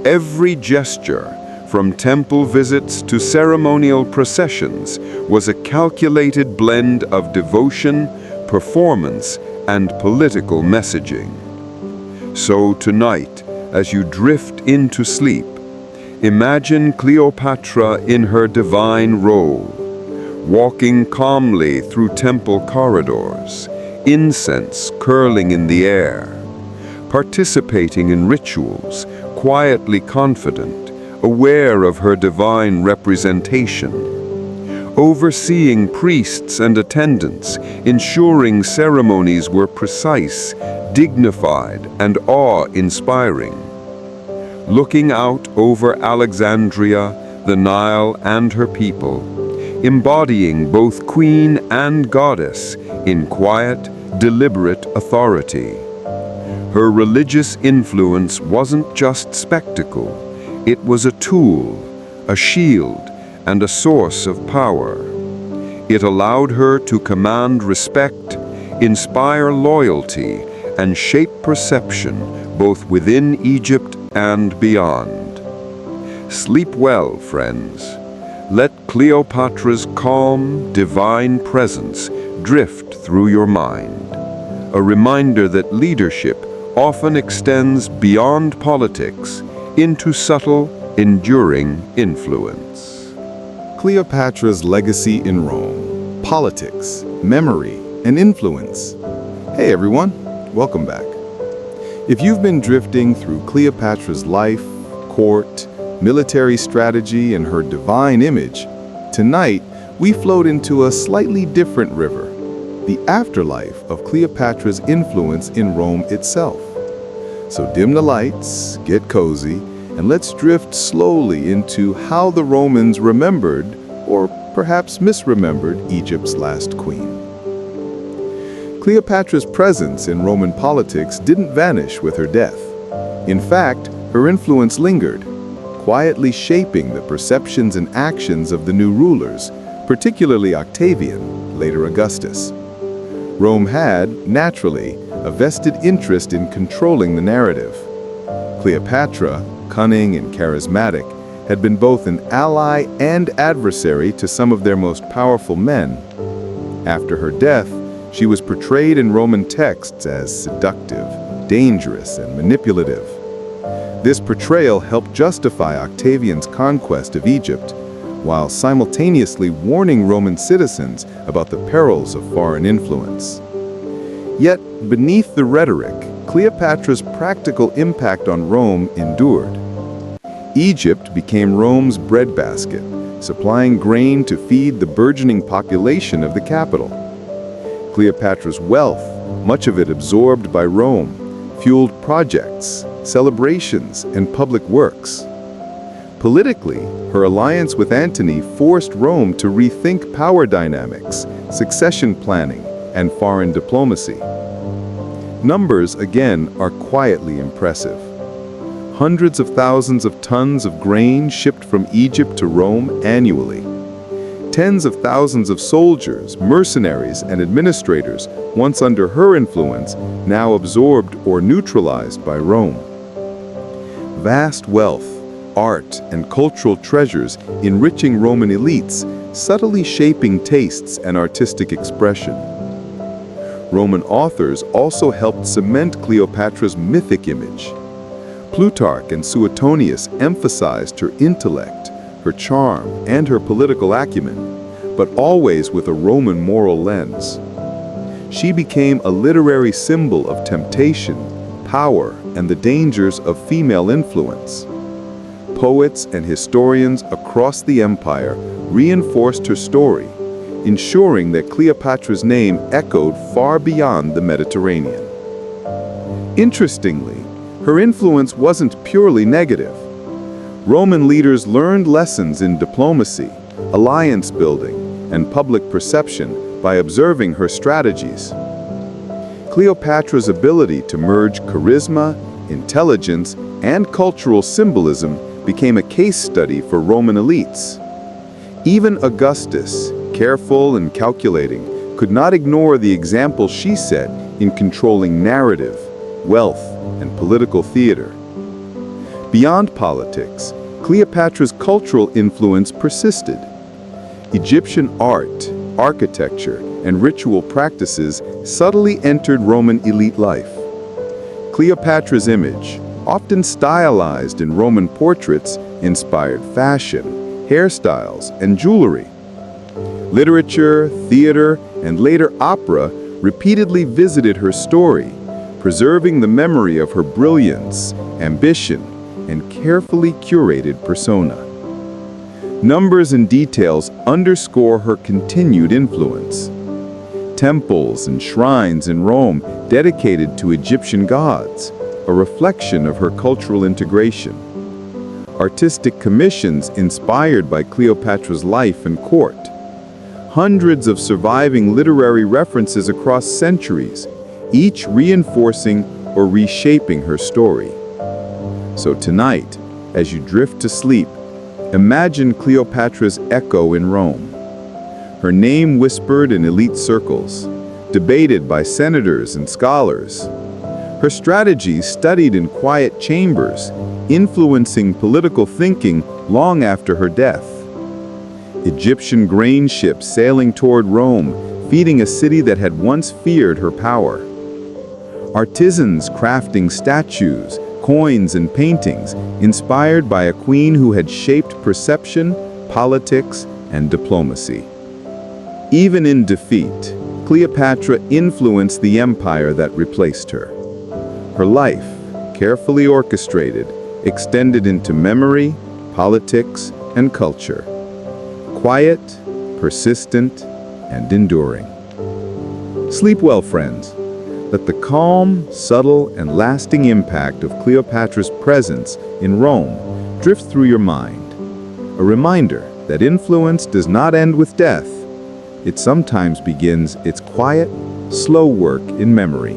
Every gesture, from temple visits to ceremonial processions, was a calculated blend of devotion, performance, and political messaging. So tonight, as you drift into sleep, imagine Cleopatra in her divine role, walking calmly through temple corridors, incense curling in the air, participating in rituals, quietly confident, aware of her divine representation, overseeing priests and attendants, ensuring ceremonies were precise, dignified, and awe-inspiring. Looking out over Alexandria, the Nile, and her people, embodying both queen and goddess in quiet, deliberate authority. Her religious influence wasn't just spectacle, it was a tool, a shield, and a source of power. It allowed her to command respect, inspire loyalty, and shape perception both within Egypt and beyond. Sleep well, friends. Let Cleopatra's calm, divine presence drift through your mind, a reminder that leadership often extends beyond politics into subtle, enduring influence. Cleopatra's legacy in Rome, politics, memory, and influence. Hey everyone, welcome back. If you've been drifting through Cleopatra's life, court, military strategy, and her divine image, tonight we float into a slightly different river, the afterlife of Cleopatra's influence in Rome itself. So dim the lights, get cozy, and let's drift slowly into how the Romans remembered, or perhaps misremembered, Egypt's last queen. Cleopatra's presence in Roman politics didn't vanish with her death. In fact, her influence lingered, quietly shaping the perceptions and actions of the new rulers, particularly Octavian, later Augustus. Rome had, naturally, a vested interest in controlling the narrative. Cleopatra, cunning and charismatic, had been both an ally and adversary to some of their most powerful men. After her death, she was portrayed in Roman texts as seductive, dangerous, and manipulative. This portrayal helped justify Octavian's conquest of Egypt, while simultaneously warning Roman citizens about the perils of foreign influence. Yet, beneath the rhetoric, Cleopatra's practical impact on Rome endured. Egypt became Rome's breadbasket, supplying grain to feed the burgeoning population of the capital. Cleopatra's wealth, much of it absorbed by Rome, fueled projects, celebrations, and public works. Politically, her alliance with Antony forced Rome to rethink power dynamics, succession planning, and foreign diplomacy. Numbers, again, are quietly impressive. Hundreds of thousands of tons of grain shipped from Egypt to Rome annually. Tens of thousands of soldiers, mercenaries, and administrators, once under her influence, now absorbed or neutralized by Rome. Vast wealth, art, and cultural treasures enriching Roman elites, subtly shaping tastes and artistic expression. Roman authors also helped cement Cleopatra's mythic image. Plutarch and Suetonius emphasized her intellect, her charm, and her political acumen, but always with a Roman moral lens. She became a literary symbol of temptation, power, and the dangers of female influence. Poets and historians across the empire reinforced her story, ensuring that Cleopatra's name echoed far beyond the Mediterranean. Interestingly, her influence wasn't purely negative. Roman leaders learned lessons in diplomacy, alliance building, and public perception by observing her strategies. Cleopatra's ability to merge charisma, intelligence, and cultural symbolism became a case study for Roman elites. Even Augustus, careful and calculating, could not ignore the example she set in controlling narrative, wealth, and political theater. Beyond politics, Cleopatra's cultural influence persisted. Egyptian art, architecture, and ritual practices subtly entered Roman elite life. Cleopatra's image, often stylized in Roman portraits, inspired fashion, hairstyles, and jewelry. Literature, theater, and later opera repeatedly visited her story, preserving the memory of her brilliance, ambition, and carefully curated persona. Numbers and details underscore her continued influence. Temples and shrines in Rome dedicated to Egyptian gods, a reflection of her cultural integration. Artistic commissions inspired by Cleopatra's life and court. Hundreds of surviving literary references across centuries, each reinforcing or reshaping her story. So tonight, as you drift to sleep, imagine Cleopatra's echo in Rome. Her name whispered in elite circles, debated by senators and scholars. Her strategies studied in quiet chambers, influencing political thinking long after her death. Egyptian grain ships sailing toward Rome, feeding a city that had once feared her power. Artisans crafting statues, coins, and paintings, inspired by a queen who had shaped perception, politics, and diplomacy. Even in defeat, Cleopatra influenced the empire that replaced her. Her life, carefully orchestrated, extended into memory, politics, and culture. Quiet, persistent, and enduring. Sleep well, friends. Let the calm, subtle, and lasting impact of Cleopatra's presence in Rome drift through your mind. A reminder that influence does not end with death. It sometimes begins its quiet, slow work in memory.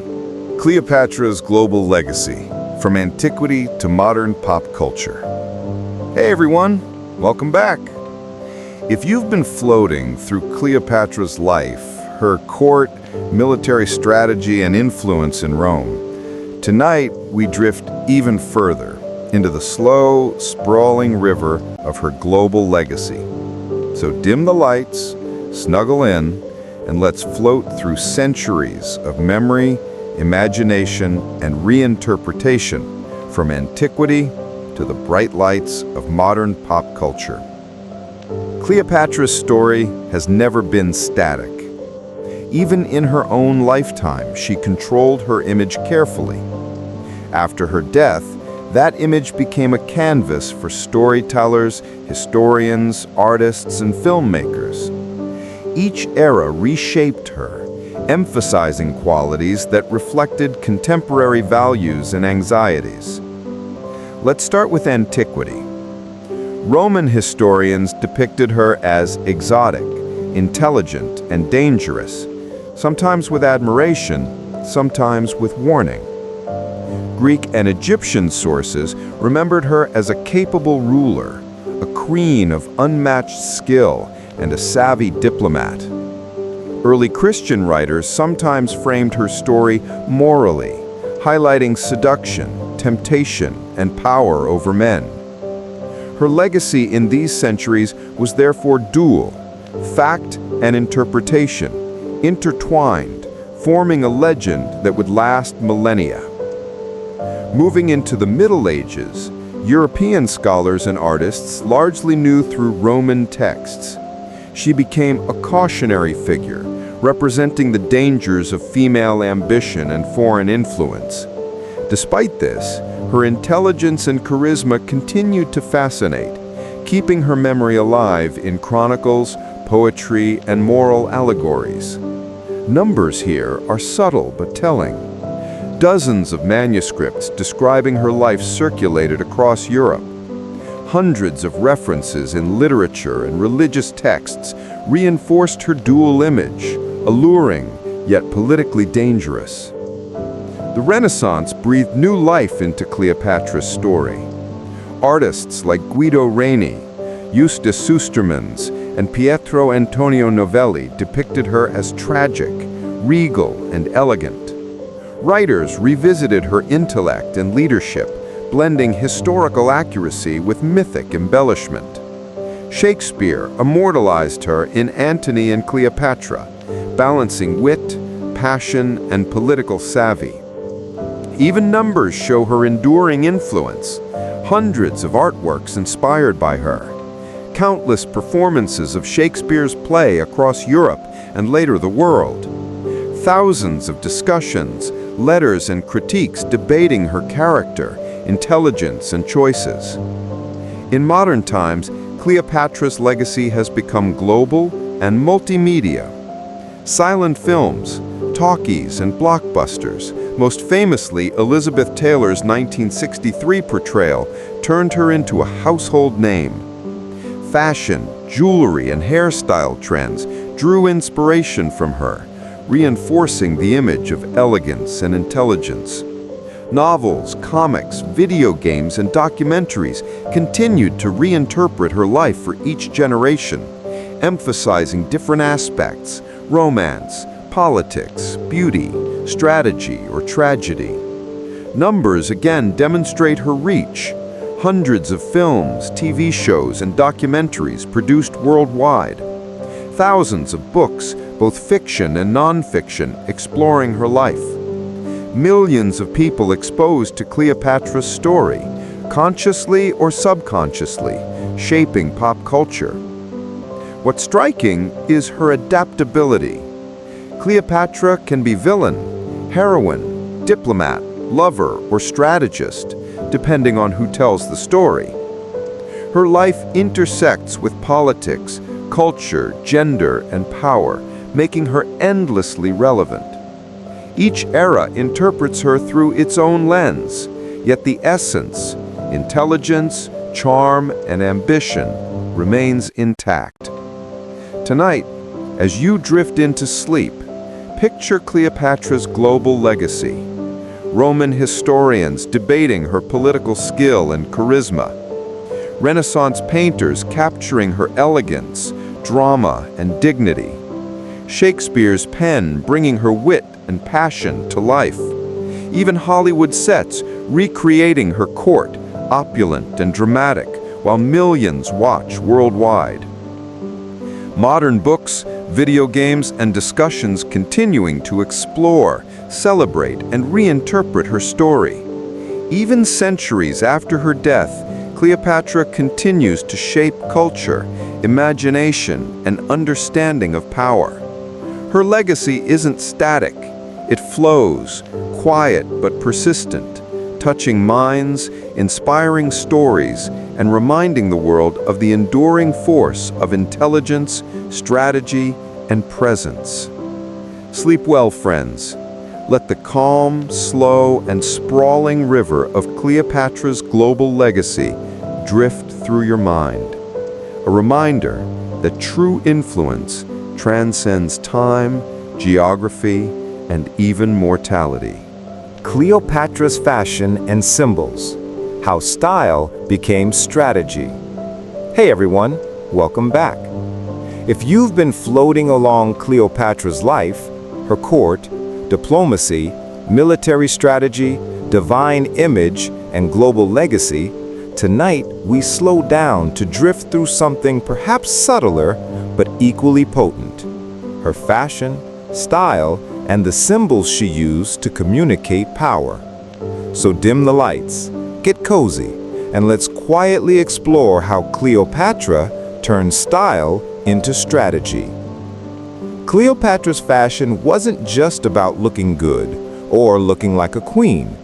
Cleopatra's global legacy, from antiquity to modern pop culture. Hey everyone, welcome back. If you've been floating through Cleopatra's life, her court, military strategy, and influence in Rome, tonight we drift even further into the slow, sprawling river of her global legacy. So dim the lights, snuggle in, and let's float through centuries of memory, imagination, and reinterpretation, from antiquity to the bright lights of modern pop culture. Cleopatra's story has never been static. Even in her own lifetime, she controlled her image carefully. After her death, that image became a canvas for storytellers, historians, artists, and filmmakers. Each era reshaped her, emphasizing qualities that reflected contemporary values and anxieties. Let's start with antiquity. Roman historians depicted her as exotic, intelligent, and dangerous, sometimes with admiration, sometimes with warning. Greek and Egyptian sources remembered her as a capable ruler, a queen of unmatched skill, and a savvy diplomat. Early Christian writers sometimes framed her story morally, highlighting seduction, temptation, and power over men. Her legacy in these centuries was therefore dual, fact and interpretation, intertwined, forming a legend that would last millennia. Moving into the Middle Ages, European scholars and artists largely knew through Roman texts. She became a cautionary figure, representing the dangers of female ambition and foreign influence. Despite this, her intelligence and charisma continued to fascinate, keeping her memory alive in chronicles, poetry, and moral allegories. Numbers here are subtle but telling. Dozens of manuscripts describing her life circulated across Europe. Hundreds of references in literature and religious texts reinforced her dual image, alluring yet politically dangerous. The Renaissance breathed new life into Cleopatra's story. Artists like Guido Reni, Eustace Sustermans, and Pietro Antonio Novelli depicted her as tragic, regal, and elegant. Writers revisited her intellect and leadership, blending historical accuracy with mythic embellishment. Shakespeare immortalized her in Antony and Cleopatra, balancing wit, passion, and political savvy. Even numbers show her enduring influence, hundreds of artworks inspired by her, countless performances of Shakespeare's play across Europe and later the world, thousands of discussions, letters, and critiques debating her character, intelligence, and choices. In modern times, Cleopatra's legacy has become global and multimedia. Silent films, talkies, and blockbusters, most famously Elizabeth Taylor's 1963 portrayal, turned her into a household name. Fashion, jewelry, and hairstyle trends drew inspiration from her, reinforcing the image of elegance and intelligence. Novels, comics, video games, and documentaries continued to reinterpret her life for each generation, emphasizing different aspects: romance, politics, beauty, strategy, or tragedy. Numbers again demonstrate her reach. Hundreds of films, TV shows, and documentaries produced worldwide. Thousands of books, both fiction and non-fiction, exploring her life. Millions of people exposed to Cleopatra's story, consciously or subconsciously, shaping pop culture. What's striking is her adaptability. Cleopatra can be villain, heroine, diplomat, lover, or strategist, depending on who tells the story. Her life intersects with politics, culture, gender, and power, making her endlessly relevant. Each era interprets her through its own lens, yet the essence, intelligence, charm, and ambition remains intact. Tonight, as you drift into sleep, Picture Cleopatra's global legacy. Roman historians debating her political skill and charisma. Renaissance painters capturing her elegance, drama, and dignity. Shakespeare's pen bringing her wit and passion to life. Even Hollywood sets recreating her court, opulent and dramatic, while millions watch worldwide. Modern books, video games, and discussions continuing to explore, celebrate, and reinterpret her story. Even centuries after her death, Cleopatra continues to shape culture, imagination, and understanding of power. Her legacy isn't static. It flows, quiet but persistent, touching minds, inspiring stories, and reminding the world of the enduring force of intelligence, strategy, and presence. Sleep well, friends. Let the calm, slow, and sprawling river of Cleopatra's global legacy drift through your mind. A reminder that true influence transcends time, geography, and even mortality. Cleopatra's fashion and symbols. How style became strategy. Hey everyone, welcome back. If you've been floating along Cleopatra's life, her court, diplomacy, military strategy, divine image, and global legacy, tonight we slow down to drift through something perhaps subtler but equally potent. Her fashion, style, and the symbols she used to communicate power. So dim the lights, get cozy, and let's quietly explore how Cleopatra turned style into strategy. Cleopatra's fashion wasn't just about looking good or looking like a queen.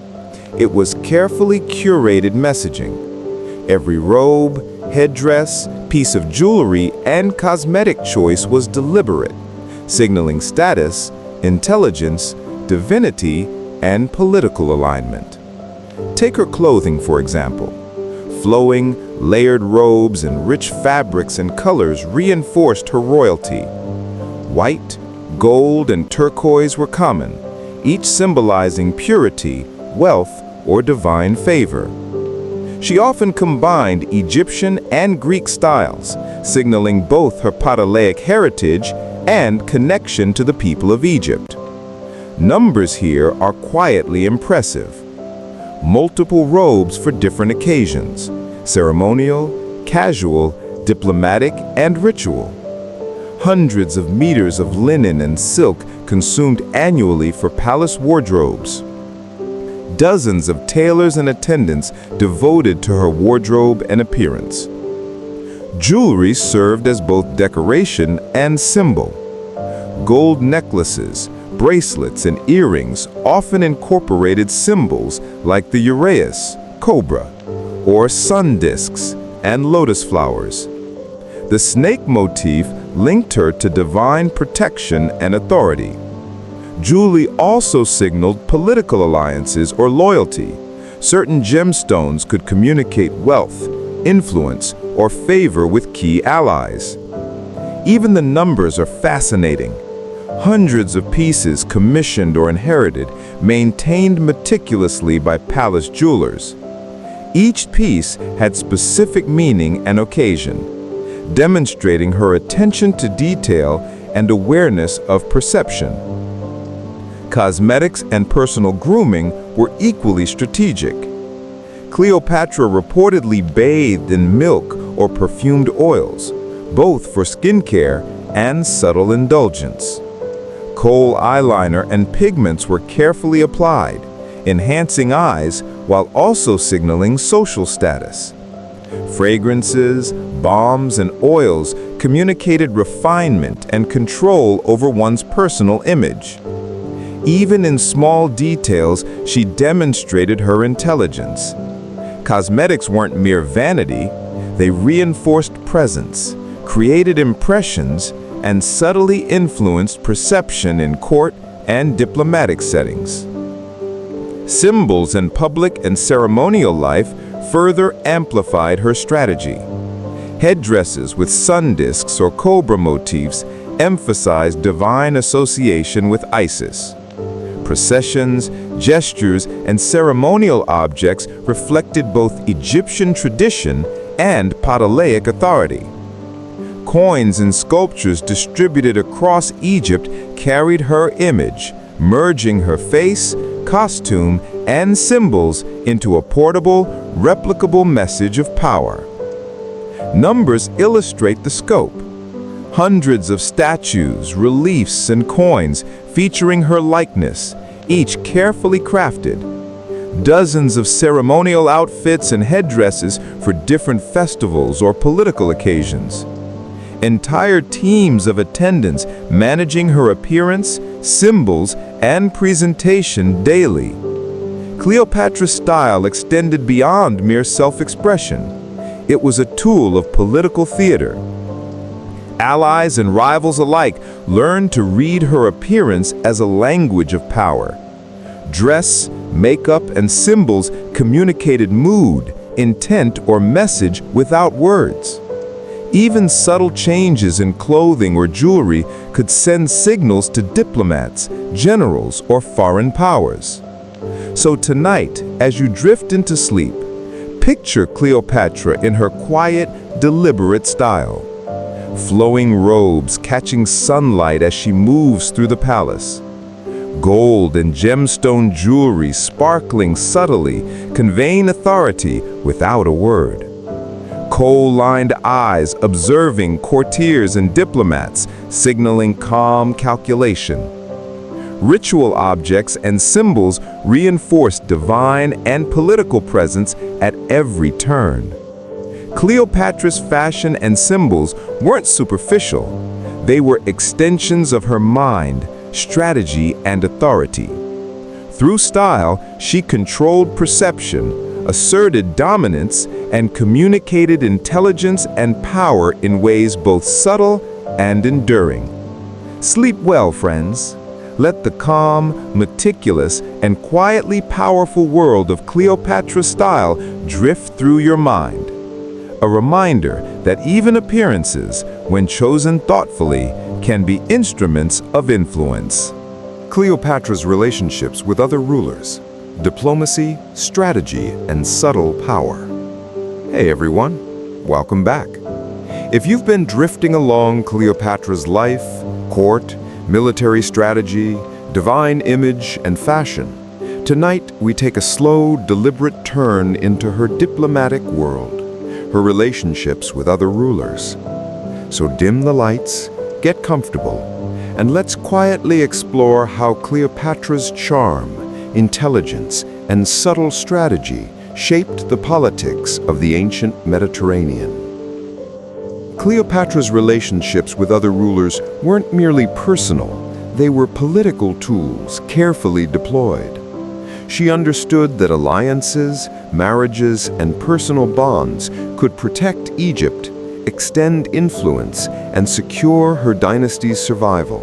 It was carefully curated messaging. Every robe, headdress, piece of jewelry, and cosmetic choice was deliberate, signaling status, intelligence, divinity, and political alignment. Take her clothing, for example. Flowing, layered robes and rich fabrics and colors reinforced her royalty. White, gold, and turquoise were common, each symbolizing purity, wealth, or divine favor. She often combined Egyptian and Greek styles, signaling both her Ptolemaic heritage and connection to the people of Egypt. Numbers here are quietly impressive. Multiple robes for different occasions: ceremonial, casual, diplomatic, and ritual. Hundreds of meters of linen and silk consumed annually for palace wardrobes. Dozens of tailors and attendants devoted to her wardrobe and appearance. Jewelry served as both decoration and symbol. Gold necklaces, bracelets, and earrings often incorporated symbols like the uraeus, cobra, or sun discs and lotus flowers. The snake motif linked her to divine protection and authority. Jewelry also signaled political alliances or loyalty. Certain gemstones could communicate wealth, influence, or favor with key allies. Even the numbers are fascinating. Hundreds of pieces commissioned or inherited, maintained meticulously by palace jewelers. Each piece had specific meaning and occasion, demonstrating her attention to detail and awareness of perception. Cosmetics and personal grooming were equally strategic. Cleopatra reportedly bathed in milk or perfumed oils, both for skincare and subtle indulgence. Kohl eyeliner and pigments were carefully applied, enhancing eyes while also signaling social status. Fragrances, balms, and oils communicated refinement and control over one's personal image. Even in small details, she demonstrated her intelligence. Cosmetics weren't mere vanity, they reinforced presence, created impressions, and subtly influenced perception in court and diplomatic settings. Symbols in public and ceremonial life further amplified her strategy. Headdresses with sun discs or cobra motifs emphasized divine association with Isis. Processions, gestures, and ceremonial objects reflected both Egyptian tradition and Ptolemaic authority. Coins and sculptures distributed across Egypt carried her image, merging her face, costume, and symbols into a portable, replicable message of power. Numbers illustrate the scope. Hundreds of statues, reliefs, and coins featuring her likeness, each carefully crafted. Dozens of ceremonial outfits and headdresses for different festivals or political occasions. Entire teams of attendants managing her appearance, symbols, and presentation daily. Cleopatra's style extended beyond mere self-expression. It was a tool of political theater. Allies and rivals alike learned to read her appearance as a language of power. Dress, makeup, and symbols communicated mood, intent, or message without words. Even subtle changes in clothing or jewelry could send signals to diplomats, generals, or foreign powers. So tonight, as you drift into sleep, picture Cleopatra in her quiet, deliberate style. Flowing robes catching sunlight as she moves through the palace. Gold and gemstone jewelry sparkling subtly, conveying authority without a word. Kohl-lined eyes observing courtiers and diplomats, signaling calm calculation. Ritual objects and symbols reinforced divine and political presence at every turn. Cleopatra's fashion and symbols weren't superficial. They were extensions of her mind, strategy, and authority. Through style, she controlled perception, asserted dominance, and communicated intelligence and power in ways both subtle and enduring. Sleep well, friends. Let the calm, meticulous, and quietly powerful world of Cleopatra's style drift through your mind. A reminder that even appearances, when chosen thoughtfully, can be instruments of influence. Cleopatra's relationships with other rulers, diplomacy, strategy, and subtle power. Hey everyone, welcome back. If you've been drifting along Cleopatra's life, court, military strategy, divine image, and fashion, tonight we take a slow, deliberate turn into her diplomatic world, her relationships with other rulers. So dim the lights, get comfortable, and let's quietly explore how Cleopatra's charm, intelligence, and subtle strategy shaped the politics of the ancient Mediterranean. Cleopatra's relationships with other rulers weren't merely personal, they were political tools carefully deployed. She understood that alliances, marriages, and personal bonds could protect Egypt, extend influence, and secure her dynasty's survival.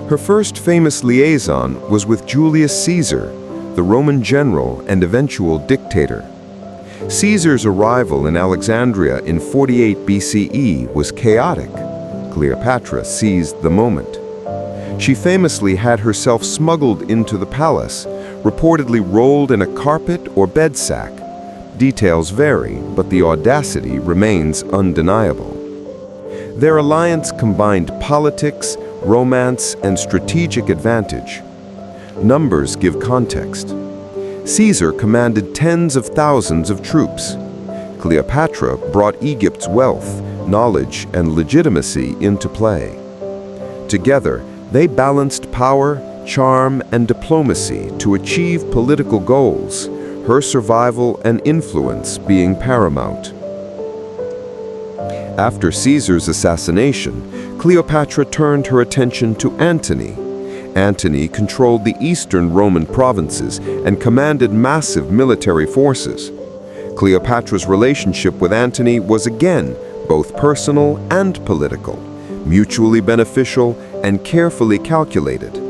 Her first famous liaison was with Julius Caesar, the Roman general and eventual dictator. Caesar's arrival in Alexandria in 48 BCE was chaotic. Cleopatra seized the moment. She famously had herself smuggled into the palace, reportedly rolled in a carpet or bed sack. Details vary, but the audacity remains undeniable. Their alliance combined politics, romance, and strategic advantage. Numbers give context. Caesar commanded tens of thousands of troops. Cleopatra brought Egypt's wealth, knowledge, and legitimacy into play. Together, they balanced power, charm, and diplomacy to achieve political goals, her survival and influence being paramount. After Caesar's assassination, Cleopatra turned her attention to Antony. Antony controlled the eastern Roman provinces and commanded massive military forces. Cleopatra's relationship with Antony was again both personal and political, mutually beneficial and carefully calculated.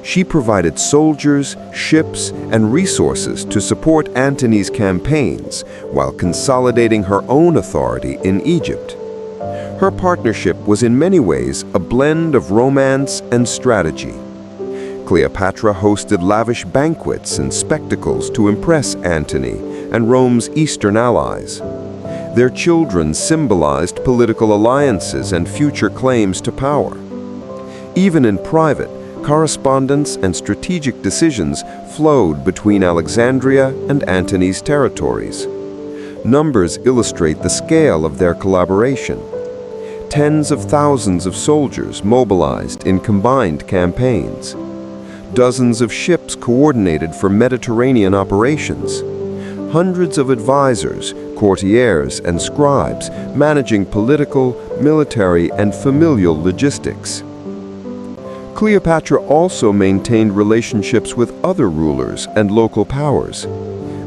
She provided soldiers, ships, and resources to support Antony's campaigns while consolidating her own authority in Egypt. Her partnership was in many ways a blend of romance and strategy. Cleopatra hosted lavish banquets and spectacles to impress Antony and Rome's eastern allies. Their children symbolized political alliances and future claims to power. Even in private, correspondence and strategic decisions flowed between Alexandria and Antony's territories. Numbers illustrate the scale of their collaboration. Tens of thousands of soldiers mobilized in combined campaigns. Dozens of ships coordinated for Mediterranean operations. Hundreds of advisors, courtiers, and scribes managing political, military, and familial logistics. Cleopatra also maintained relationships with other rulers and local powers.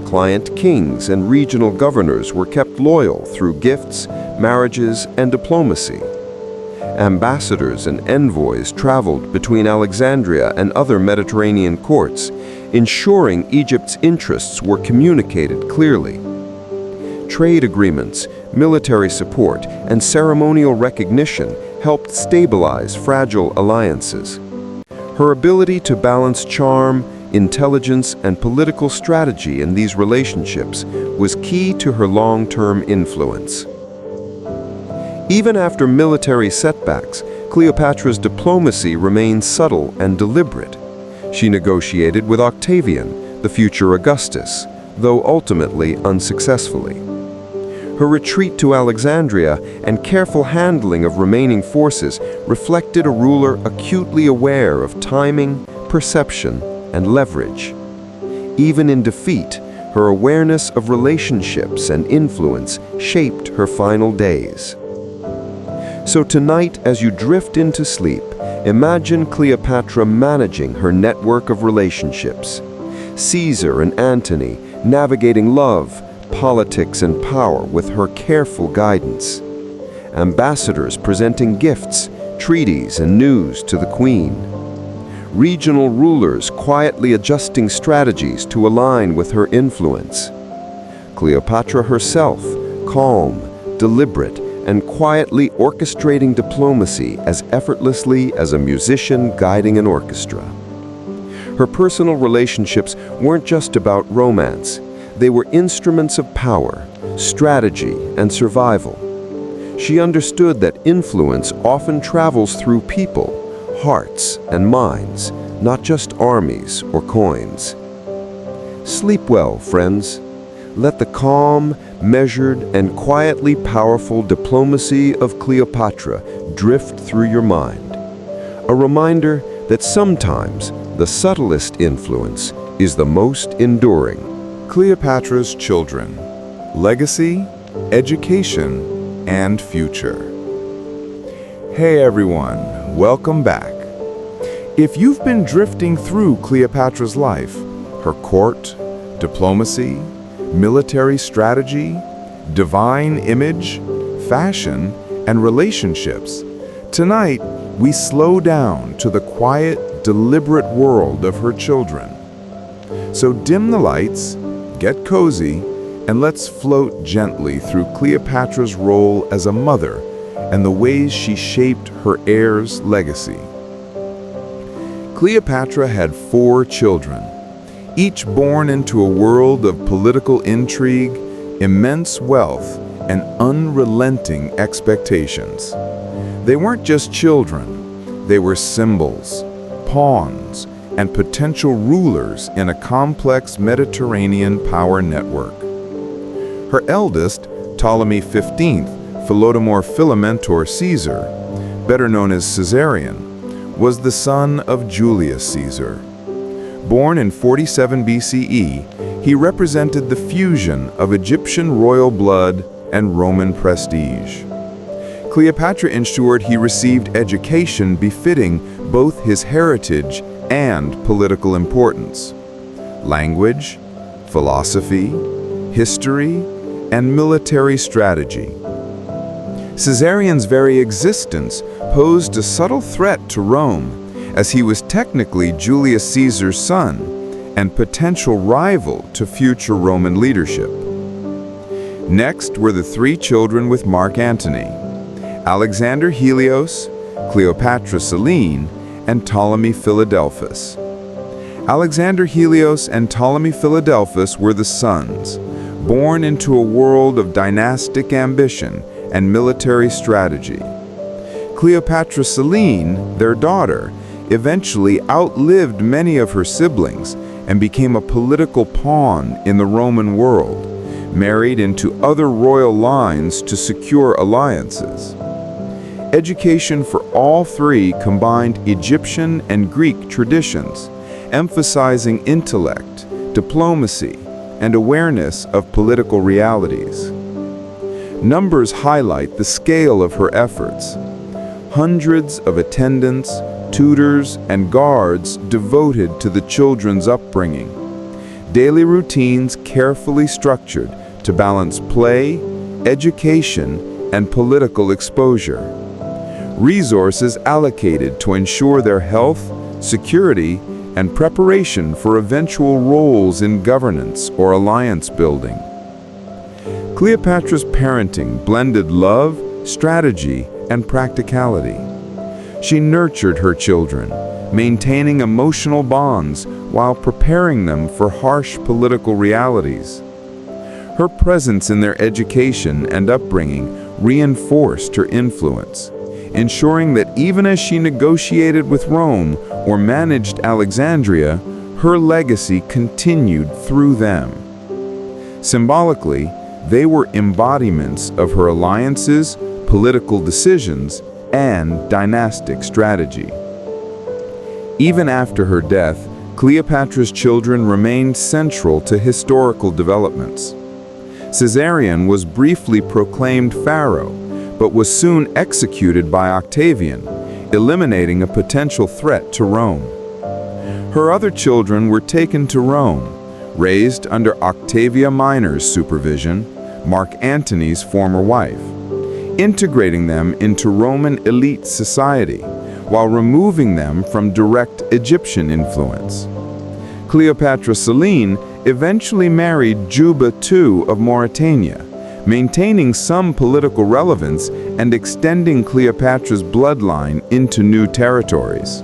Client kings and regional governors were kept loyal through gifts, marriages, and diplomacy. Ambassadors and envoys traveled between Alexandria and other Mediterranean courts, ensuring Egypt's interests were communicated clearly. Trade agreements, military support, and ceremonial recognition helped stabilize fragile alliances. Her ability to balance charm, intelligence, and political strategy in these relationships was key to her long-term influence. Even after military setbacks, Cleopatra's diplomacy remained subtle and deliberate. She negotiated with Octavian, the future Augustus, though ultimately unsuccessfully. Her retreat to Alexandria and careful handling of remaining forces reflected a ruler acutely aware of timing, perception, and leverage. Even in defeat, her awareness of relationships and influence shaped her final days. So tonight, as you drift into sleep, imagine Cleopatra managing her network of relationships. Caesar and Antony navigating love, politics, and power with her careful guidance. Ambassadors presenting gifts, treaties, and news to the queen. Regional rulers quietly adjusting strategies to align with her influence. Cleopatra herself, calm, deliberate, and quietly orchestrating diplomacy as effortlessly as a musician guiding an orchestra. Her personal relationships weren't just about romance. They were instruments of power, strategy, and survival. She understood that influence often travels through people, hearts, and minds, not just armies or coins. Sleep well, friends. Let the calm, measured, and quietly powerful diplomacy of Cleopatra drift through your mind. A reminder that sometimes the subtlest influence is the most enduring. Cleopatra's children, legacy, education, and future. Hey everyone, welcome back. If you've been drifting through Cleopatra's life, her court, diplomacy, military strategy, divine image, fashion, and relationships, tonight we slow down to the quiet, deliberate world of her children. So dim the lights, get cozy, and let's float gently through Cleopatra's role as a mother and the ways she shaped her heirs' legacy. Cleopatra had 4 children, each born into a world of political intrigue, immense wealth, and unrelenting expectations. They weren't just children, they were symbols, pawns, and potential rulers in a complex Mediterranean power network. Her eldest, Ptolemy XV, Philodomor Filamentor Caesar, better known as Caesarion, was the son of Julius Caesar. Born in 47 BCE, he represented the fusion of Egyptian royal blood and Roman prestige. Cleopatra ensured he received education befitting both his heritage and political importance. Language, philosophy, history, and military strategy. Caesarion's very existence posed a subtle threat to Rome, as he was technically Julius Caesar's son and potential rival to future Roman leadership. Next were the 3 children with Mark Antony. Alexander Helios, Cleopatra Selene, and Ptolemy Philadelphus. Alexander Helios and Ptolemy Philadelphus were the sons, born into a world of dynastic ambition and military strategy. Cleopatra Selene, their daughter, eventually outlived many of her siblings and became a political pawn in the Roman world, married into other royal lines to secure alliances. Education for all three combined Egyptian and Greek traditions, emphasizing intellect, diplomacy, and awareness of political realities. Numbers highlight the scale of her efforts. Hundreds of attendants, tutors, and guards devoted to the children's upbringing. Daily routines carefully structured to balance play, education, and political exposure. Resources allocated to ensure their health, security, and preparation for eventual roles in governance or alliance building. Cleopatra's parenting blended love, strategy, and practicality. She nurtured her children, maintaining emotional bonds while preparing them for harsh political realities. Her presence in their education and upbringing reinforced her influence, ensuring that even as she negotiated with Rome or managed Alexandria, her legacy continued through them. Symbolically, they were embodiments of her alliances, political decisions, and dynastic strategy. Even after her death, Cleopatra's children remained central to historical developments. Caesarion was briefly proclaimed pharaoh, but was soon executed by Octavian, eliminating a potential threat to Rome. Her other children were taken to Rome, raised under Octavia Minor's supervision, Mark Antony's former wife, integrating them into Roman elite society while removing them from direct Egyptian influence. Cleopatra Selene eventually married Juba II of Mauritania, maintaining some political relevance and extending Cleopatra's bloodline into new territories.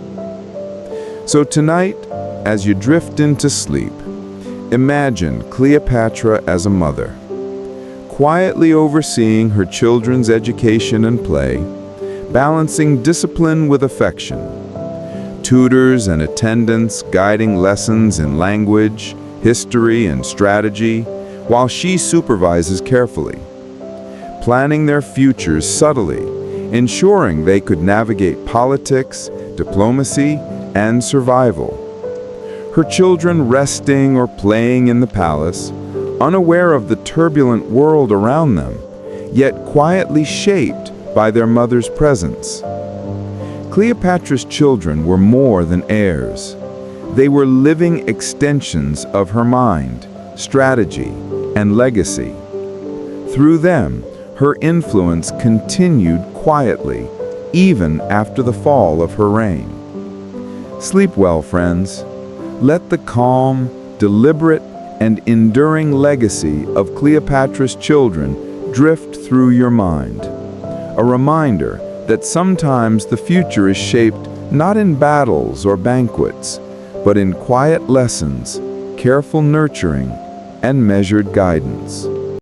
So tonight, as you drift into sleep, imagine Cleopatra as a mother, quietly overseeing her children's education and play, balancing discipline with affection, tutors and attendants guiding lessons in language, history, and strategy, while she supervises carefully, planning their futures subtly, ensuring they could navigate politics, diplomacy, and survival. Her children resting or playing in the palace, unaware of the turbulent world around them, yet quietly shaped by their mother's presence. Cleopatra's children were more than heirs. They were living extensions of her mind, strategy, and legacy. Through them, her influence continued quietly, even after the fall of her reign. Sleep well, friends. Let the calm, deliberate, and enduring legacy of Cleopatra's children drift through your mind. A reminder that sometimes the future is shaped not in battles or banquets, but in quiet lessons, careful nurturing, and measured guidance.